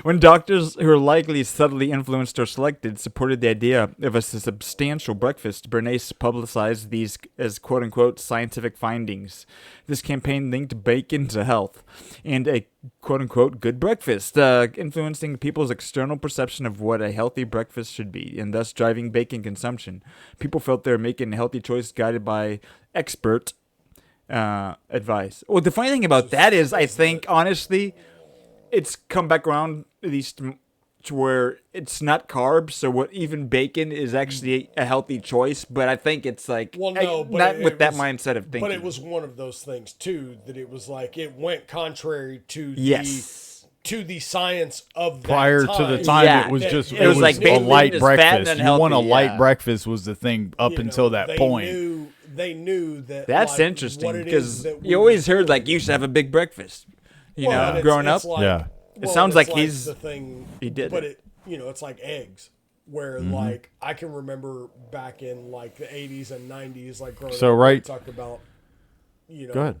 When doctors who are likely subtly influenced or selected supported the idea of a substantial breakfast, Bernays publicized these as quote-unquote scientific findings. This campaign linked bacon to health and a quote-unquote good breakfast, influencing people's external perception of what a healthy breakfast should be, and thus driving bacon consumption. People felt they were making a healthy choice guided by expert advice. Well, the funny thing about that is, I think, honestly, it's come back around at least to where it's not carbs, so what even bacon is actually a healthy choice, but I think it's like, well, no, but not it with that was, mindset of thinking. But it was one of those things, too, that it was like, it went contrary to the science of that prior time. to the time. It was just it was like a light breakfast. You want a light breakfast was the thing up until that point. They knew that. That's like, interesting because you always heard like you should have a big breakfast. You know, growing up. Like, it sounds like he's the thing. He did, but it's like eggs, where like I can remember back in like the 80s and 90s, like growing up, right. Talk about, Go ahead.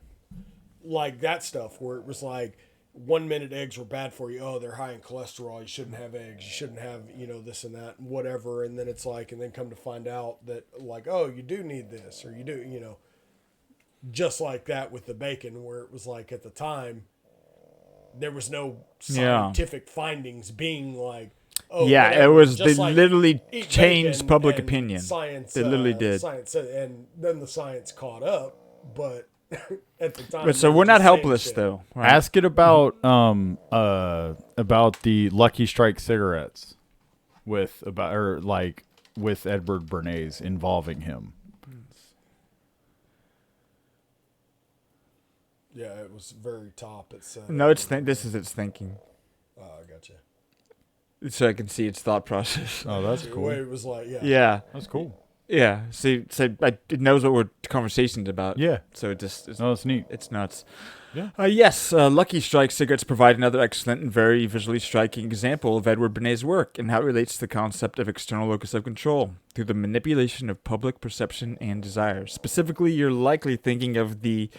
Like that stuff where it was like 1 minute eggs were bad for you. Oh, they're high in cholesterol. You shouldn't have eggs. You shouldn't have, this and that, whatever. And then it's like, and then come to find out that like, oh, you do need this, or you do, just like that with the bacon, where it was like at the time, there was no scientific findings being like, oh, it was, they like literally changed public opinion. Science, they literally did. Science, and then the science caught up, but at the time. But so we're not helpless though. Right? Ask it about the Lucky Strike cigarettes with Edward Bernays involving him. Yeah, it was very top. It said. No, this is its thinking. Oh, I gotcha. So I can see its thought process. Oh, that's cool. The way it was like, yeah, that's cool. Yeah, so it knows what we're conversation's about. Yeah. So it's neat. It's nuts. Yeah. Yes, Lucky Strike cigarettes provide another excellent and very visually striking example of Edward Bernays' work and how it relates to the concept of external locus of control through the manipulation of public perception and desire. Specifically, you're likely thinking of the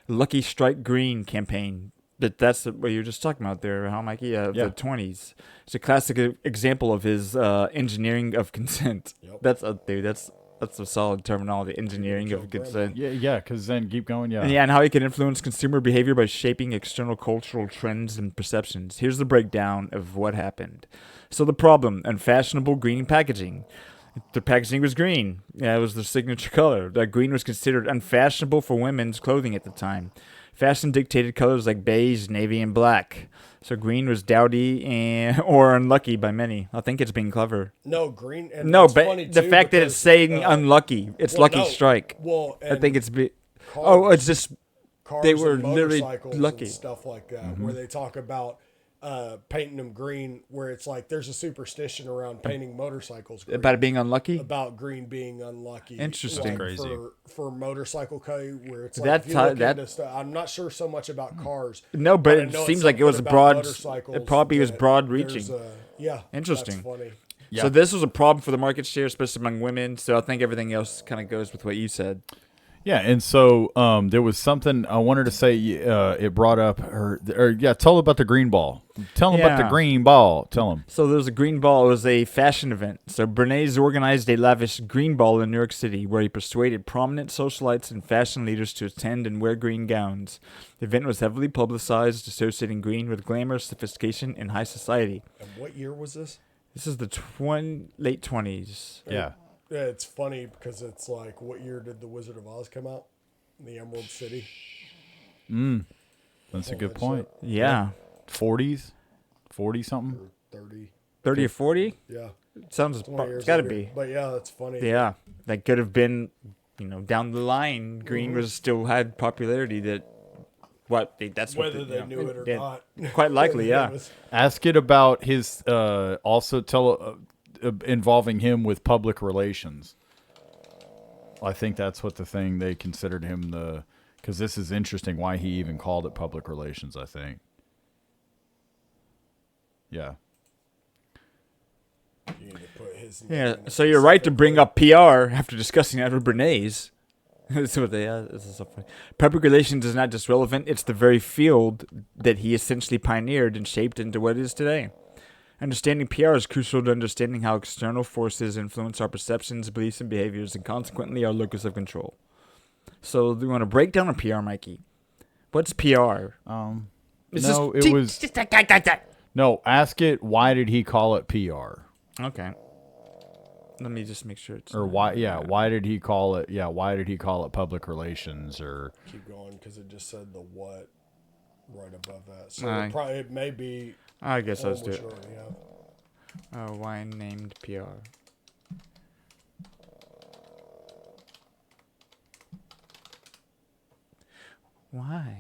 Lucky Strike Green campaign. But that's what you were just talking about there, huh, Mikey? The 20s. It's a classic example of his engineering of consent. Yep. That's a solid terminology, engineering of consent. Yeah, because then keep going, And how he can influence consumer behavior by shaping external cultural trends and perceptions. Here's the breakdown of what happened. So the problem, unfashionable green packaging. The packaging was green. Yeah, it was the signature color. That green was considered unfashionable for women's clothing at the time. Fashion dictated colors like beige, navy, and black. So green was dowdy or unlucky by many. I think it's being clever. No, green. And no, it's but funny the too fact that it's saying unlucky, it's Lucky no. Strike. Well, I think it's cars, it's just cars they were and literally motorcycles lucky. and stuff like that, where they talk about painting them green, where it's like there's a superstition around painting motorcycles green. About it being unlucky? About green being unlucky. Interesting. Like Crazy. For motorcycle color, where it's like That's if you look into stuff, I'm not sure so much about cars. No, but I it know seems it's like it was a something broad. about motorcycles It probably was that broad there's reaching. Yeah, Interesting. That's funny. Yeah. So this was a problem for the market share, especially among women. So I think everything else kind of goes with what you said. Yeah, and so there was something I wanted to say. It brought up tell about the green ball. Tell them about the green ball. Tell them. So there was a green ball. It was a fashion event. So Bernays organized a lavish green ball in New York City where he persuaded prominent socialites and fashion leaders to attend and wear green gowns. The event was heavily publicized, associating green with glamour, sophistication, and high society. And what year was this? This is the late 20s. Yeah. Yeah, it's funny because it's like, what year did The Wizard of Oz come out? The Emerald City. That's a good point. Yeah. 40s? 40 something? 30 or 40? Yeah. Sounds it's got to be. But yeah, that's funny. Yeah. That could have been, down the line, green was still had popularity that's whether they knew it or not. Quite likely, yeah. Ask it about his involving him with public relations. I think that's what the thing they considered him because this is interesting why he even called it public relations, I think. Yeah. You need to put his yeah, so you're right to bring up PR after discussing Edward Bernays. That's what they are. This is so funny. Public relations is not just relevant, it's the very field that he essentially pioneered and shaped into what it is today. Understanding PR is crucial to understanding how external forces influence our perceptions, beliefs, and behaviors, and consequently our locus of control. So, do you want to break down a PR, Mikey? What's PR? No, ask it, why did he call it PR? Okay. Let me just make sure it's... Or why did he call it public relations, or... Keep going, because it just said the what right above that. So it may be... I guess let's do it. Why named PR? Why?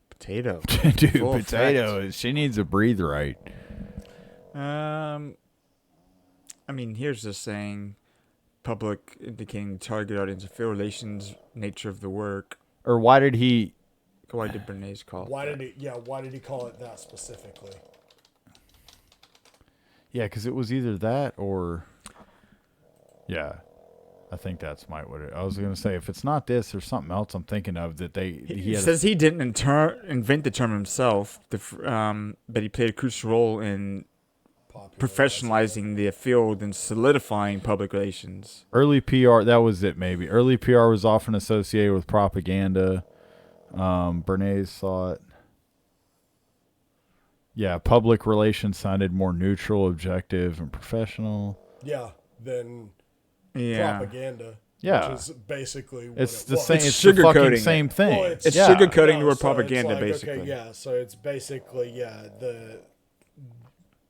Potato. Dude, potato. She needs to breathe right. I mean, here's the saying: public indicating target audience, field relations, nature of the work. Or why did Bernays call it? Why did he call it that specifically? Yeah, because it was either that or... Yeah, I think that's what it... I was going to say, if it's not this, there's something else I'm thinking of that He says he didn't invent the term himself, but he played a crucial role in professionalizing the field and solidifying public relations. Early PR, that was it maybe. Early PR was often associated with propaganda. Bernays saw it. Yeah, public relations sounded more neutral, objective, and professional. Yeah, than propaganda. Yeah, which is basically what it's it the was. same. It's the fucking same thing. Well, it's sugarcoating the word propaganda, like, basically. Okay, yeah, so it's basically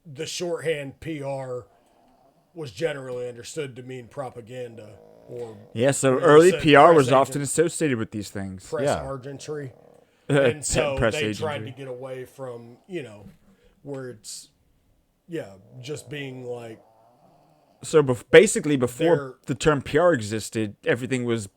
the shorthand PR was generally understood to mean propaganda. So early PR was often associated with these things. Press agentry. And so they tried to get away from, where it's, just being like. So basically before the term PR existed, everything was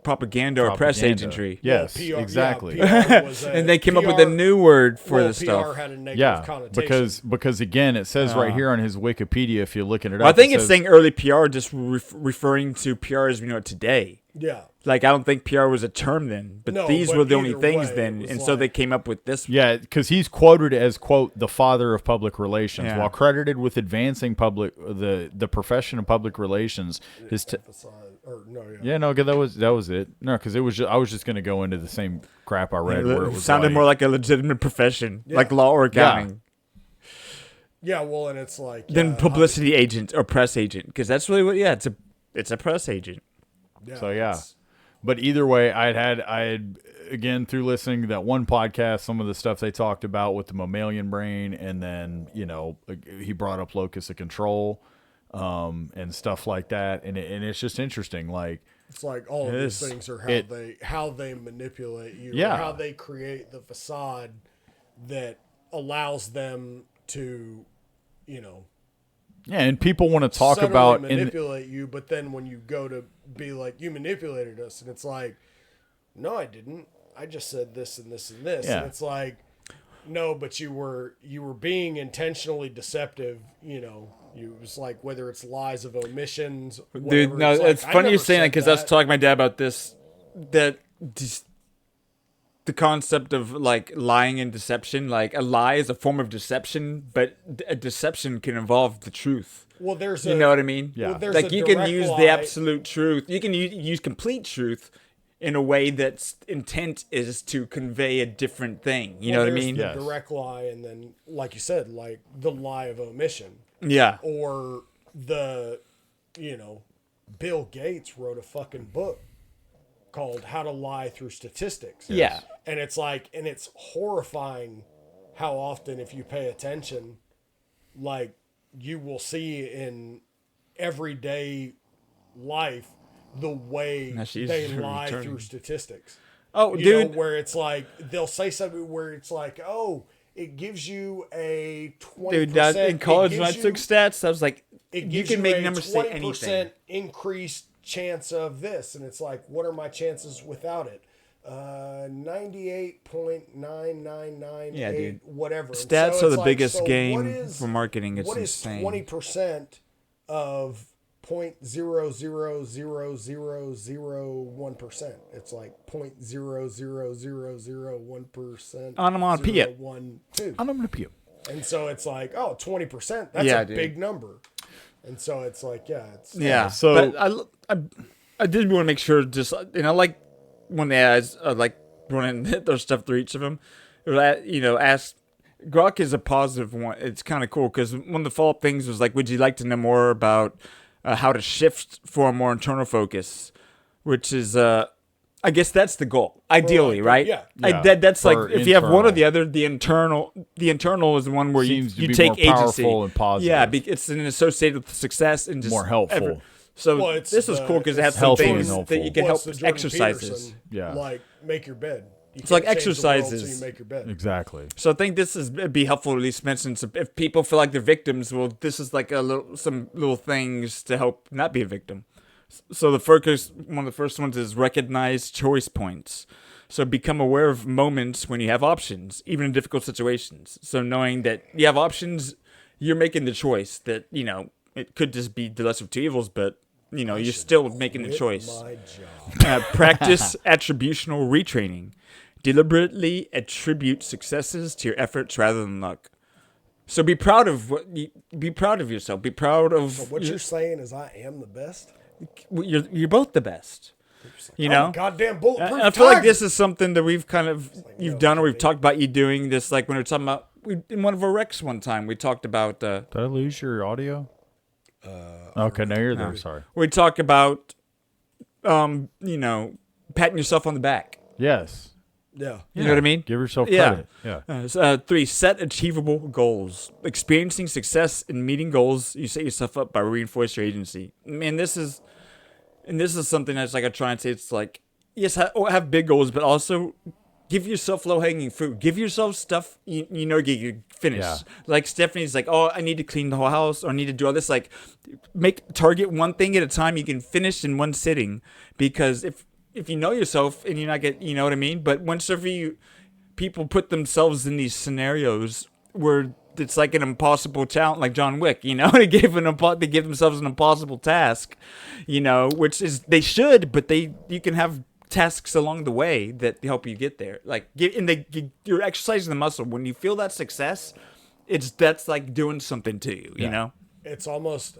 propaganda or press agentry. Yes, exactly. And they came up with a new word for the stuff. PR had a negative connotation. Because again, it says right here on his Wikipedia, if you're looking it up. I think it's saying early PR, just referring to PR as we know it today. Yeah. Like, I don't think PR was a term then, but these were the only things then, and so they came up with this. Yeah, because he's quoted as, quote, the father of public relations, while credited with advancing the profession of public relations. That was it. No, because I was just going to go into the same crap I read. Where it was sounded more like a legitimate profession, like law or accounting. Yeah, well, and it's like then publicity agent or press agent, because that's really what. Yeah, it's a press agent. Yeah, so but either way, I had again through listening to that one podcast, some of the stuff they talked about with the mammalian brain, and then he brought up locus of control, and stuff like that, and it's just interesting. Like it's like all of these things are how they manipulate you, or how they create the facade that allows them to, Yeah, and people want to talk subtly about manipulate you, but then when you go to be like, you manipulated us, and it's like, no, I didn't. I just said this and this and this, and it's like, no, but you were being intentionally deceptive. You was like, whether it's lies of omissions. Whatever, dude, no, it's funny you're saying that, because I was talking to my dad about this. The concept of like lying and deception, like a lie is a form of deception, but a deception can involve the truth. Well, you know what I mean? Yeah. Well, like you can use the absolute truth. You can use complete truth in a way that's intent is to convey a different thing. You know what I mean? The direct lie, and then, like you said, like the lie of omission. Yeah. Or Bill Gates wrote a fucking book called How to Lie Through Statistics. Yeah. And it's like, and it's horrifying how often, if you pay attention, like you will see in everyday life the way they lie through statistics. Oh, dude. Where it's like, they'll say something where it's like, oh, it gives you a 20%. Dude, in college when I took stats, I was like, you can make numbers say anything. 20% increased chance of this, and it's like, what are my chances without it? 98.9998. Yeah, dude. Whatever. Stats are the biggest game for marketing. It's insane. What is 20% of 0.00001%. It's like 0.00001%. Onomatopoeia. 0.012. Onomatopoeia. And so it's like, 20%. That's Yeah, a dude. big number. And so it's like, it's So I did want to make sure, just, and I like when the ads like running their stuff through each of them. Ask Grok is a positive one. It's kind of cool because one of the follow-up things was like, would you like to know more about how to shift for a more internal focus, which is I guess that's the goal, ideally, right? Yeah. That's like For if you have one or internal. the other, the internal is the one where Seems to you be take more agency. powerful and positive. Yeah, it's an associated with success and just More helpful. So Well, it's this was cool because it has some healthy and things helpful. that you can Well, help it's the Jordan exercises. Peterson, Yeah. Like, make your bed. You It's like can't change the world till exercises. you make your bed. Exactly. So I think it'd be helpful to at least mention if people feel like they're victims. Well, this is like some little things to help not be a victim. So one of the first ones is recognize choice points. So become aware of moments when you have options, even in difficult situations. So knowing that you have options, you're making the choice that, it could just be the lesser of two evils, but, you're still making the choice. My job. Practice attributional retraining. Deliberately attribute successes to your efforts rather than luck. So be proud of yourself. Be proud of So what you're saying is I am the best? you're both the best. I'm a goddamn bulletproof And I feel like tiger. this is something that we've kind of you've done, or we've talked about you doing this. Like when we were talking about in one of our recs one time, we talked about. Did I lose your audio? Okay, now you're there. Sorry. We talk about, patting yourself on the back. Yes. Yeah. You know what I mean? Give yourself credit. Yeah. 3, set achievable goals. Experiencing success in meeting goals, you set yourself up by reinforce your agency. Man, this is something that's like I try and say. It's like, yes, have big goals, but also give yourself low-hanging fruit. Give yourself stuff you can finish. Yeah. Like Stephanie's like, oh, I need to clean the whole house, or I need to do all this. Like, target one thing at a time you can finish in one sitting. Because if you know yourself and you're not you know what I mean? But people put themselves in these scenarios where it's like an impossible challenge, like John Wick, they give themselves an impossible task, which is, they should, but you can have tasks along the way that help you get there. Like, you're exercising the muscle. When you feel that success, that's like doing something to you, you know? It's almost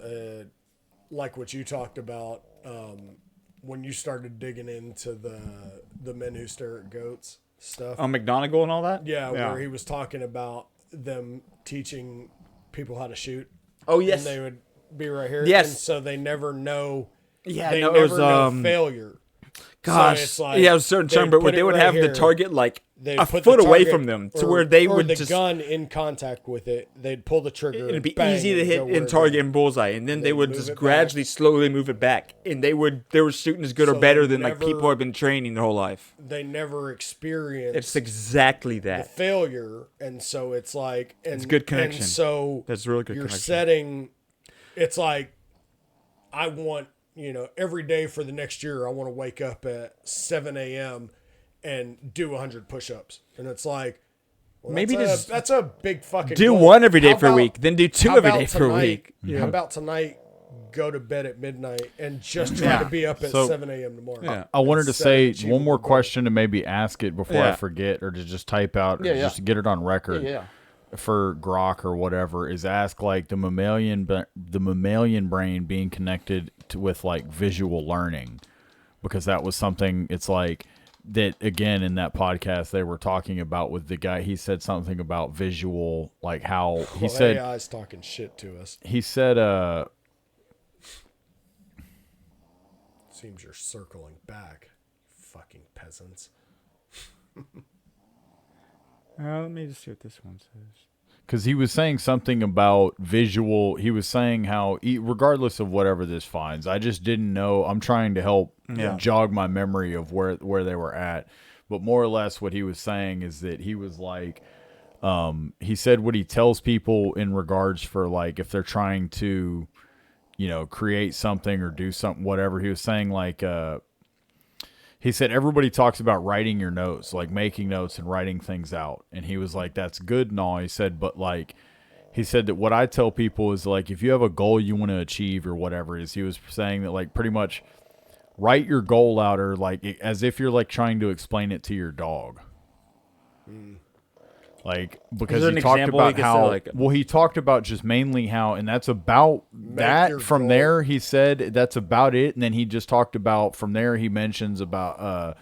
like what you talked about when you started digging into the men who stare at goats stuff. Oh, McGonagall and all that? Yeah, where he was talking about them teaching people how to shoot. Oh, yes. And they would be right here. Yes. And so they never know. Yeah, they no, never it was, know failure. Gosh, So it's like yeah, it was a certain term, but put they it would right have the here. target like They'd a put foot the away target from them, to or- where they or would the just gun in contact with it. They'd pull the trigger. it'd be bang, easy to and hit go in where target it- and bullseye, and then they would move just it gradually, slowly move it back, and they were shooting as good or So better they than like never- people who have been training their whole life. They never experience. It's exactly the that. failure, and so it's like, and It's good connection. And so That's really good You're connection. setting. It's like, I want every day for the next year, I want to wake up at 7 a.m. and do 100 push-ups, and it's like, well, Maybe that's a big fucking do goal. one every day How for a about- week, then do 2 how every about day for a tonight- week. How about tonight? Go to bed at midnight and just try to be up at So- 7 a.m. tomorrow. Yeah. I wanted to Set say achievable one more goal. question to maybe ask it before I Yeah. forget, or to just type out, or Yeah, yeah. just to get it on record. Yeah. For Grok or whatever, is ask like the mammalian brain being connected with like visual learning, because that was something. It's like that again in that podcast they were talking about with the guy. He said something about visual, like how he said AI's talking shit to us. he said Seems you're circling back, fucking peasants. Let me just see what this one says. because he was saying something about visual. He was saying how, regardless of whatever this finds, I just didn't know. I'm trying to help jog my memory of where they were at. But more or less what he was saying is that he was like, he said what he tells people in regards for like if they're trying to, create something or do something, whatever. He was saying like, he said everybody talks about writing your notes, like making notes and writing things out. And he was like, that's good and all. He said, but like, he said that what I tell people is like, if you have a goal you want to achieve or whatever it is, he was saying that like pretty much write your goal out or like as if you're like trying to explain it to your dog. Like, because he talked about how, he talked about just mainly how, and that's about that from there, he said that's about it. And then he just talked about from there, he mentions about,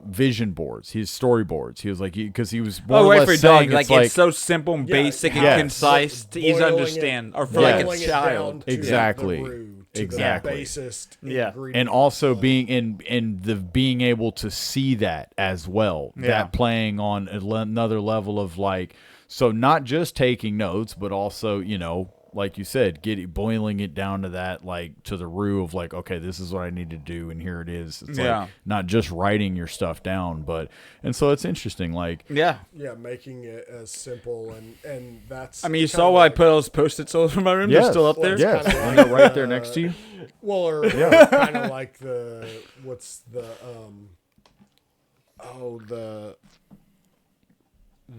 vision boards, his storyboards. He was like, because he was more or less saying it's so simple and basic and concise to easy to understand, or for like a child. Exactly. Exactly. And also being being able to see that as well. That playing on another level of like, so not just taking notes, but also, you know, like you said, boiling it down to that, like to the root of like, okay, this is what I need to do, and here it is. It's like not just writing your stuff down, and so it's interesting, like making it as simple and that's. I mean, you saw why I put those Post-its all over my room. They're still up there. Yes, and they're right there next to you. Well, or kind of like the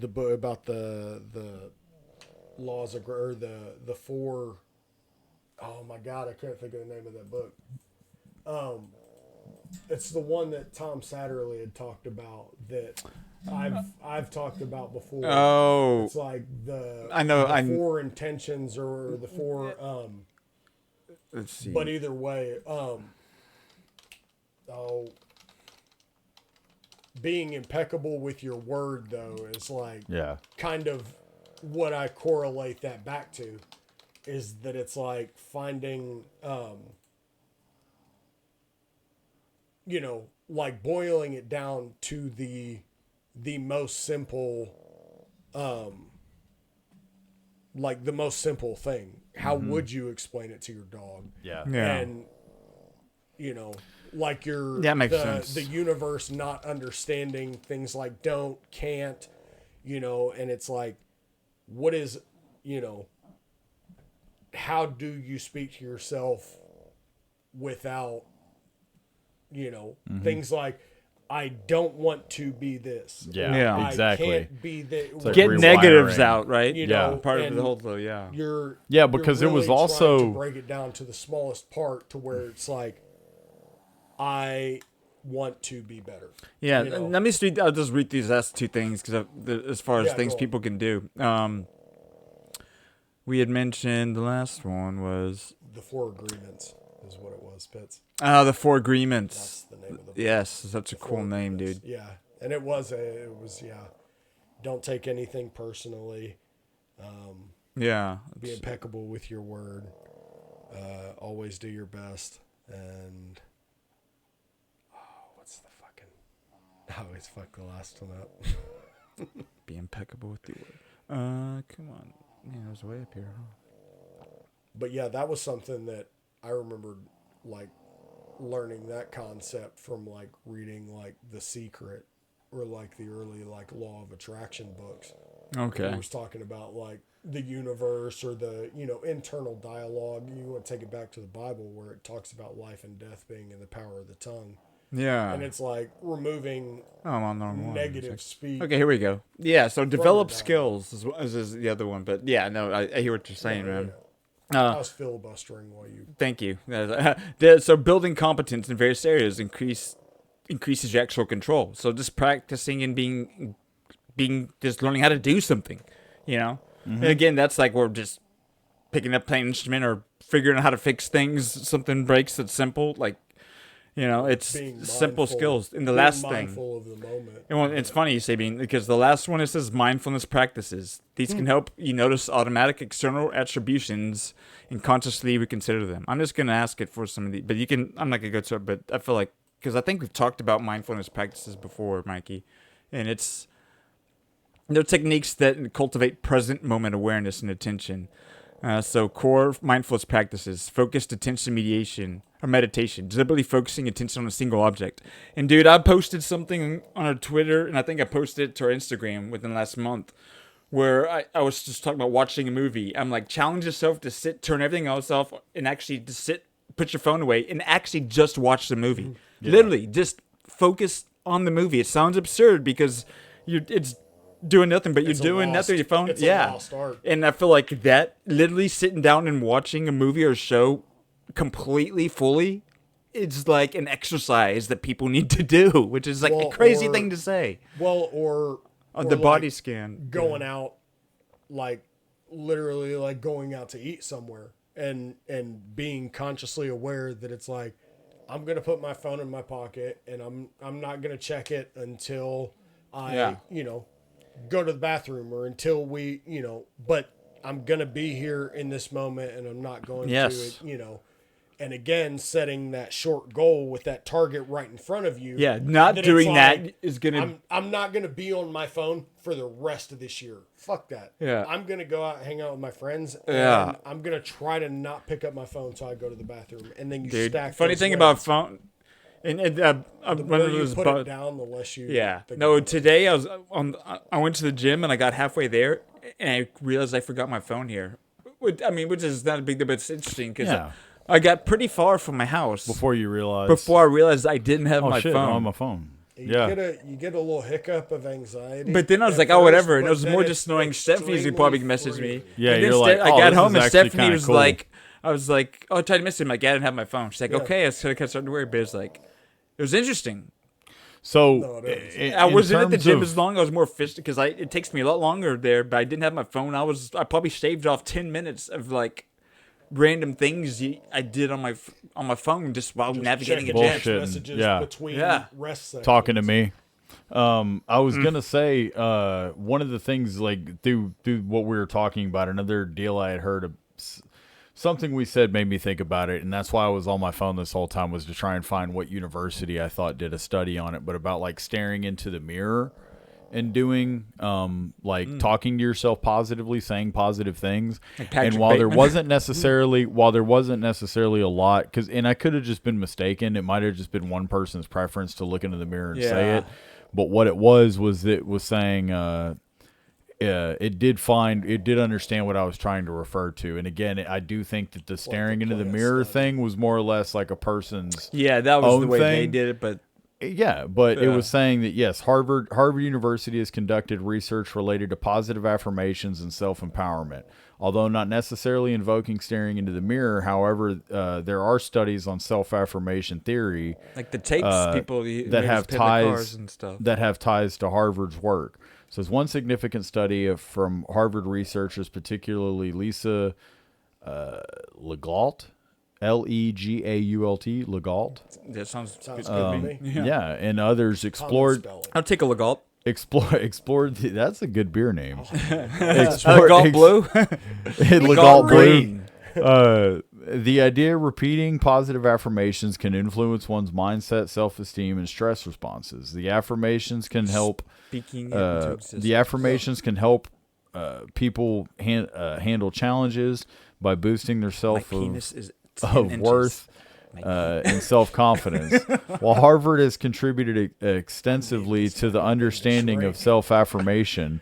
book about the laws of or the four. Oh my God, I can't think of the name of that book. It's the one that Tom Satterley had talked about that I've talked about before. Oh, it's like the four intentions or the four. Let's see. But either way, being impeccable with your word though is like kind of what I correlate that back to is that it's like finding, you know, like boiling it down to the most simple, like the most simple thing. How would you explain it to your dog? Yeah. And, you know, like that makes sense. The universe not understanding things like don't, can't, you know, and it's like, what is, you know, how do you speak to yourself without, you know, things like, I don't want to be this. Yeah, exactly. I can't be that. Like get negatives out, right? You know, part of the whole, because you're really it was also trying to break it down to the smallest part to where it's like, I want to be better. Yeah, you know? let me read. I'll just read these last two things because as far as things people can do. We had mentioned the last one was the Four Agreements is what it was, Pitts. The Four Agreements. That's the name of the book. Yes, such a cool name, dude. Yeah, and it was don't take anything personally. Be impeccable with your word. Always do your best, and what's the fucking? I always fuck the last one up. Be impeccable with your word. Come on. Yeah, it was way up here, huh? But yeah, that was something that I remembered, like, learning that concept from, like, reading, like, The Secret or, like, the early, like, Law of Attraction books. Okay. It was talking about, like, the universe or the, you know, internal dialogue. You want to take it back to the Bible where it talks about life and death being in the power of the tongue. Yeah. And it's like removing negative speech. Okay, here we go. Yeah, so develop skills is the other one. But yeah, no, I hear what you're saying, man. I was filibustering while you... Thank you. So building competence in various areas increases your actual control. So just practicing and being just learning how to do something, you know? And again, that's like we're just picking up playing an instrument or figuring out how to fix things. Something breaks that's simple, like, you know, it's simple skills. And the last thing, mindful of the moment. And it's funny you say because the last one, it says mindfulness practices. These can help you notice automatic external attributions and consciously reconsider them. I'm just going to ask it for some of the, but I'm not going to go to it, but I feel like, because I think we've talked about mindfulness practices before, Mikey, and they're techniques that cultivate present moment awareness and attention. So core mindfulness practices, focused attention meditation, deliberately focusing attention on a single object. And dude, I posted something on our Twitter, and I think I posted it to our Instagram within the last month, where I was just talking about watching a movie. I'm like, challenge yourself to turn everything else off, and actually just sit, put your phone away, and actually just watch the movie. Yeah. Literally, just focus on the movie. It sounds absurd because it's doing nothing, but you're It's a doing lost- nothing with your phone. it's a Yeah. lost art. And I feel like that, literally sitting down and watching a movie or a show completely, fully, it's like an exercise that people need to do, which is like a crazy thing to say. Well, or On the body scan. going out, like literally like going out to eat somewhere and being consciously aware that it's like, I'm gonna put my phone in my pocket and I'm not gonna check it until I go to the bathroom or until we but I'm gonna be here in this moment and I'm not going to and again setting that short goal with that target right in front of you. Yeah, not that doing it's that like, is gonna. I'm not gonna be on my phone for the rest of this year. Fuck that. Yeah. I'm gonna go out and hang out with my friends. And Yeah. I'm gonna try to not pick up my phone so I go to the bathroom. And then you Dude, stack. funny those thing wins. about phone. And The one more of you those put it down, the less you. Yeah. think No, about it. today I went to the gym and I got halfway there and I realized I forgot my phone here. Which is not a big deal, but it's interesting because I got pretty far from my house Before you realize. before I realized I didn't have my shit, phone. I'm on my phone. You Yeah. get a little hiccup of anxiety. But then I was at like, oh, first, whatever. And it but was then more it's just knowing Stephanie's who probably messaged me. Yeah, And then you're like, I oh, got this home is and actually Stephanie kinda was cool. like, I was like, oh, I tried to message him. Like, I didn't have my phone. She's like, Yeah. okay. I started to worry, but it's like, it was interesting. So I wasn't at the terms gym of- as long. I was more efficient because it takes me a lot longer there. But I didn't have my phone. I probably shaved off 10 minutes of like random things I did on my phone just while navigating a checking gym. messages Yeah. between Yeah. rest sections. talking to me. I was gonna say one of the things like through what we were talking about, another deal I had heard of, something we said made me think about it, and that's why I was on my phone this whole time, was to try and find what university I thought did a study on it, but about like staring into the mirror and doing talking to yourself positively, saying positive things. Like And Patrick while there Bateman. wasn't necessarily a lot, and I could have just been mistaken, it might have just been one person's preference to look into the mirror and say Yeah. it. But what it was it was saying it did understand what I was trying to refer to. And again, I do think that the staring into the mirror thing was more or less like a person's Yeah, that was own the way they thing. did it. But Yeah, but it was saying that, yes, Harvard University has conducted research related to positive affirmations and self-empowerment. Although not necessarily invoking staring into the mirror, however, there are studies on self-affirmation theory, like the tapes people that have ties and stuff. that have ties to Harvard's work. So there's one significant study from Harvard researchers, particularly Lisa Legault, Legault, Legault. That sounds good to me. Yeah, and others explored. I'll take a Legault. Explored. That's a good beer name. Legault Blue. Legault Green. Blue. The idea of repeating positive affirmations can influence one's mindset, self-esteem, and stress responses. The affirmations can help. Speaking into The affirmations can help people handle challenges by boosting their self of worth and self-confidence. While Harvard has contributed extensively to the understanding of self-affirmation,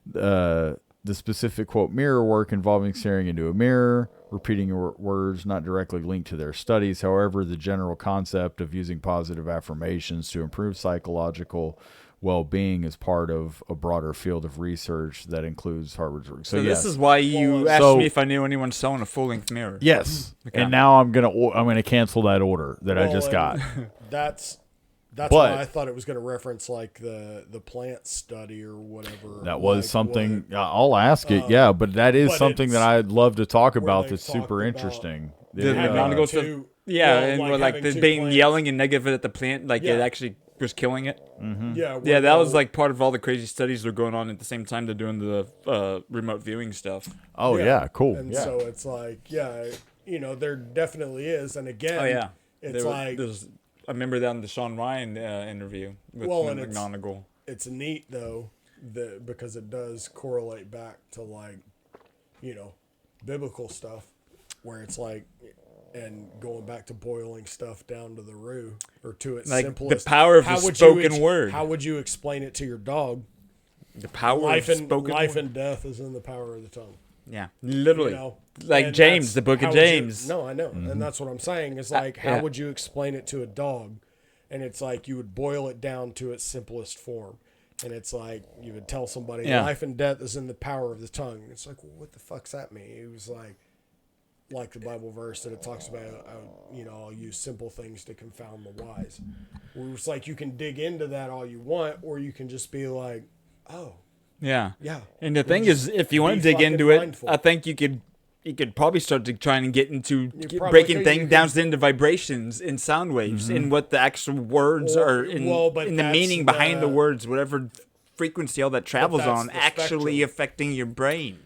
the specific, quote, mirror work involving staring into a mirror, repeating words not directly linked to their studies. However, the general concept of using positive affirmations to improve psychological well-being is part of a broader field of research that includes Harvard's work. So yes. this is why you asked me if I knew anyone selling a full-length mirror. Yes, Okay. and now I'm gonna cancel that order that I just got. That's But- why I thought it was going to reference like the plant study or whatever. That was like something. what- I'll ask it. Yeah, but that is but something it's that I'd love to talk where about. they've That's talked super about interesting. The having McGonagall stuff. two- Yeah, well, and like like having the two being plants. yelling and negative at the plant, like it Yeah. actually was killing it. Yeah, Yeah, that was well- like part of all the crazy studies that are going on at the same time they're doing the remote viewing stuff. Oh yeah, cool. And Yeah. so it's like, yeah, there definitely is. And again, Oh yeah, it's like I remember that on the Sean Ryan interview with and McGonagall. it's neat though that because it does correlate back to like biblical stuff where it's like and going back to boiling stuff down to the root or to its Like simplest. the power of How the would you spoken word. How would you explain it to your dog? The power life of and spoken life word. and death is in the power of the tongue. Yeah, literally. Like and James, that's- the book how of would you- James. no, I know, and that's what I'm saying. Is like, how yeah. would you explain it to a dog? And it's like you would boil it down to its simplest form. And it's like, you would tell somebody, Yeah. life and death is in the power of the tongue. It's like, well, what the fuck's that mean? It was like the Bible verse that it talks about, I'll use simple things to confound the wise. Where it's like, you can dig into that all you want, or you can just be like, oh. Yeah. Yeah. And the thing is, if you want to dig into it, I think you could probably start to try and get into breaking things down into vibrations and sound waves and what the actual words are in the meaning behind the words, whatever frequency all that travels on, actually affecting your brain,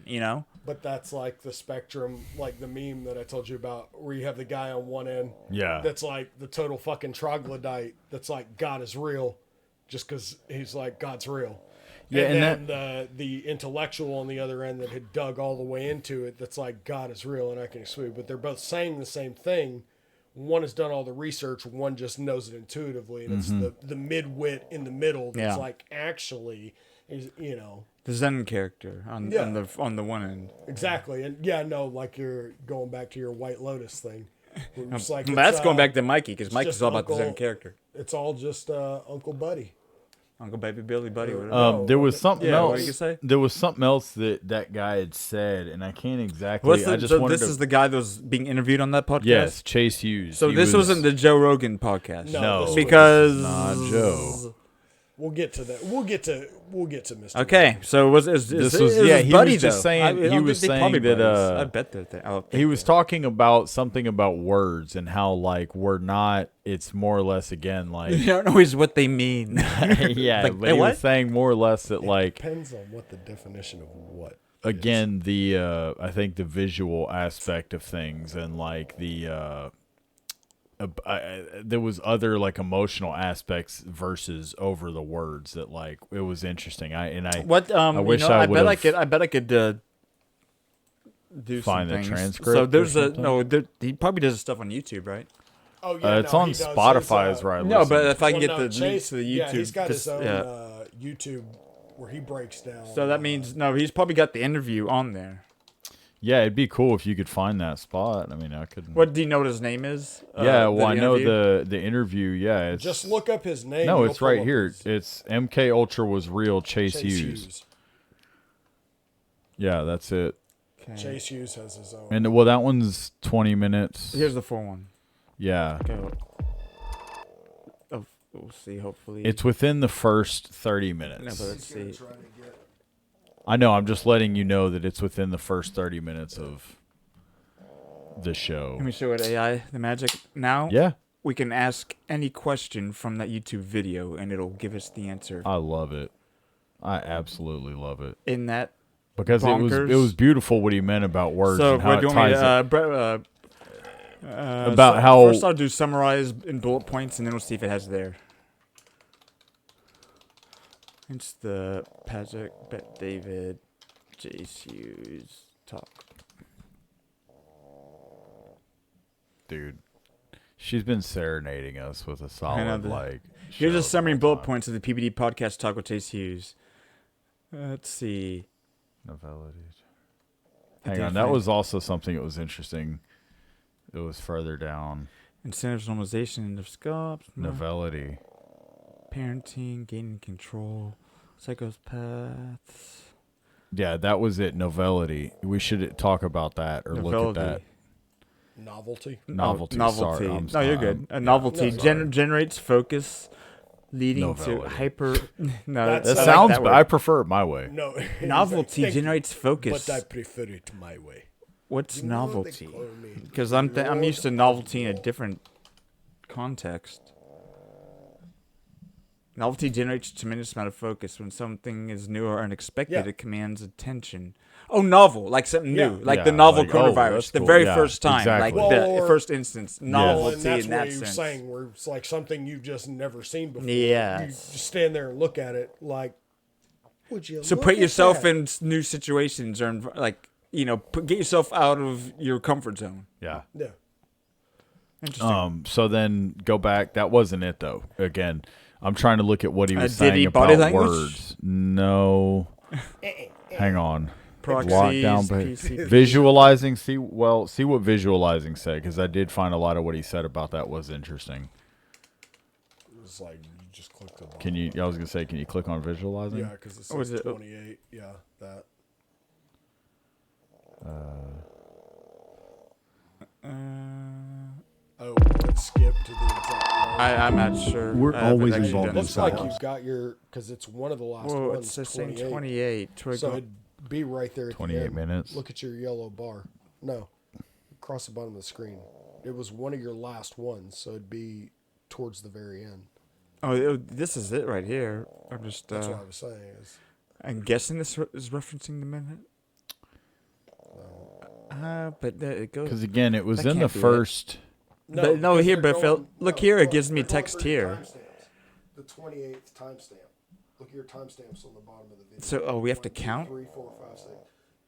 But that's like the spectrum, like the meme that I told you about, where you have the guy on one end that's like the total fucking troglodyte that's like, God is real, just because he's like, God's real. Yeah, and then the intellectual on the other end that had dug all the way into it, that's like, God is real and I can exclude. But they're both saying the same thing. One has done all the research, one just knows it intuitively, and it's the midwit in the middle that's like, actually, is the Zen character on the one end. Exactly. And like you're going back to your White Lotus thing. It's like, that's going back to Mikey, because Mikey's all about the Zen character. It's all just Uncle Buddy. Uncle Baby Billy Buddy. Whatever. There was something else. What did you say? There was something else that guy had said, and I can't exactly. This is the guy that was being interviewed on that podcast. Yes, Chase Hughes. So this wasn't the Joe Rogan podcast. No, because not Joe. We'll get to that. We'll get to Mr. Okay, so he was just saying he was saying that I bet that he was talking about something about words and how like we're not. It's more or less again like you don't know always what they mean. Yeah, like, but he was saying more or less that like depends on what the definition of what. Again, I think the visual aspect of things and like the. There was other like emotional aspects versus over the words that like it was interesting. I wish I bet I could do find the things. transcript. So there's he probably does stuff on YouTube, right? Oh yeah, it's on Spotify is where I listen. No, but if I can get the Chase, links to the YouTube, yeah, he's got his own YouTube where he breaks down. So that means he's probably got the interview on there. Yeah, it'd be cool if you could find that spot. I mean, I could. What do you know what his name is? Yeah, well, I know the interview. Yeah, it's just look up his name. No, it's right here. It's MK Ultra was real. Chase Hughes. Yeah, that's it. Okay. Chase Hughes has his own. And well, that one's 20 minutes. Here's the full one. Yeah. Okay. We'll see. Hopefully, it's within the first 30 minutes. No, but let's see. I know. I'm just letting you know that it's within the first 30 minutes of the show. Let me show it AI the magic now. Yeah. We can ask any question from that YouTube video, and it'll give us the answer. I love it. I absolutely love it. In that because it was beautiful what he meant about words. So and how what do you want me to, about how first I'll do summarize in bullet points, and then we'll see if it has there. It's the Patrick, Bet David, Chase Hughes talk. Dude, she's been serenading us with a solid like. Here's a summary and bullet points of the PBD podcast talk with Chase Hughes. Let's see. Novellities. Hang on, that was also something that was interesting. It was further down. Incentives normalization of scopes. Novelity. Parenting, gaining control, psychopaths. Yeah, that was it. Novelty. We should talk about that or look at that. Novelty. Novelty. Novelty. Sorry, no, you're good. A novelty generates focus, leading to hyper. No, that sounds. Like I prefer it my way. No, novelty generates focus. But I prefer it my way. What's novelty? Because I'm used to novelty in a different context. Novelty generates a tremendous amount of focus. When something is new or unexpected, it commands attention. Oh, novel, like something new, like the novel coronavirus, the very first time, like the first instance, novelty and in that sense. That's what you're saying, where it's like something you've just never seen before. Yeah, you just stand there and look at it, like, would you? So put yourself in new situations, or like get yourself out of your comfort zone. Yeah. Yeah. Interesting. So then go back. That wasn't it though. Again. I'm trying to look at what he was saying about words. No. Hang on. Proxies, visualizing. See what visualizing said, because I did find a lot of what he said about that was interesting. It was like just click the bottom. Can you? I was gonna say, can you click on visualizing? Yeah, because it says 28. Yeah, that. Oh, let's skip to the exact part. I'm not sure. We're always involved in Looks like Psy-Ops. you've got your, because it's one of the last Whoa, ones. it's saying 28. So it'd be right there at 28 the end. minutes. Look at your yellow bar. No, across the bottom of the screen. It was one of your last ones, so it'd be towards the very end. Oh, this is it right here. I'm just. That's what I was saying. I'm guessing this is referencing the minute. But it goes. Because again, it was in the first. No, here, but Phil, look here. It gives me text here. The 28th timestamp. Look at your timestamps on the bottom of the video. So, we have to 1, 2, count? 3, 4, 5, 6.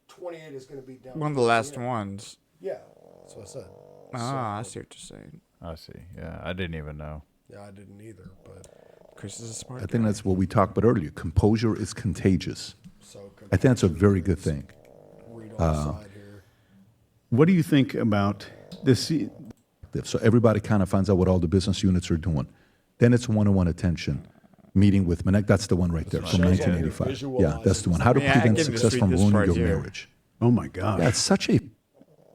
28 is going to be down. One of the last ones. Yeah, that's what I said. I see what you're saying. I see. Yeah, I didn't even know. Yeah, I didn't either, but Chris is a smart I think that's what we talked about earlier. Composure is contagious. So I think that's a very good thing. Read on the side here. What do you think about this? So everybody kind of finds out what all the business units are doing. Then it's one-on-one attention. Meeting with Manek. That's the one right there from 1985. Yeah, that's the one. How to prevent success from ruining your marriage. Oh my God. Yeah, it's such a.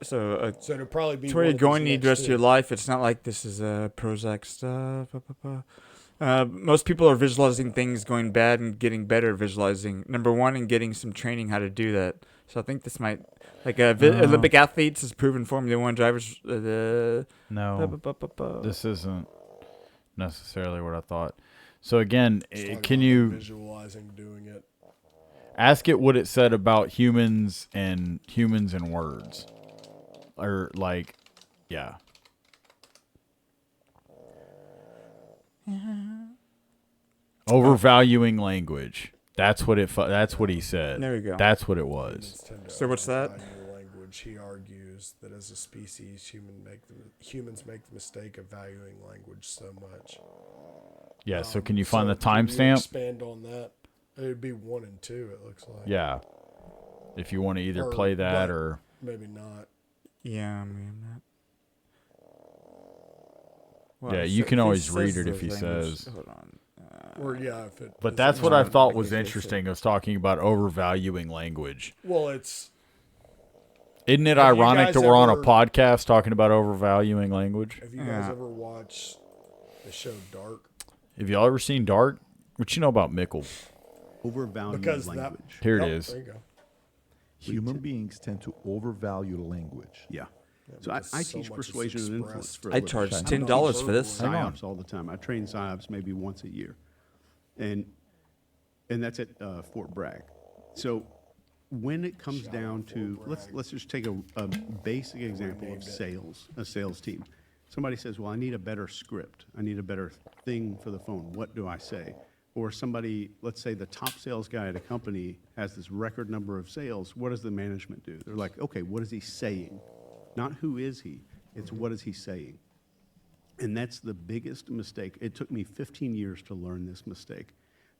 So it'll probably be it's where one you're of going these to need the next rest of two. your life. It's not like this is Prozac stuff. Most people are visualizing things going bad and getting better at visualizing. Number one, and getting some training how to do that. So I think this might, like Olympic athletes has proven Formula One drivers. No, this isn't necessarily what I thought. So again, can you visualizing doing it? Ask it what it said about humans and words, or like, yeah. Overvaluing language. That's what that's what he said. There we go. That's what it was. So what's that? Language. He argues that as a species, humans make the mistake of valuing language so much. Yeah. So can you find the can you timestamp? Expand on that. It would be 1 and 2. It looks like. Yeah. If you want to either Or play that what? or Maybe not. Yeah, I mean that. Yeah, you can always read it if he says. Hold on. Or yeah, if it. But that's what I thought was interesting. Was talking about overvaluing language. Well, it's. Isn't it Have you ironic guys that we're on a ever- podcast talking about overvaluing language? Have you guys ever watched the show Dark? Have y'all ever seen Dark? What you know about Mickle? Overvaluing Because language. Here it Yep, is. There you go. Human beings tend to overvalue language. Yeah. So I because so teach much is persuasion and influence expressed. for a I living. charge I'm $10 for this. Psy-Ops all the time. I train Psy-Ops maybe once a year, and that's at Fort Bragg. So when it comes down to let's just take a basic example of sales, a sales team. Somebody says, "Well, I need a better script. I need a better thing for the phone. What do I say?" Or somebody, let's say the top sales guy at a company has this record number of sales. What does the management do? They're like, "Okay, what is he saying? Not who is he, it's what is he saying." And that's the biggest mistake. It took me 15 years to learn this mistake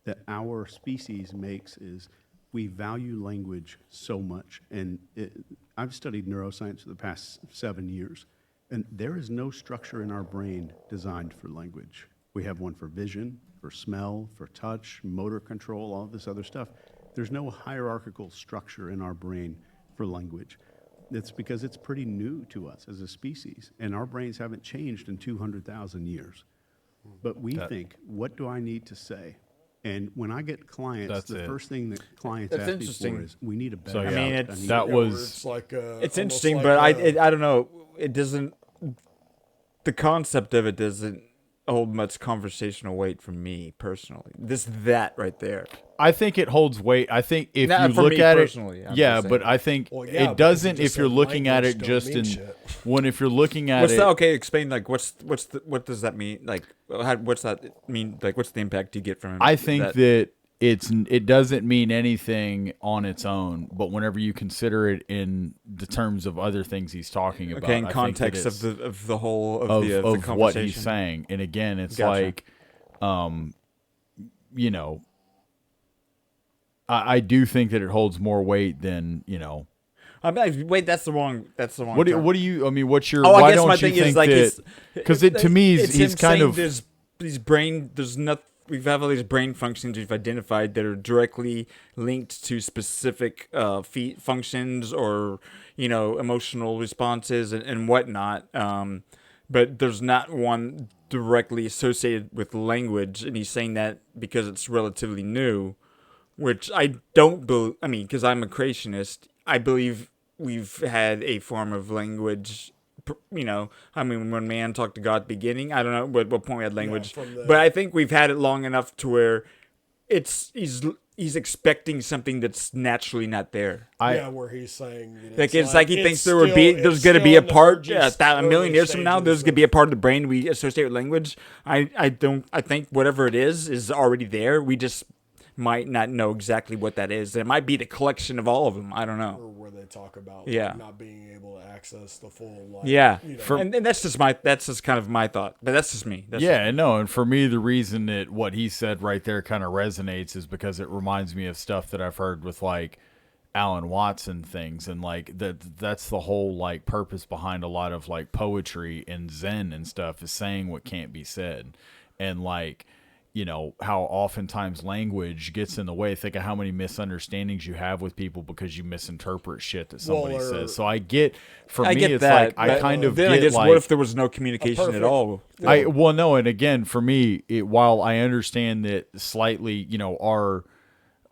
that our species makes is we value language so much. And I've studied neuroscience for the past 7 years, and there is no structure in our brain designed for language. We have one for vision, for smell, for touch, motor control, all this other stuff. There's no hierarchical structure in our brain for language. It's because it's pretty new to us as a species, and our brains haven't changed in 200,000 years. But we think, what do I need to say? And when I get clients, That's the it. first thing that clients That's ask me interesting. for is, we need a better So, yeah, I mean, script. it's- need that a- was- It's like It's almost interesting, like but I don't know. It doesn't. The concept of it doesn't hold much conversational weight for me personally. That right there. I think it holds weight. I think if Not you for look me at it, personally, I'm yeah, just but saying. I think Well, yeah, it because doesn't you just if you're said looking at language it don't just mean in shit. when if you're looking at What's it. that? Okay, explain. Like, what does that mean? Like, what's that mean? Like, what's the impact you get from it? I think that it doesn't mean anything on its own, but whenever you consider it in the terms of other things he's talking about, okay, in I think context that it's- of the whole of the conversation. what he's saying, and again, it's Gotcha. like, you know, I do think that it holds more weight than I mean, wait, that's the wrong. What term. do you? I mean, what's your? Oh, why I guess don't my you thing think is like that? Because to me, it's he's him kind saying of. There's brain. There's have all these brain functions we've identified that are directly linked to specific functions or emotional responses and whatnot. But there's not one directly associated with language, and he's saying that because it's relatively new, which I don't believe. I mean, because I'm a creationist, I believe we've had a form of language. When man talked to God at the beginning, I don't know what point we had language, but I think we've had it long enough to where he's expecting something that's naturally not there. Where he's saying that it's like he thinks there's going to be a part a million years from now. There's going to be a part of the brain we associate with language. I think whatever it is already there. We just might not know exactly what that is. It might be the collection of all of them. I don't know. Or where they talk about not being able to access the full. And that's just kind of my thought. But that's just me. And for me, the reason that what he said right there kind of resonates is because it reminds me of stuff that I've heard with like Alan Watts and things, and like that's the whole like purpose behind a lot of like poetry and Zen and stuff is saying what can't be said, and like. How oftentimes language gets in the way. Think of how many misunderstandings you have with people because you misinterpret shit that somebody says. So I get that, like I kind of then get I guess like, what if there was no communication at all? And again, for me, while I understand that slightly, our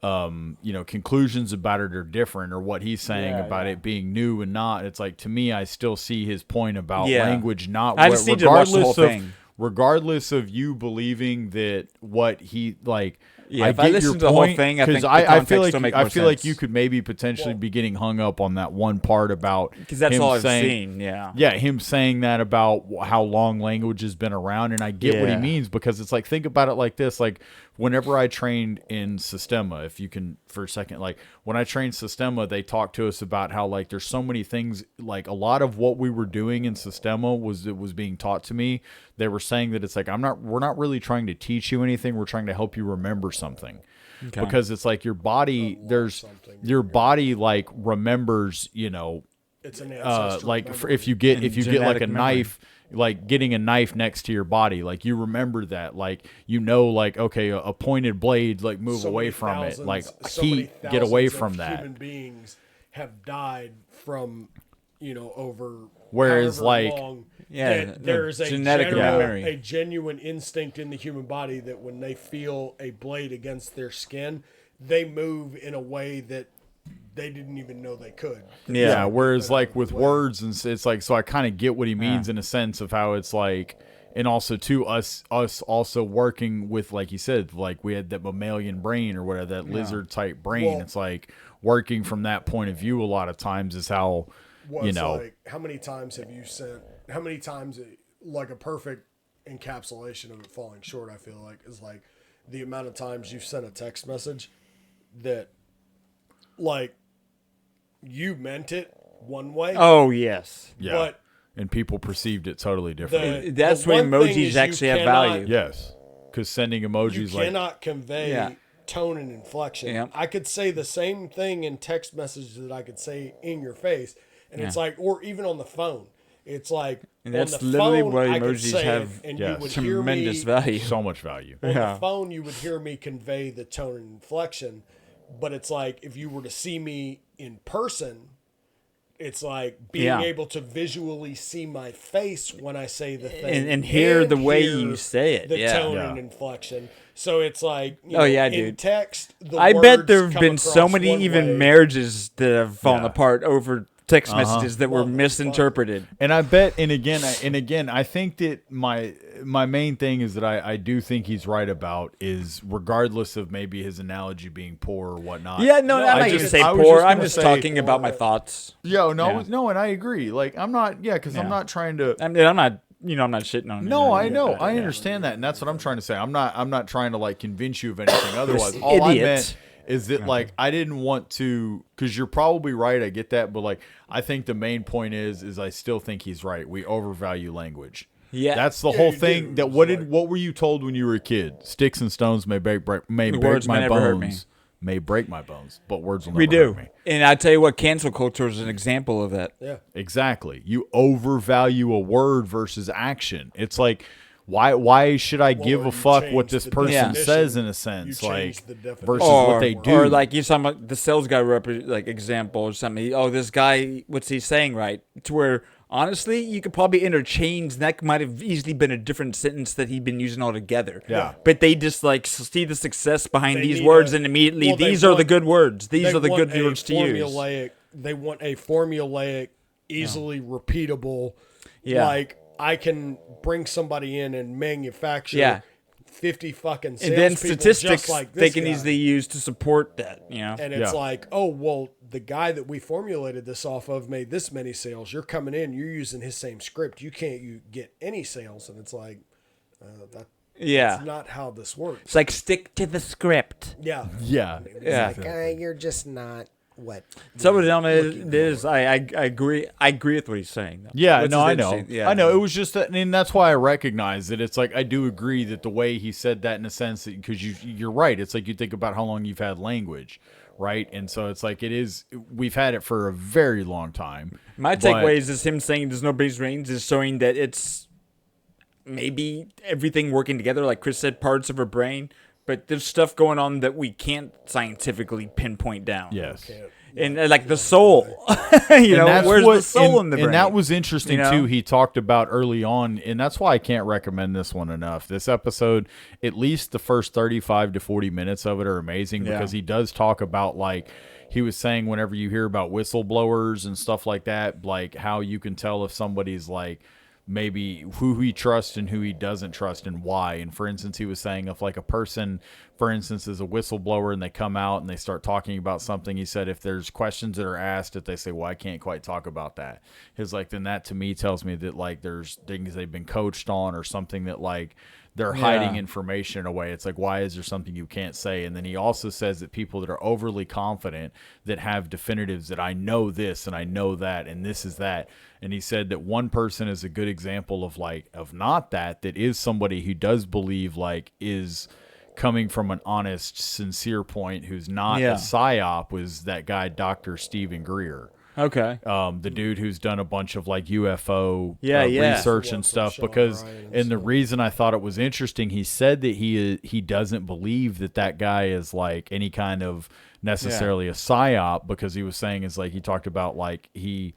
conclusions about it are different, or what he's saying about it being new and not. It's like, to me, I still see his point about language not. I just need to watch the whole thing. Regardless of you believing that what he like, I get your point, the whole thing, I think the context I feel like you could maybe potentially be getting hung up on that one part about because that's all I've seen. Him saying that about how long language has been around, and I get what he means, because it's like, think about it like this: like whenever I trained in Systema, if you can for a second, like when I trained Systema, they talked to us about how like there's so many things, like a lot of what we were doing in Systema was being taught to me. They were saying that it's like we're not really trying to teach you anything. We're trying to help you remember something. Okay. Because it's like your body, like remembers, it's an like if you get like a knife, like getting a knife next to your body, like you remember that, like like, okay, a pointed blade, like move away from it, like heat, get away from that. Human beings have died from over whereas like long, there's a genetic memory, a genuine instinct in the human body that when they feel a blade against their skin, they move in a way that they didn't even know they could. Yeah. Whereas like with words, and it's like, so I kind of get what he means in a sense of how it's like, and also to us also working with, like you said, like we had that mammalian brain or whatever, that lizard type brain. Well, it's like working from that point of view a lot of times is how, like, how many times have you sent, like a perfect encapsulation of it falling short, I feel like, is like the amount of times you've sent a text message that like you meant it one way. Oh yes. Yeah. But and people perceived it totally different. That's where emojis actually have value. Yes. Because sending emojis you cannot convey tone and inflection. Yeah. I could say the same thing in text messages that I could say in your face. And it's like, or even on the phone. It's like, and that's on the literally phone, why emojis have tremendous value. So much value. On the phone, you would hear me convey the tone and inflection. But it's like, if you were to see me in person, it's like being able to visually see my face when I say the thing. And hear the way you say it. The tone and inflection. So it's like, in text, I bet there have been so many even marriages that have fallen apart over text messages that were misinterpreted. And I bet, and again, I think that my main thing is that I do think he's right about is, regardless of maybe his analogy being poor or whatnot. Yeah, I'm not going to say poor. I'm just talking about my thoughts. No, and I agree. Like, I'm not, because I'm not trying to. I'm not. I'm not shitting on him. No, I know. I understand that, and that's what I'm trying to say. I'm not trying to like convince you of anything otherwise. All I meant is that like I didn't want to, because you're probably right. I get that, but like I think the main point is I still think he's right. We overvalue language. Yeah, that's the whole thing. That what were you told when you were a kid? Sticks and stones may break my bones. May break my bones, but words will never hurt me. And I tell you what, cancel culture is an example of that. Yeah, exactly. You overvalue a word versus action. It's like why should I give Or a you fuck change what this the person definition. says in a You sense, change like the definition. versus what they do. Or like you're talking about the sales guy like example or something. Oh, this guy, what's he saying, right? To where honestly, you could probably interchange. That might have easily been a different sentence that he'd been using altogether. Yeah. But they just like see the success behind They these need words a- and immediately well, they these are the want- good words. These they are the want good a words to use. They want a formulaic, easily repeatable. Yeah. Like I can bring somebody in and manufacture. Yeah. 50 fucking And then salespeople statistics just like this they can guy. easily use to support that, you know? And it's like, oh, well, the guy that we formulated this off of made this many sales. You're coming in, you're using his same script. You can't get any sales. And it's like, that's not how this works. It's like stick to the script. Yeah. Yeah. It's like, you're just not what. Some of them it is. I agree. I agree with what he's saying. Though. Yeah, Which no, is I know. interesting. Yeah. I know. It was just that, and that's why I recognize it. It's like I do agree that the way he said that, in a sense, because you're right. It's like you think about how long you've had language, right? And so it's like we've had it for a very long time. My takeaway is him saying there's no base range is showing that it's maybe everything working together, like Chris said, parts of her brain. But there's stuff going on that we can't scientifically pinpoint down. Yes. And like the soul, you know, where's the soul in the brain? And that was interesting, you know? too. He talked about early on, and that's why I can't recommend this one enough. This episode, at least the first 35 to 40 minutes of it are amazing because he does talk about, like, he was saying whenever you hear about whistleblowers and stuff like that, like how you can tell if somebody's like, maybe who he trusts and who he doesn't trust and why. And for instance, he was saying if like a person, for instance, is a whistleblower and they come out and they start talking about something, he said if there's questions that are asked, if they say, well, I can't quite talk about that, he's like, then that to me tells me that like there's things they've been coached on or something that like they're hiding information in a way. It's like, why is there something you can't say? And then he also says that people that are overly confident that have definitives that I know this and I know that and this is that. And he said that one person is a good example of like, of not that is somebody who does believe like is coming from an honest, sincere point who's not a Psy-Op was that guy, Dr. Stephen Greer. Okay. The dude who's done a bunch of like UFO yeah. research and stuff because, and the reason I thought it was interesting, he said that he doesn't believe that guy is like any kind of necessarily a Psy-Op because he was saying is like, he talked about like he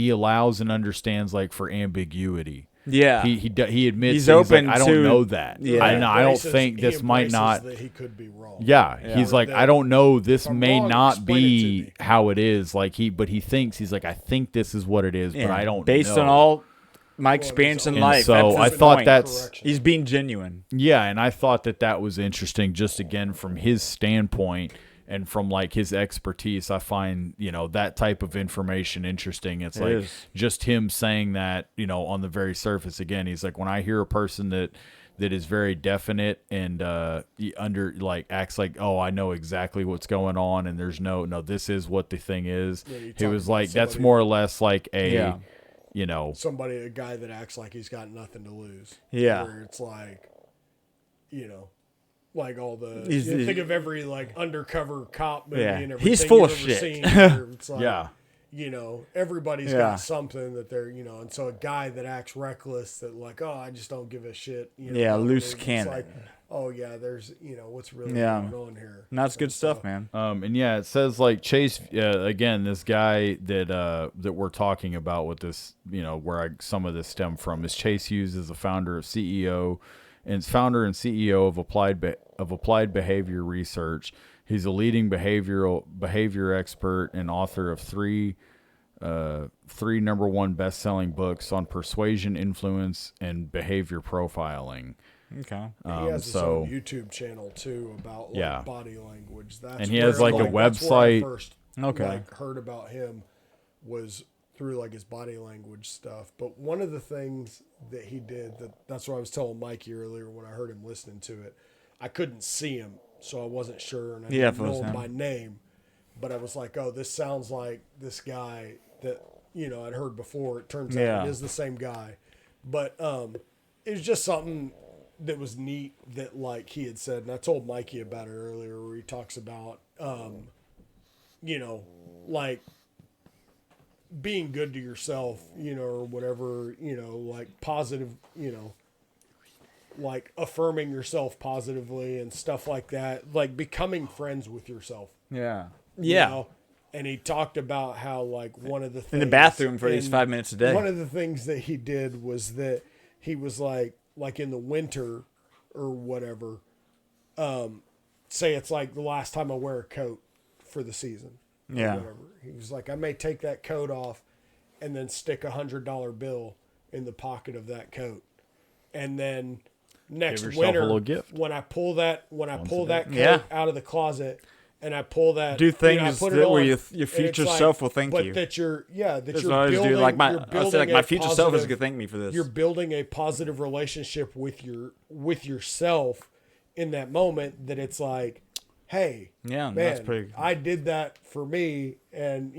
allows and understands like for ambiguity. Yeah, he admits he's open. Open I don't to, know that. Yeah. I don't think this might not. That he could be wrong. Yeah, he's like, I don't know. This may wrong, not be explain how it is. Like but he thinks he's like, I think this is what it is, but I don't. Based know. on all my experience in And life. so I thought that's he's being genuine. Yeah, and I thought that was interesting. Just again from his standpoint. And from like his expertise, I find, that type of information interesting. It's like just him saying that, on the very surface. Again, he's like, when I hear a person that is very definite and acts like, oh, I know exactly what's going on, and there's no, this is what the thing is. Yeah, he was like, that's more or less like a, somebody, a guy that acts like he's got nothing to lose. Yeah, where it's like, like all the think of every like undercover cop movie and everything. He's full you've of ever shit. Seen where it's like, yeah. Everybody's got something that they're, and so a guy that acts reckless that like, oh, I just don't give a shit. Loose cannon. Like, oh yeah, there's, what's really going on here. And that's good stuff, man. And yeah, it says like Chase, again, this guy that we're talking about with this, where some of this stemmed from is Chase Hughes is the founder and CEO of Applied Behavior Research. He's a leading behavior expert and author of three number one best-selling books on persuasion, influence, and behavior profiling. Okay. He has his own YouTube channel too about like body language. And he has like a website. That's where I first heard about him was through like his body language stuff. But one of the things that he did, that's what I was telling Mikey earlier when I heard him listening to it. I couldn't see him, so I wasn't sure, and I didn't know him by name. But I was like, oh, this sounds like this guy that, I'd heard before. It turns out it is the same guy. But it was just something that was neat that like he had said, and I told Mikey about it earlier, where he talks about, like being good to yourself, or whatever, like positive, like affirming yourself positively and stuff like that, like becoming friends with yourself. Yeah. You know? And he talked about how like one of the things in the bathroom for at least 5 minutes a day. One of the things that he did was that he was like in the winter or whatever, say it's like the last time I wear a coat for the season. Yeah. Or whatever. He was like, I may take that coat off and then stick $100 bill in the pocket of that coat. And then next Give yourself winter, a little gift. when I pull that coat Yeah. out of the closet and I pull that, Do things I put it that where on, your and future it's like, self will thank but you. that you're, that That's you're what I always do. building, Like you're I'll say like building my a future self is positive- gonna thank me for this. You're building a positive relationship with yourself in that moment. That it's like, hey, Yeah, man, that's pretty. I did that for me, and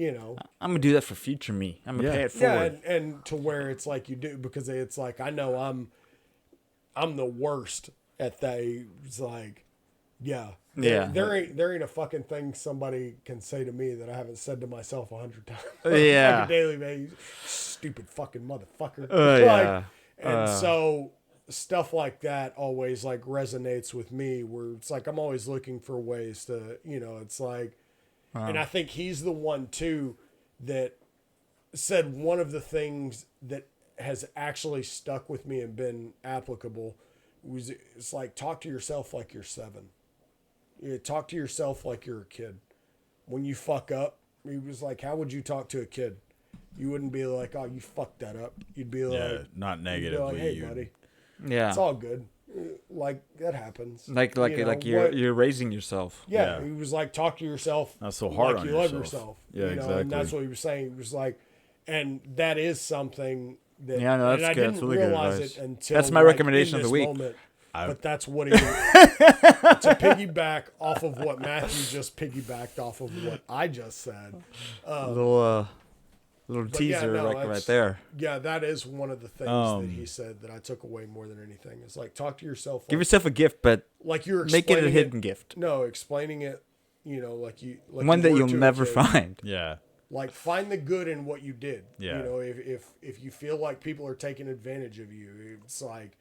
I'm gonna do that for future me. I'm gonna pay it forward. and to where it's like you do, because it's like I know I'm the worst at that. It's like, there ain't a fucking thing somebody can say to me that I haven't said to myself 100 times. Yeah. Like a daily basis. Stupid fucking motherfucker. Yeah. And so stuff like that always like resonates with me, where it's like I'm always looking for ways to, it's like, and I think he's the one too that said one of the things that has actually stuck with me and been applicable was, it's like, talk to yourself like you're 7. Talk to yourself like you're a kid. When you fuck up, he was like, how would you talk to a kid? You wouldn't be like, oh, you fucked that up. You'd be like, not you'd be negatively. like, hey, buddy. Yeah. It's all good. Like, that happens. Like you're raising yourself. Yeah, he was like, talk to yourself. Not so hard like on you love yourself. yourself. Yeah, exactly. And that's what he was saying. He was like, and that is something that. Yeah, no, that's and I good. didn't That's really good realize advice. it until That's my like, recommendation in of the this week. Moment. But that's what he to piggyback off of what Matthew just piggybacked off of what I just said. Little teaser right there. Yeah, that is one of the things that he said that I took away more than anything. It's like, talk to yourself. Give yourself a gift, but like you're make it a hidden gift. No, explaining it, like one that you'll never find. Yeah. Like, find the good in what you did. Yeah. If you feel like people are taking advantage of you, it's like,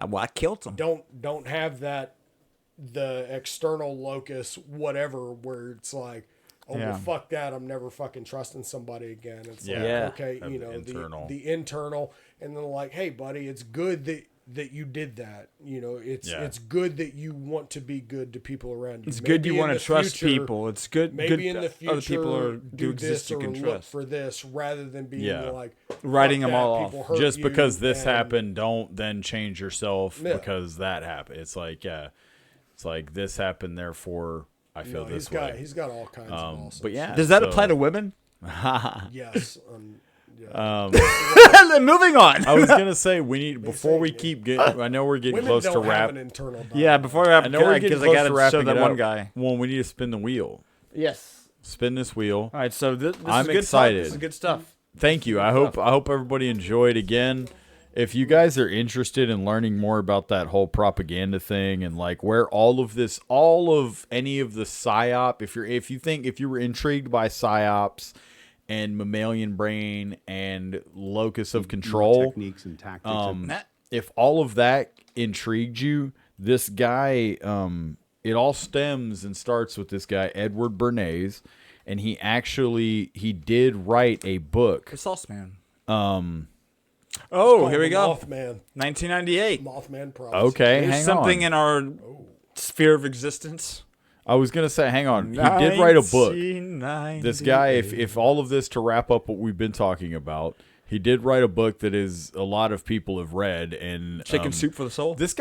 well, I killed them. Don't have the external locus, whatever, where it's like, oh, well, fuck that. I'm never fucking trusting somebody again. It's like, okay, the internal, and then like, hey, buddy, it's good that you did that. It's good that you want to be good to people around you. It's good you want to trust people. It's good. Maybe in the future, other people do exist this you or can look trust. for this, rather than being like writing fuck them that, all people off. hurt Just you, because this and- happened, don't then change yourself Yeah. because that happened. It's like, it's like this happened, therefore I feel this way. He's got all kinds of awesome but yeah, shit. Does that apply to women? Yes. Moving on. I was gonna say we need before we keep getting. I know we're getting Women close don't to have wrap. an internal dialogue. Yeah, before I I know we're getting because I close got to to wrapping show that it one up. guy. Well, we need to spin the wheel. Yes. Spin this wheel. All right, so this I'm is good excited. Talk. This is good stuff. Thank you. I hope everybody enjoyed. Again, if you guys are interested in learning more about that whole propaganda thing and like where all of any of the Psy-Op, if you were intrigued by Psy-Ops and Mammalian Brain and Locus of Control techniques and tactics, if all of that intrigued you, this guy, it all stems and starts with this guy Edward Bernays, and he did write a book. The Sauce Man. Oh, here we go. Mothman. 1998. Mothman props. Okay, There's hang something on. in our sphere of existence. I was gonna say, hang on. He did write a book. 1998. This guy, if all of this to wrap up what we've been talking about, he did write a book that is a lot of people have read. And Chicken Soup for the Soul. This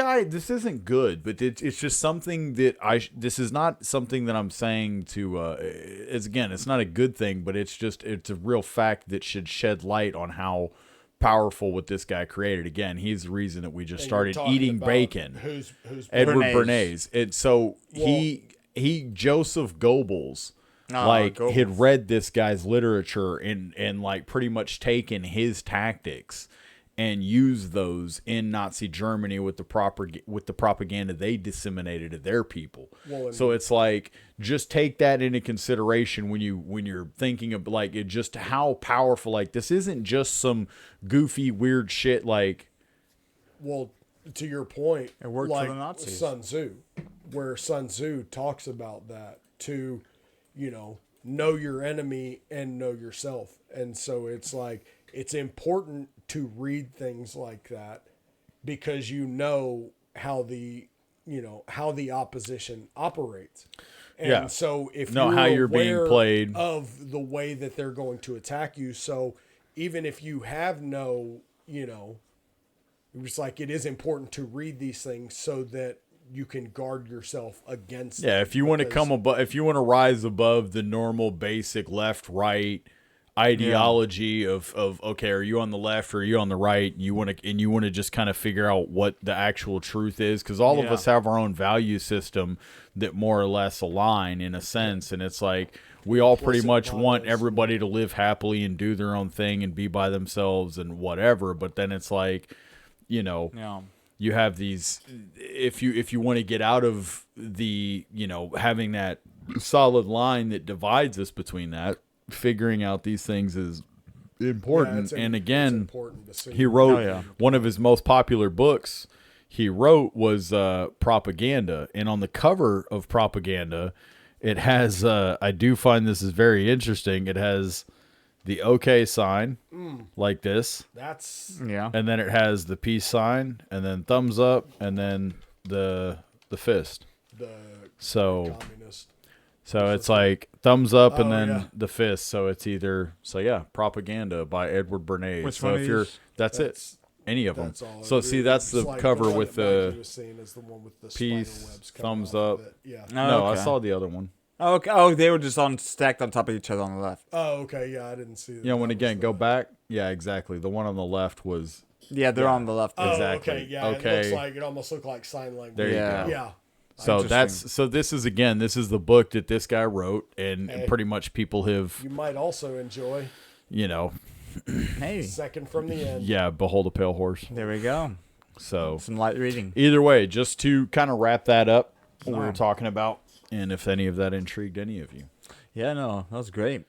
isn't good, but it's just something that this is not something that I'm saying to. It's not a good thing, but it's a real fact that should shed light on how powerful what this guy created. Again, he's the reason that we just And started you're talking eating about bacon. Who's Edward Bernays. Bernays. And so he Joseph Goebbels Goebbels. had read this guy's literature and like pretty much taken his tactics and used those in Nazi Germany with the propaganda they disseminated to their people. So it's like, just take that into consideration when you're thinking of like it, just how powerful. Like, this isn't just some goofy weird shit. Like, Well, to your point, it worked like for the Nazis. Sun Tzu, where Sun Tzu talks about that to, know your enemy and know yourself. And so it's like, it's important to read things like that because how the opposition operates. And so if how you're being played of the way that they're going to attack you. So even if you have it's like, it is important to read these things so that you can guard yourself against them. If you want to if you want to rise above the normal basic left-right ideology of okay, are you on the left or are you on the right? You want to just kind of figure out what the actual truth is, because all of us have our own value system that more or less align in a sense, and it's like we all pretty much want everybody to live happily and do their own thing and be by themselves and whatever. But then it's like, you have these, if you want to get out of the, having that solid line that divides us between that, figuring out these things is important. And again, he wrote one of his most popular books he wrote was Propaganda. And on the cover of Propaganda, it has, I do find this is very interesting, it has the OK sign, like this. And then it has the peace sign, and then thumbs up, and then the fist. Communist. So it's like thumbs up and then the fist. So it's either Propaganda by Edward Bernays. Which so one if you're that's it. Any of them. So see, that's the cover with the peace, thumbs up. No, I saw the other one. Oh, okay. Oh, they were just stacked on top of each other on the left. Oh, okay. Yeah, I didn't see that. When again, go back. Yeah, exactly. The one on the left was. Yeah, they're on the left. Oh, exactly. Okay. Yeah, it almost looked like sign language. There you go. Yeah. So this is the book that this guy wrote, and pretty much people have. You might also enjoy. Hey. Second from the end. Yeah, Behold a Pale Horse. There we go. So some light reading. Either way, just to kind of wrap that up, what we were talking about, and if any of that intrigued any of you. Yeah, no, that was great.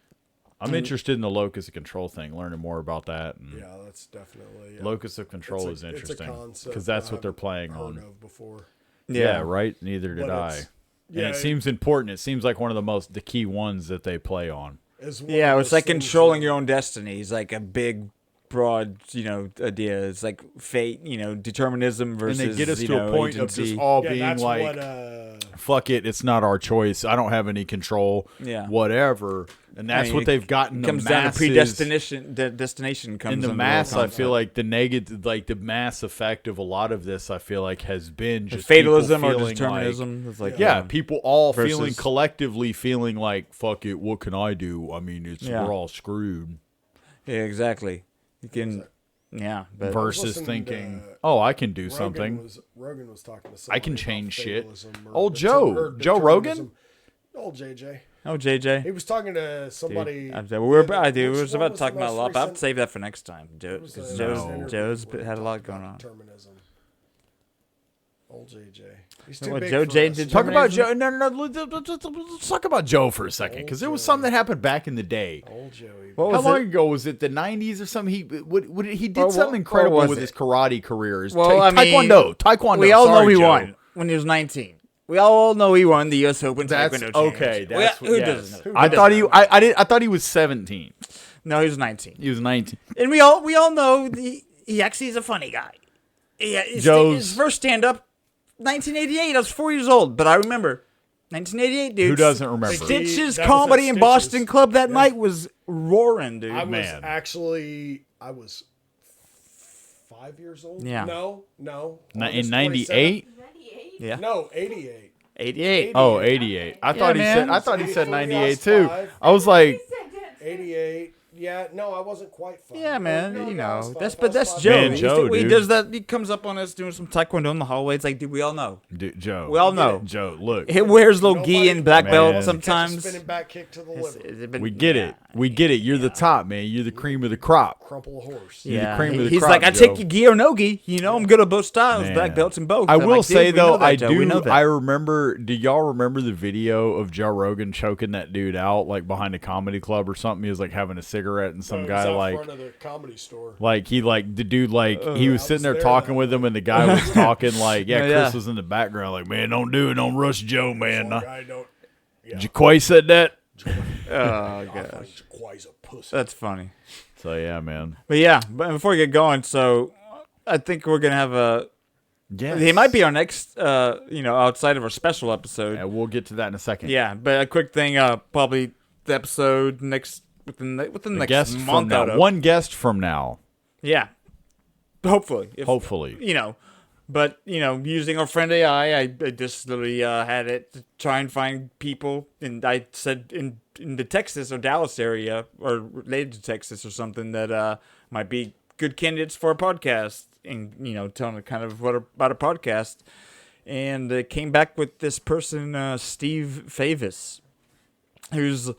I'm interested in the locus of control thing, learning more about that. And that's definitely locus of control is interesting because that's what they're playing on. Before. Yeah, right. Neither did I. And it seems important. It seems like one of the key ones that they play on. Yeah, it's like controlling your own destiny. It's like a big, broad, idea. It's like fate, determinism versus, and they get us to a point agency. of just all being like, fuck it, it's not our choice. I don't have any control. Yeah. Whatever. And that's what they've gotten. Comes down to predestination. Destination comes in the mass. I feel like the negative, like the mass effect of a lot of this, I feel like has been just fatalism or determinism. People all collectively feeling like, fuck it, what can I do? I mean, we're all screwed. Yeah, exactly. You can, but versus thinking, I can do something. Rogan was talking to somebody I can change shit. Old Joe Rogan. Old JJ. Oh, JJ. He was talking to somebody. We were about to talk about a lot, but I'll save that for next time. Joe's had a lot going on. Determinism. Old JJ. He's too big Joe for J us. did Talk about Joe. No. Let's talk about Joe for a second, because there was something that happened back in the day. Old Joey. How long ago was it? The 90s or something? He did something incredible with his karate career. Taekwondo. We all know he won when he was 19. We all know he won the U.S. Open Taekwondo okay. Who doesn't know? I thought he was 17. No, he was 19. He was 19. And we all know he actually is a funny guy. His first stand-up, 1988. I was 4 years old, but I remember 1988, dude. Who doesn't remember? Stitches Comedy in Boston Club that night was roaring, dude. I was 5 years old. Yeah. No. In 98. Yeah. No, 88. 88. Oh, 88. I thought he said 98 too. I was like 88. Yeah, no, I wasn't quite 5. Yeah, man, No, that's five. Joe. Man, Joe, he dude. does that. He comes up on us doing some taekwondo in the hallway. It's like, dude, we all know. Dude, Joe. We all know. Joe, look. He wears little gi and black belt Man. sometimes. Spinning back kick to the liver. We get it. We get it. You're the top, man. You're the cream of the crop. Crumple a horse. You're the cream of the He's crop, like, I Joe. take your gi or no gi. I'm good at both styles, Man. black belts and both. I will say though, I remember. Do y'all remember the video of Joe Rogan choking that dude out like behind a comedy club or something? He was like having a cigarette cigarette, and some No, it guy was out like front of the comedy store. like he like the dude like he was I sitting was there there talking that with him, and the guy was talking like Yeah. Chris was in the background like, man, don't do it, don't rush Joe, man. Like, I don't. Yeah. Jaquay said that. Oh gosh, Jaquay's a pussy. that's funny. So yeah, man. But yeah, but before we get going, so I think we're gonna have a. Yes. He might be our next, outside of our special episode. Yeah, we'll get to that in a second. Yeah, but a quick thing, probably the episode within the A next guest month. from now. out of- One guest from now. Yeah, hopefully. Hopefully. But using our friend AI, I just literally had it to try and find people, and I said in the Texas or Dallas area or related to Texas or something that might be good candidates for a podcast, and telling them kind of about a podcast, and came back with this person, Steve Favis, who's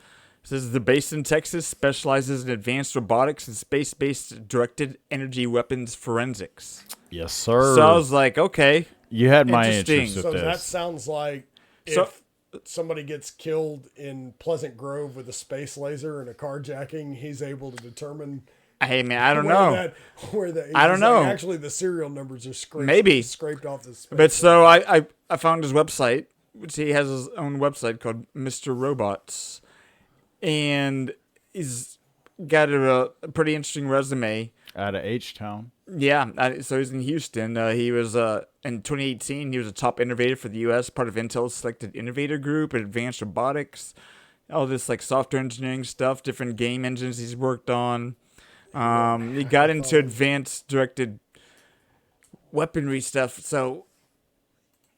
says they're based in Texas, specializes in advanced robotics and space-based directed energy weapons forensics. Yes, sir. So I was like, okay, You had my interesting. interest So with that this. sounds like So- if somebody gets killed in Pleasant Grove with a space laser and a carjacking, he's able to determine. Hey man, I don't where know. Where I don't he's like, know. Actually, the serial numbers are scraped off the space. But so I found his website, which he has his own website called Mr. Robots, and he's got a pretty interesting resume. Out of H-Town. Yeah, so he's in Houston. He was in 2018. He was a top innovator for the U.S., part of Intel's selected innovator group, advanced robotics, all this like software engineering stuff, different game engines he's worked on. He got into advanced directed weaponry stuff. So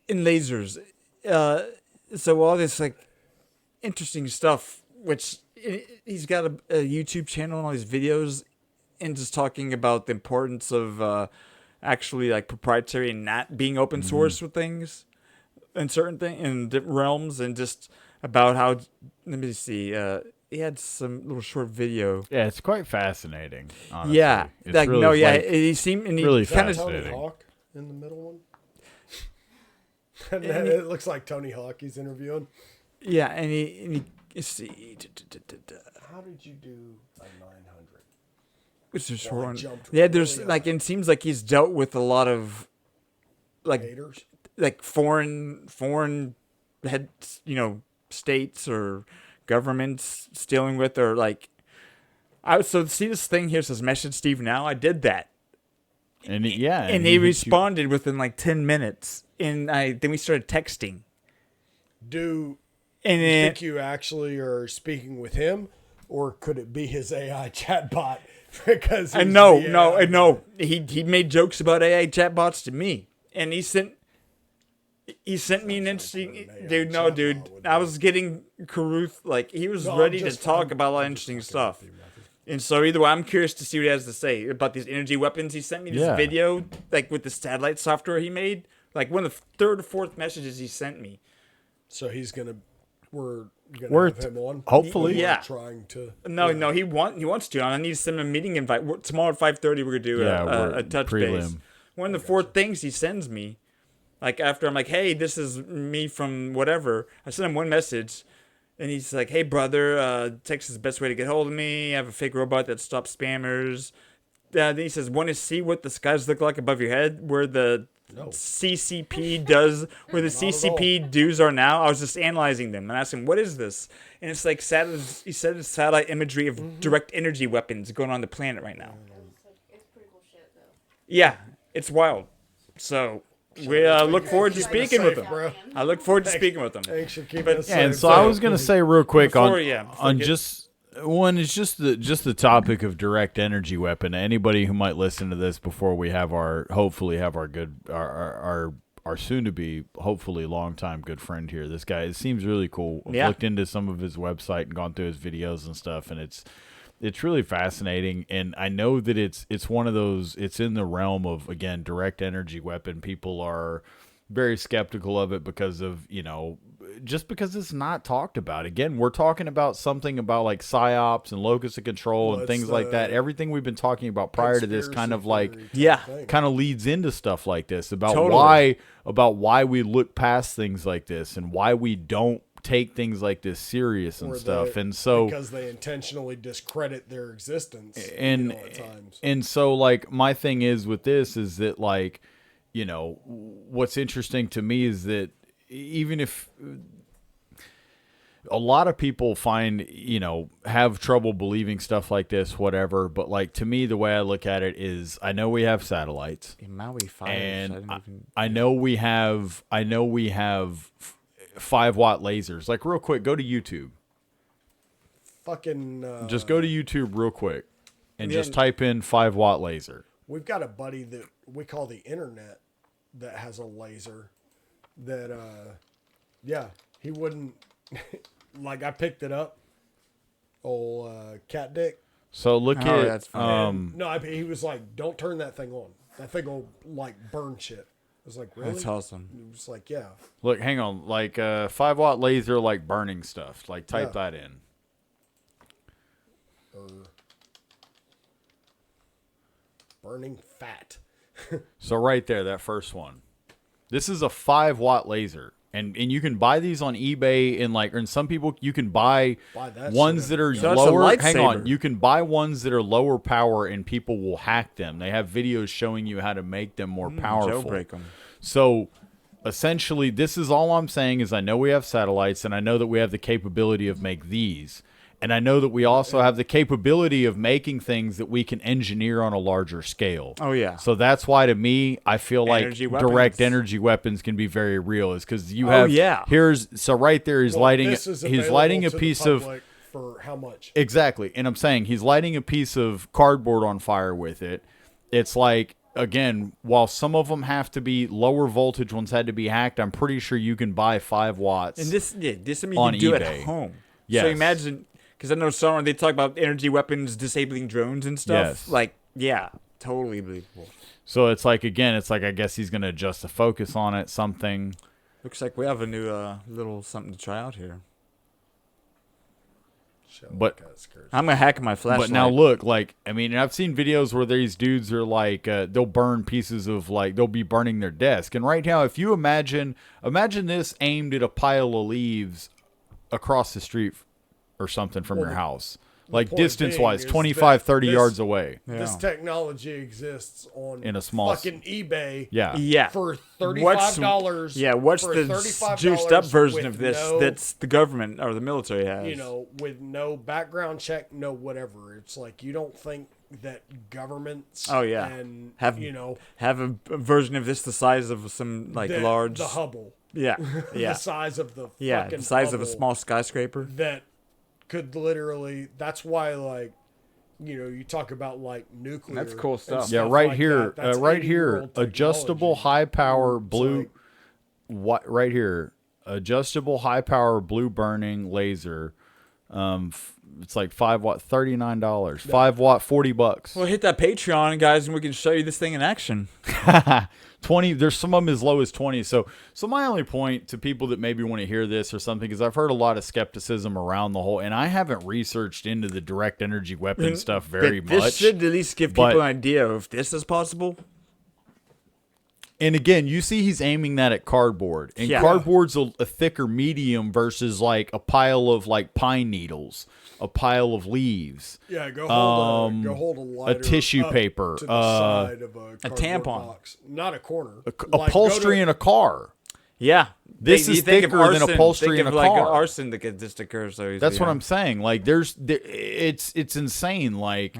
in lasers, so all this like interesting stuff, which he's got a YouTube channel and all these videos, and just talking about the importance of actually like proprietary and not being open source with things and certain things in different realms, and just about how, let me see, he had some little short video. Yeah, it's quite fascinating. Honestly. Yeah, It's like really, no, yeah, like, he seemed and he really kind of Tony fascinating. Hawk in the middle one. It looks like Tony Hawk he's interviewing. yeah, and he let's see. How did you do a 900? Which is Well, I short. jumped Yeah, there's really like it seems like he's dealt with a lot of like Haters? like foreign head states or governments dealing with, or like so see this thing here says message Steve now. I did that. And yeah, And he responded within like 10 minutes, and then we started texting. Do And you then, think you actually are speaking with him, or could it be his AI chatbot? Because he's no, the no, AI no. He made jokes about AI chatbots to me, and he sent me an interesting dude. No, dude, I was getting Caruth, like he was No, ready to talk about a lot of interesting stuff. And so either way, I'm curious to see what he has to say about these energy weapons. He sent me this Yeah. video, like with the satellite software he made, like one of the third or fourth messages he sent me. So we're We're gonna have him on. hopefully. We're Yeah. trying to. No, he wants to. I need to send him a meeting invite. Tomorrow at 5:30, we're gonna do a touch prelim. base. One of the four things he sends me, like after I'm like, hey, this is me from whatever. I send him one message, and he's like, hey brother, text is the best way to get hold of me. I have a fake robot that stops spammers. Then he says, want to see what the skies look like above your head, where the CCP does, where the CCP dues are now. I was just analyzing them and asked him, what is this? And it's like he said it's satellite imagery of direct energy weapons going on the planet right now. It's pretty cool shit, though. Yeah, it's wild. So we look forward to speaking with him. I look forward to speaking with him. Thanks for keeping But- us Yeah, safe. and so I was gonna say real quick Before on get- just one is just the topic of direct energy weapon. Anybody who might listen to this before we have hopefully have our good our soon to be hopefully longtime good friend here. This guy, it seems really cool. I've Yeah. looked into some of his website and gone through his videos and stuff, and it's really fascinating. And I know that it's one of those, it's in the realm of, again, direct energy weapon. People are very skeptical of it because of, just because it's not talked about. Again, we're talking about something about like Psy-Ops and Locus of Control and things like that. Everything we've been talking about prior to this kind of like, kind of leads into stuff like this about why we look past things like this and why we don't take things like this serious and Or stuff. they- And so because they intentionally discredit their existence, and at times. and so like my thing is with this is that like, you know, what's interesting to me is that even if a lot of people find, you know, have trouble believing stuff like this, whatever. But like, to me, the way I look at it is I know we have satellites In Maui fires. and I know we have 5-watt lasers. Like real quick, go to YouTube. Fucking. Just go to YouTube real quick and Yeah. just type in 5-watt laser. We've got a buddy that we call the internet that has a laser that, yeah, he wouldn't, like I picked it up, old cat dick. So look Oh, at, that's funny. No, he was like, don't turn that thing on. That thing will like burn shit. I was like, really? That's awesome. He was like, yeah. look, hang on, like 5-watt laser, like burning stuff. Like type that in. Burning fat. So right there, that first one. This is a 5-watt laser. And you can buy these on eBay and like, and some people you can buy that ones shit. that are So it's a lower. Hang on, lightsaber. you can buy ones that are lower power and people will hack them. They have videos showing you how to make them more powerful. Jailbreak 'em. So essentially, this is all I'm saying is I know we have satellites and I know that we have the capability of make these. And I know that we also have the capability of making things that we can engineer on a larger scale. Oh, yeah. So that's why, to me, I feel like Energy weapons. direct energy weapons can be very real. Is because you Oh, have yeah. so right there he's Well, lighting this is he's lighting a available to the piece of public for how much? exactly, and I'm saying he's lighting a piece of cardboard on fire with it. It's like, again, while some of them have to be lower voltage ones had to be hacked, I'm pretty sure you can buy 5 watts. And this something you on can do eBay. at home. Yes. So imagine, because I know some they talk about energy weapons disabling drones and stuff. Yes. Like, yeah, totally believable. So it's like, again, it's like I guess he's going to adjust the focus on it, something. Looks like we have a new little something to try out here. But I'm gonna hack my flashlight. But now look, like, I mean, I've seen videos where these dudes are like, they'll burn pieces of, like, they'll be burning their desk. And right now, if you imagine this aimed at a pile of leaves across the street or something from your house, like distance-wise, 25, 30 yards away. This technology exists on In a small fucking eBay. Yeah. For $35. Yeah, what's for the $35 juiced up version with of this no, that's the government or the military has? you know, with no background check, no whatever. It's like you don't think that governments Oh yeah, and have you know have a version of this the size of some like large the Hubble. Yeah, yeah. The size of the yeah, fucking the size of a Hubble small skyscraper. that could literally. That's why, like, you know, you talk about like nuclear. That's cool and stuff. Yeah, stuff right like here, that. That's right 80-year-old here, technology. adjustable high power blue. What right here? Adjustable high power blue burning laser. It's like 5-watt, $39. 5-watt, $40. Well, hit that Patreon, guys, and we can show you this thing in action. 20. There's some of them as low as 20. So my only point to people that maybe want to hear this or something is I've heard a lot of skepticism around the whole, and I haven't researched into the direct energy weapon stuff very This much. should at least give people an idea of if this is possible. And again, you see he's aiming that at cardboard. And Yeah. cardboard's a thicker medium versus like a pile of like pine needles, a pile of leaves. Yeah, go hold a lighter tissue up paper, to the side of a tampon. box. Not a corner. Upholstery in a car. Yeah. This You is think of thicker than arson, upholstery think in a of like car. arson that just occurs so easily. That's what I'm saying. Like it's insane. Like,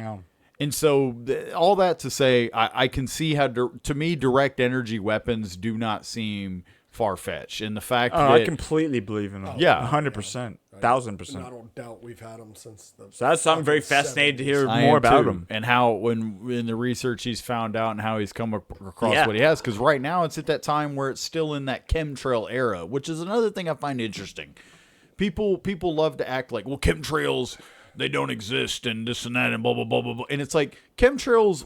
and so all that to say, I can see how to me direct energy weapons do not seem far-fetched. And the fact that I completely believe in them. Yeah. 100%. 1,000%. And I don't doubt we've had them since the. So that's I'm very fucking fascinated to 70s. hear I more am about too. him. And how when in the research he's found out and how he's come across Yeah. what he has. Because right now it's at that time where it's still in that chemtrail era, which is another thing I find interesting. People love to act like, well, chemtrails, they don't exist and this and that and blah blah blah blah blah. And it's like chemtrails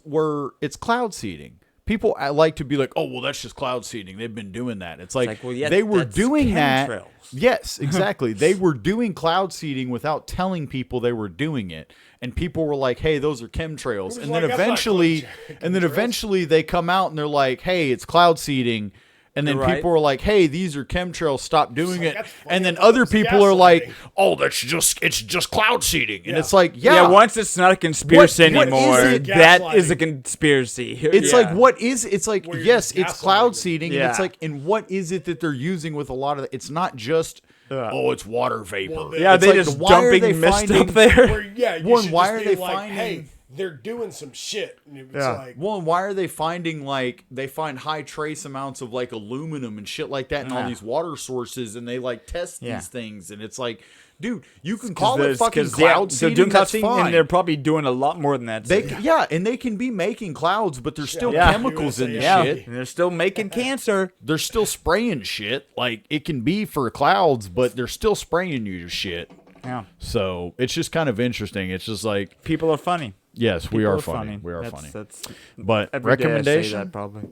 it's cloud seeding. People like to be like, oh well, that's just cloud seeding. They've been doing that. It's like, well, yeah, they were that's doing that. chemtrails. Yes, exactly. They were doing cloud seeding without telling people they were doing it, and people were like, "Hey, those are chemtrails." And then like, "That's not eventually they come out and they're like, "Hey, it's cloud seeding," And then You're right. people are like, "Hey, these are chemtrails. Stop doing it." that's And then funny. I thought other it was people are like, gaslighting. "Oh, it's just cloud seeding." And Yeah. it's like, Yeah, once it's not a conspiracy What is anymore, it? that is a conspiracy. It's like, what is it's like? Where you're Yes, just it's gaslighting cloud them. seeding, Yeah. and it's like, and what is it that they're using with a lot of? It's not just, oh, it's water vapor. Well, Yeah, It's they like, just why are dumping they mist finding- up there. Where, yeah, you One, should why just are be they like, finding- hey, they're doing some shit. And it's like, Well, and why are they finding like they find high trace amounts of like aluminum and shit like that in all Yeah. these water sources, and they like test Yeah. these things, and it's like, dude, you can call it Because fucking they're cloud doing seeding. cloud That's seeding, fine. and they're probably doing a lot more than that. Yeah, and they can be making clouds, but there's still Yeah. chemicals in the Yeah, shit. and they're still making cancer. They're still spraying shit. Like it can be for clouds, but they're still spraying you to shit. Yeah. So it's just kind of interesting. It's just like People are funny. yes, we People are funny. We are That's- funny. That's But every day I say recommendation? that probably.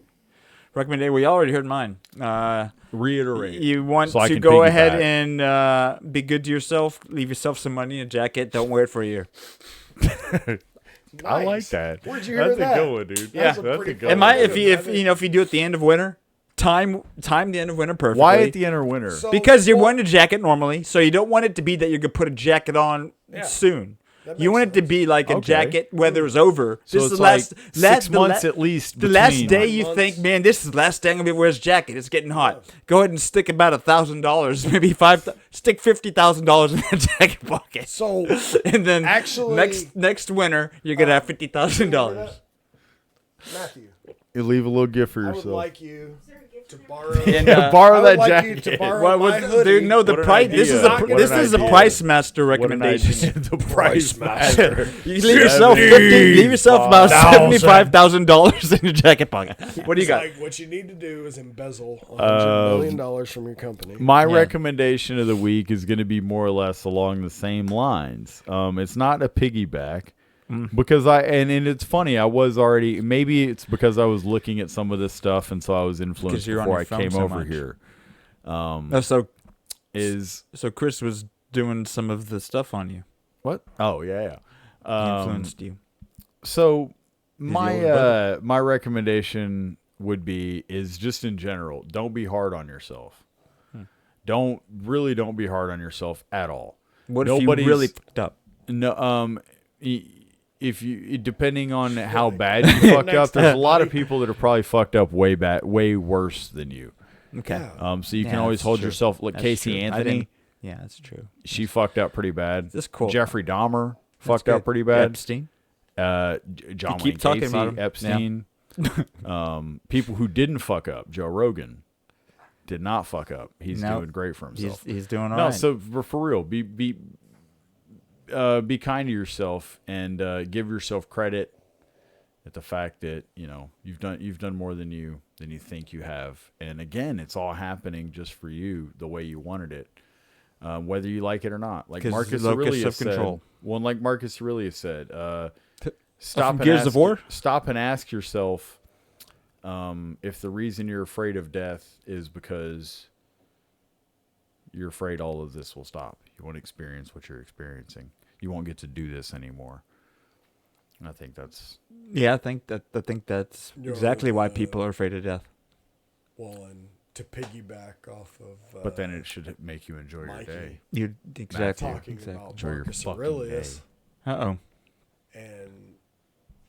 Recommendation. Well, you already heard mine. Reiterate. You want So I to can go ahead piggyback. and be good to yourself. Leave yourself some money in a jacket. Don't wear it for a year. I like nice. that. Where'd you hear That's that? a good one, dude. That's Yeah. a pretty good good Am I? one. If you do it at the end of winter, time the end of winter perfectly. Why at the end of winter? So- Because you're well, wearing a jacket normally, so you don't want it to be that you're gonna put a jacket on Yeah. soon. That You makes want it to sense. be like a Okay. jacket weather is over. So This it's is the last like 6 the months at least The last between. day you Months. think, man, this is the last day I'm gonna be wearing this jacket. It's getting hot. Go ahead and stick about $1,000, maybe stick $50,000 in the jacket pocket. So And then actually, next winter you're gonna have $50,000. Matthew, You leave a little gift for I would yourself. like you to borrow. And, borrow I would that like you jacket. to borrow What my was, hoodie. dude? No, the What an price. This idea. is a What this an is a idea. Pricemaster What an recommendation. idea. The Pricemaster. You leave yourself about $75,000 in your jacket pocket. What do you It's got? like what you need to do is embezzle $100 million from your company. My Yeah. recommendation of the week is going to be more or less along the same lines. It's not a piggyback because and it's funny. I was already maybe it's because I was looking at some of this stuff and so I was influenced you're on before your I phone came so over much. here. So Chris was doing some of the stuff on you. What? Oh yeah. He influenced you. So the older brother. my recommendation would be is just in general, don't be hard on yourself. Don't be hard on yourself at all. What if you really fucked up? No, if you depending on how bad you fucked up, there's a lot of people that are probably fucked up way worse than you. Okay. So you can Yeah, always that's hold true. yourself. Like That's Casey true. I Anthony, didn't- Yeah, that's true. she fucked up pretty bad. That's cool. Jeffrey Dahmer fucked good. up pretty bad. Epstein. John You Wayne keep talking Gacy, about him. Epstein. People who didn't fuck up. Joe Rogan did not fuck up. He's No. doing great for himself. He's doing all No, right. so for real, be kind to yourself and give yourself credit at the fact that you've done more than you think you have. And again, it's all happening just for you the way you wanted it, whether you like it or not. Like 'Cause Marcus locus Aurelius of said. control. Well, like Marcus Aurelius said, from Gears of War? Stop and ask yourself if the reason you're afraid of death is because you're afraid all of this will stop. You won't experience what you're experiencing. You won't get to do this anymore. And I think that's... Yeah, I think that's exactly why people are afraid of death. Well, and to piggyback off of... but then it should make you enjoy Mikey. your day. You exactly. Talking about Enjoy your Marcus fucking Aurelius. Uh-oh. And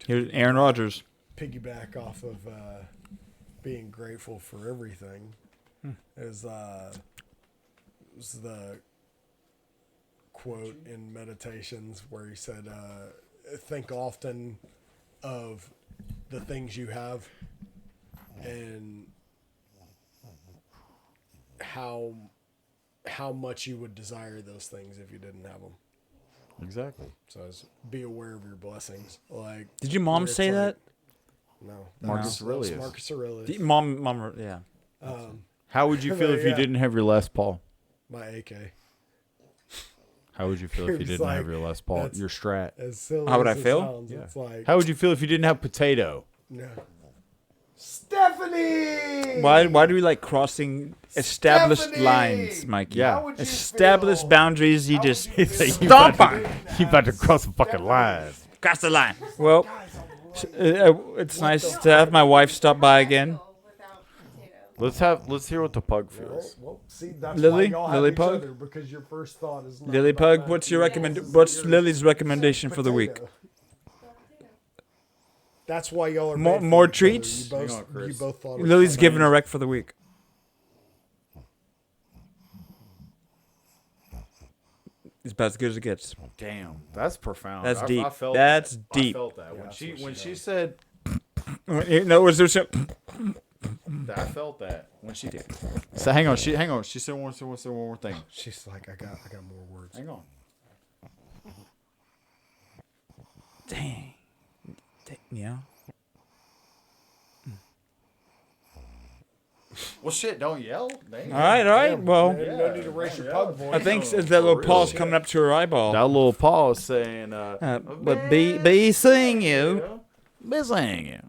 Here's Aaron Rodgers. piggyback off of being grateful for everything is was the quote in Meditations where he said, think often of the things you have and how much you would desire those things if you didn't have them. Exactly. So be aware of your blessings. Like, Did your mom where it's say like- that? No, Marcus Aurelius. Marcus Aurelius. Mom, yeah. How would you feel if you Yeah. didn't have your Les Paul? My AK. How would you feel if you It's didn't like, have your Les Paul? that's- Your Strat? As silly How would as I it feel? sounds, it's like, How would you feel if you didn't have Potato? no. Stephanie! Why do we like crossing established Stephanie! lines, Mikey? Yeah. How would you Established feel? boundaries, you just You stomp about on. You about to cross the fucking line. Cross the line. Well, it's nice to have my wife stop by again. Let's hear what the pug feels. Well, see, that's Lily? why y'all have Lily each pug? other, because your first thought is not Lily about Pug, what's Lily's recommendation for the week? That's why y'all are More made for more each other. treats. You both thought it was Lily's fun. giving a rec for the week. It's about as good as it gets. Damn, that's profound. That's I deep. felt That's that. deep. I felt that Yeah, when she said. No, was there some? I felt that when she did. So hang on. She said one more thing. She's like, I got more words. Hang on. Dang. Yeah. Well, shit, don't yell. Dang. All right. Well, no need to raise your pug voice. I think that little paw's coming up to her eyeball. That little paw is saying, but be seeing you. Be seeing you.